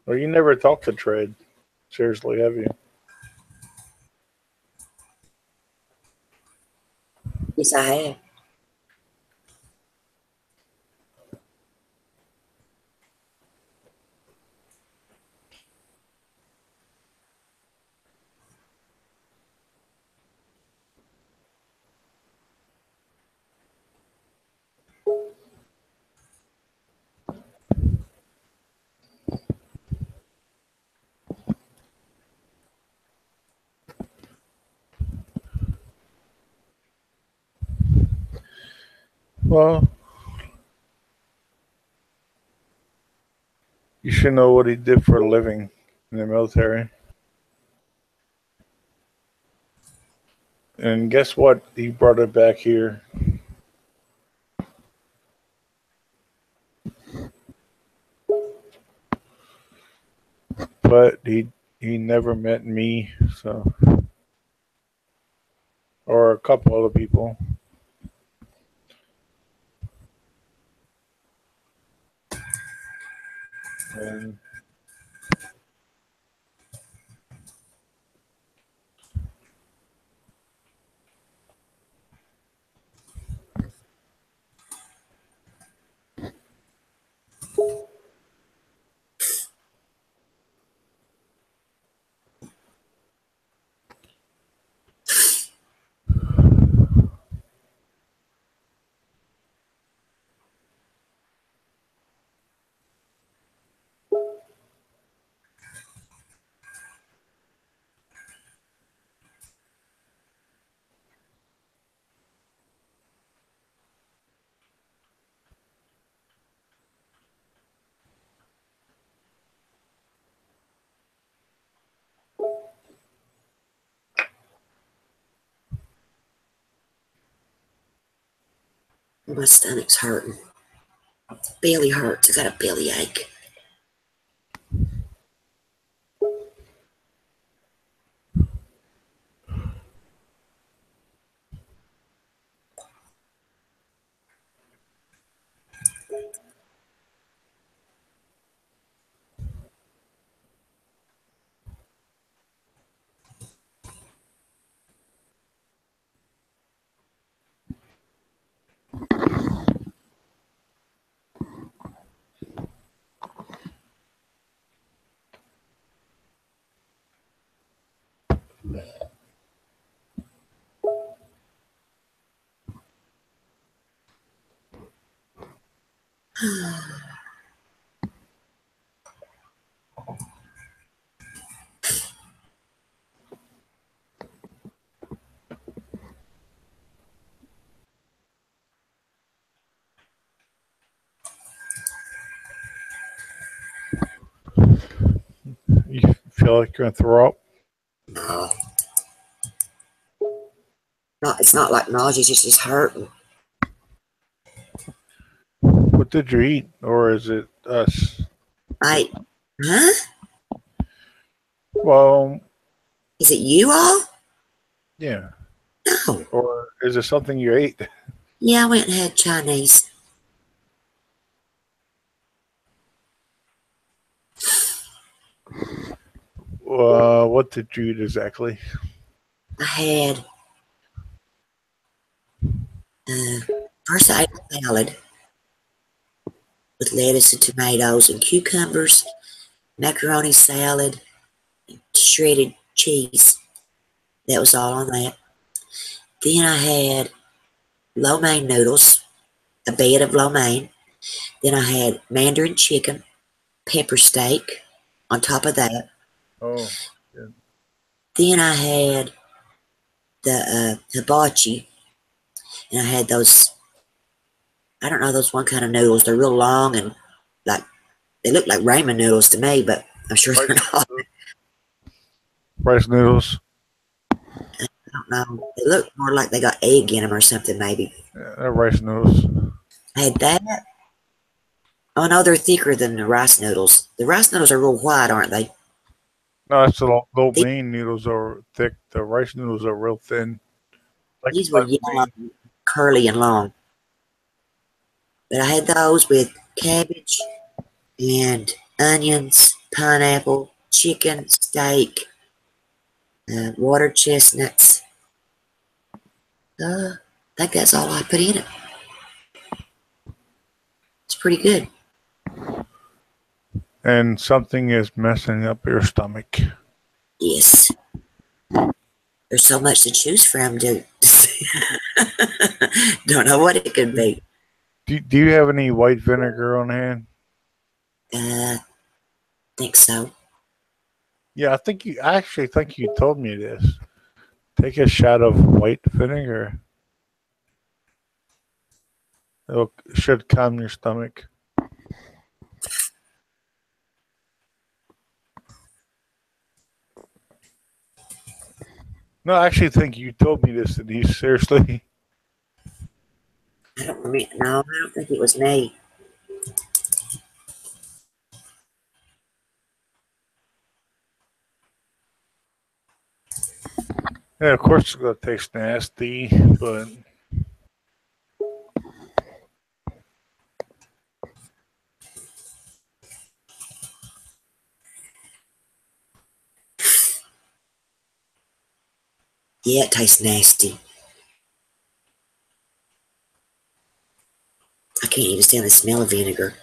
Speaker 7: Well, you never talked to Tread. Seriously, have you?
Speaker 1: Yes, I have.
Speaker 7: Well, you should know what he did for a living in the military. And guess what? He brought it back here. But he never met me, so, or a couple other people. And
Speaker 1: My stomach's hurting. Belly hurts. I got a belly ache.
Speaker 7: You feel like you're gonna throw up?
Speaker 1: No. No, it's not like nausea, it's just hurting.
Speaker 7: What did you eat, or is it us?
Speaker 1: Huh?
Speaker 7: Well,
Speaker 1: is it you all?
Speaker 7: Yeah.
Speaker 1: No.
Speaker 7: Or is it something you ate?
Speaker 1: Yeah, I went and had Chinese.
Speaker 7: What did you eat exactly?
Speaker 1: I had first I ate a salad with lettuce and tomatoes and cucumbers, macaroni salad, and shredded cheese. That was all on that. Then I had lo mein noodles, a bed of lo mein. Then I had mandarin chicken, pepper steak on top of that.
Speaker 7: Oh, good.
Speaker 1: Then I had the hibachi, and I had those, I don't know, those one kind of noodles. They're real long and like, they look like ramen noodles to me, but I'm sure they're not.
Speaker 7: Rice noodles.
Speaker 1: I don't know. They look more like they got egg in them or something, maybe.
Speaker 7: Yeah, they're rice noodles.
Speaker 1: I had that. Oh, no, they're thicker than the rice noodles. The rice noodles are real white, aren't they?
Speaker 7: No, it's the lo mein noodles are thick. The rice noodles are real thin.
Speaker 1: Like these were yellow, curly, and long. But I had those with cabbage and onions, pineapple, chicken, steak, water chestnuts. I think that's all I put in it. It's pretty good.
Speaker 7: And something is messing up your stomach.
Speaker 1: Yes. There's so much to choose from, dude. Don't know what it could be.
Speaker 7: Do you have any white vinegar on hand?
Speaker 1: Think so.
Speaker 7: Yeah, I actually think you told me this. Take a shot of white vinegar. It should calm your stomach. No, I actually think you told me this, Denise. Seriously.
Speaker 1: I don't remember. No, I don't think it was me.
Speaker 7: Yeah, of course it's gonna taste nasty, but
Speaker 1: yeah, it tastes nasty. I can't even stand the smell of vinegar.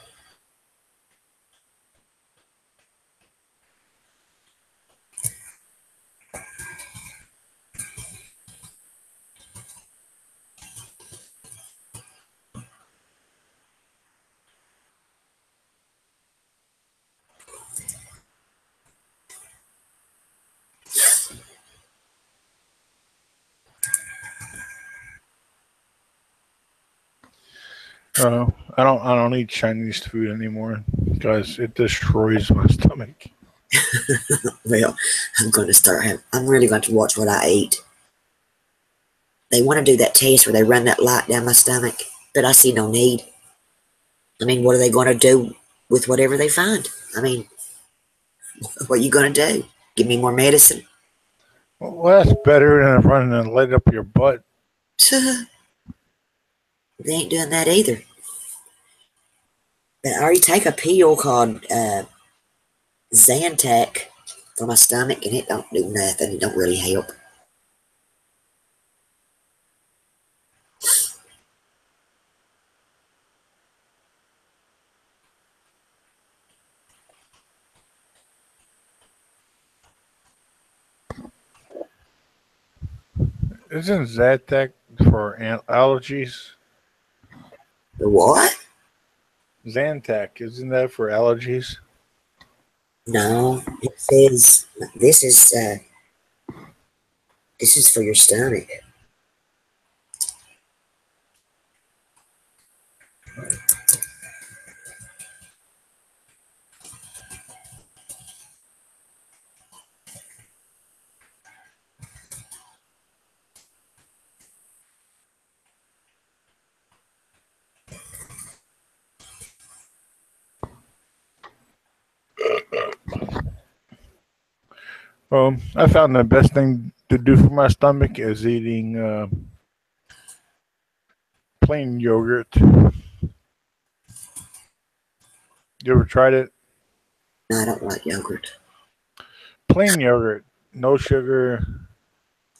Speaker 7: I don't eat Chinese food anymore because it destroys my stomach.
Speaker 1: Well, I'm really going to watch what I eat. They want to do that test where they run that light down my stomach. but I see no need. I mean, what are they going to do with whatever they find? I mean, what are you going to do? Give me more medicine?
Speaker 7: Well, that's better than running and light up your butt.
Speaker 1: They ain't doing that either. But I already take a pill called Zantac for my stomach, and it don't do nothing. It don't really help.
Speaker 7: Isn't Zantac for allergies?
Speaker 1: The what?
Speaker 7: Zantac, isn't that for allergies?
Speaker 1: No, it says this is for your stomach.
Speaker 7: I found the best thing to do for my stomach is eating plain yogurt. You ever tried it?
Speaker 1: No, I don't like yogurt.
Speaker 7: Plain yogurt, no sugar.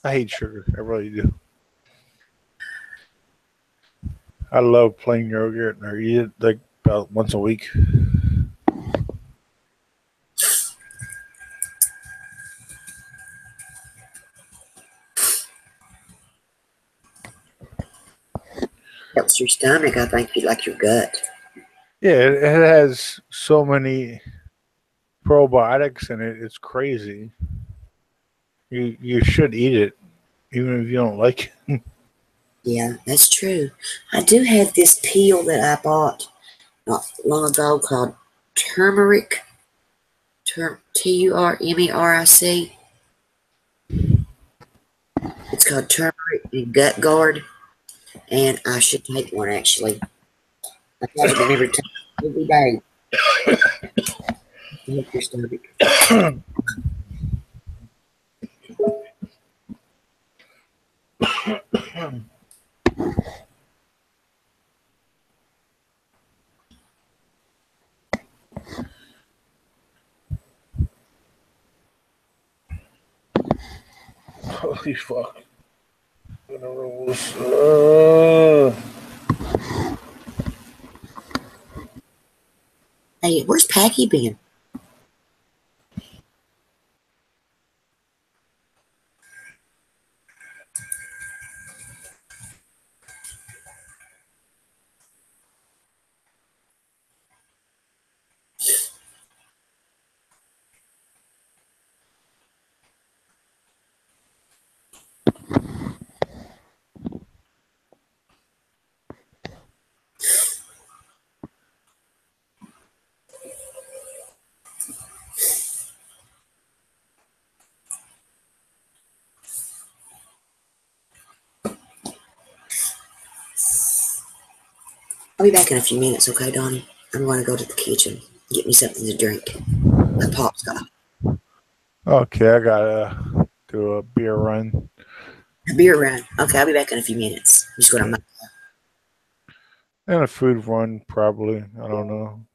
Speaker 7: I hate sugar. I really do. I love plain yogurt, and I eat it like about once a week.
Speaker 1: Helps your stomach. I think you like your gut.
Speaker 7: Yeah, it has so many probiotics in it. It's crazy. You should eat it, even if you don't like it.
Speaker 1: Yeah, that's true. I do have this pill that I bought not long ago called turmeric. Turmeric. It's called Turmeric and Gut Guard, and I should take one actually. I take it every day. Help your stomach.
Speaker 7: Holy fuck.
Speaker 1: Hey, where's Packy been? I'll be back in a few minutes, okay, Donnie? I'm going to go to the kitchen, get me something to drink. My pop's got
Speaker 7: Okay, I gotta do a beer run.
Speaker 1: a beer run. Okay, I'll be back in a few minutes. I'm just going to.
Speaker 7: And a food run, probably. I don't know.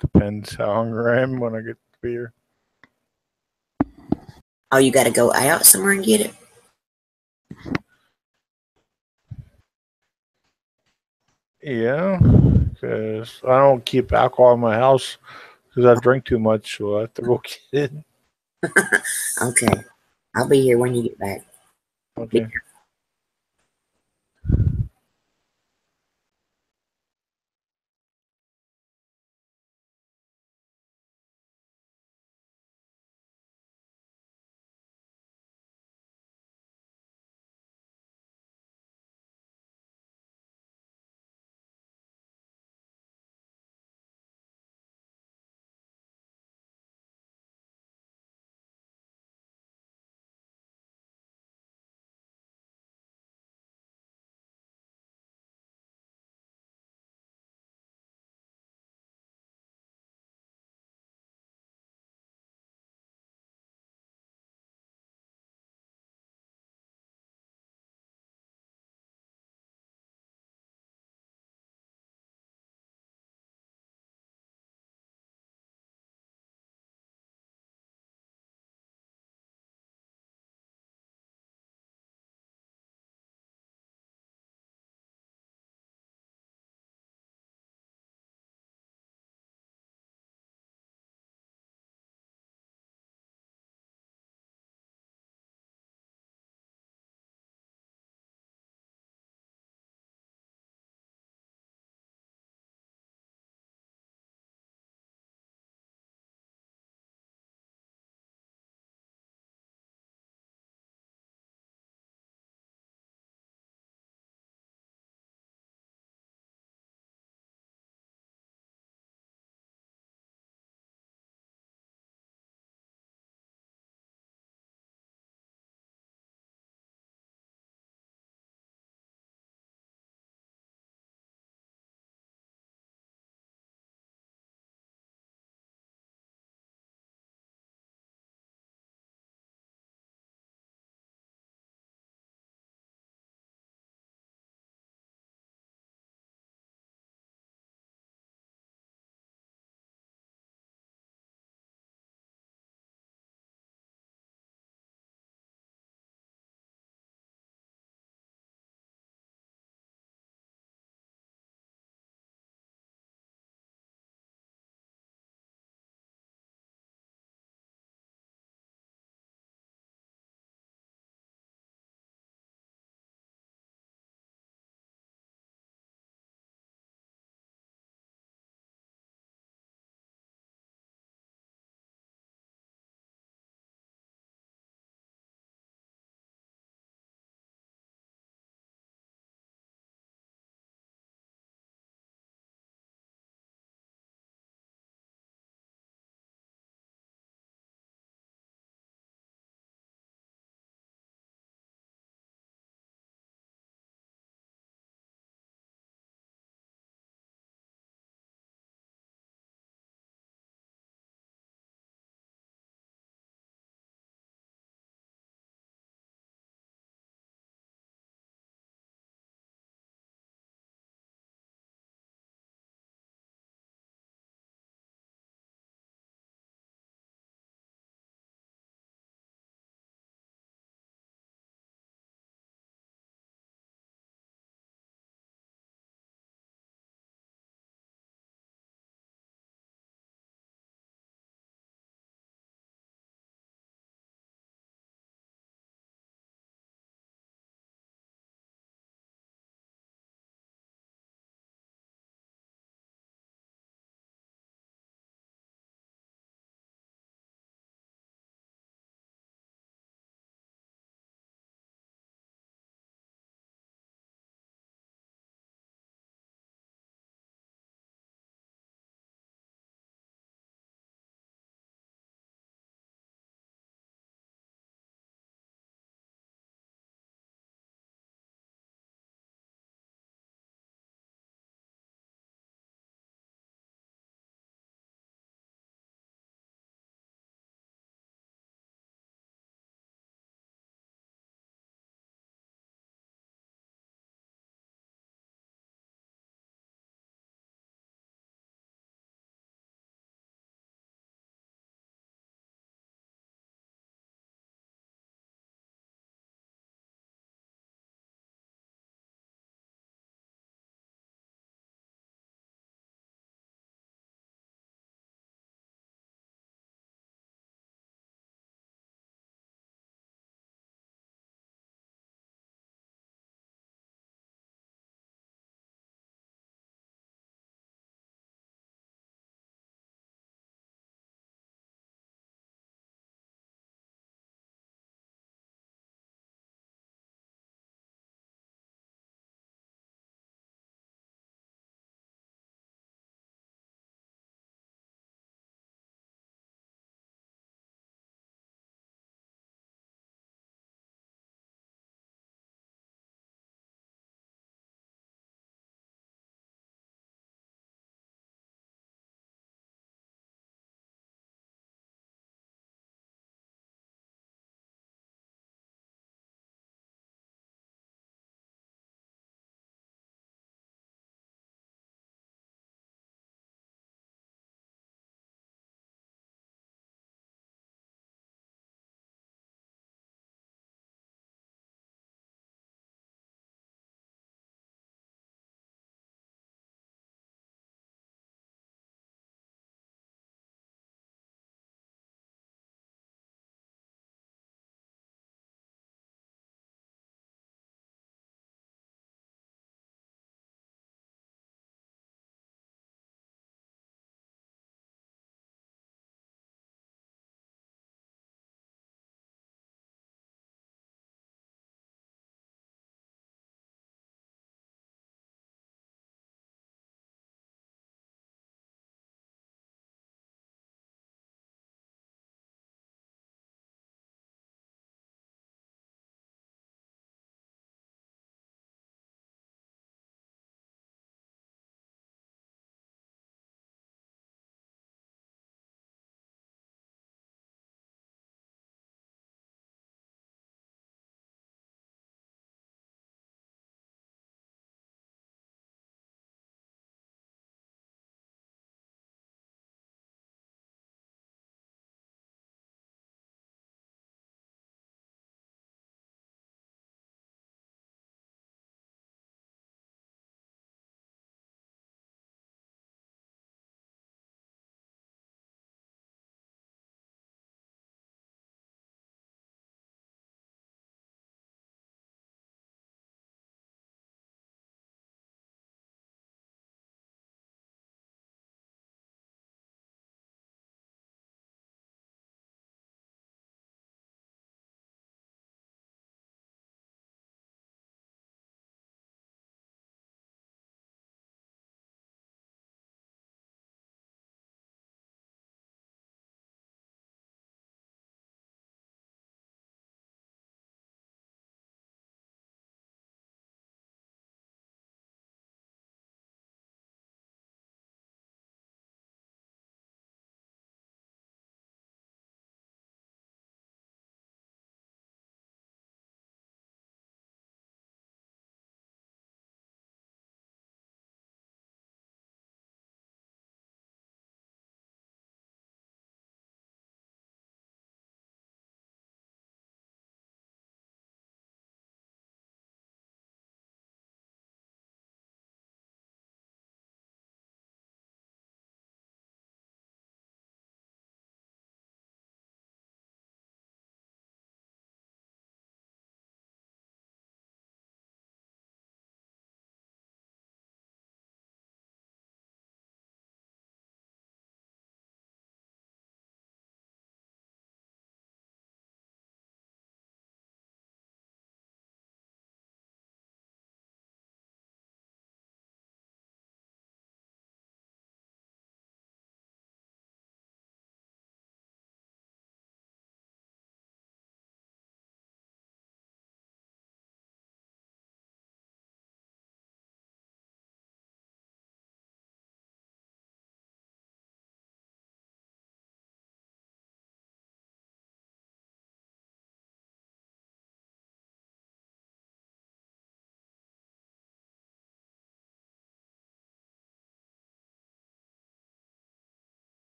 Speaker 7: Depends how hungry I am when I get the beer.
Speaker 1: Oh, you got to go out somewhere and get it?
Speaker 7: Yeah, because I don't keep alcohol in my house because I drink too much, so I have to go get it.
Speaker 1: Okay. I'll be here when you get back.
Speaker 7: Okay.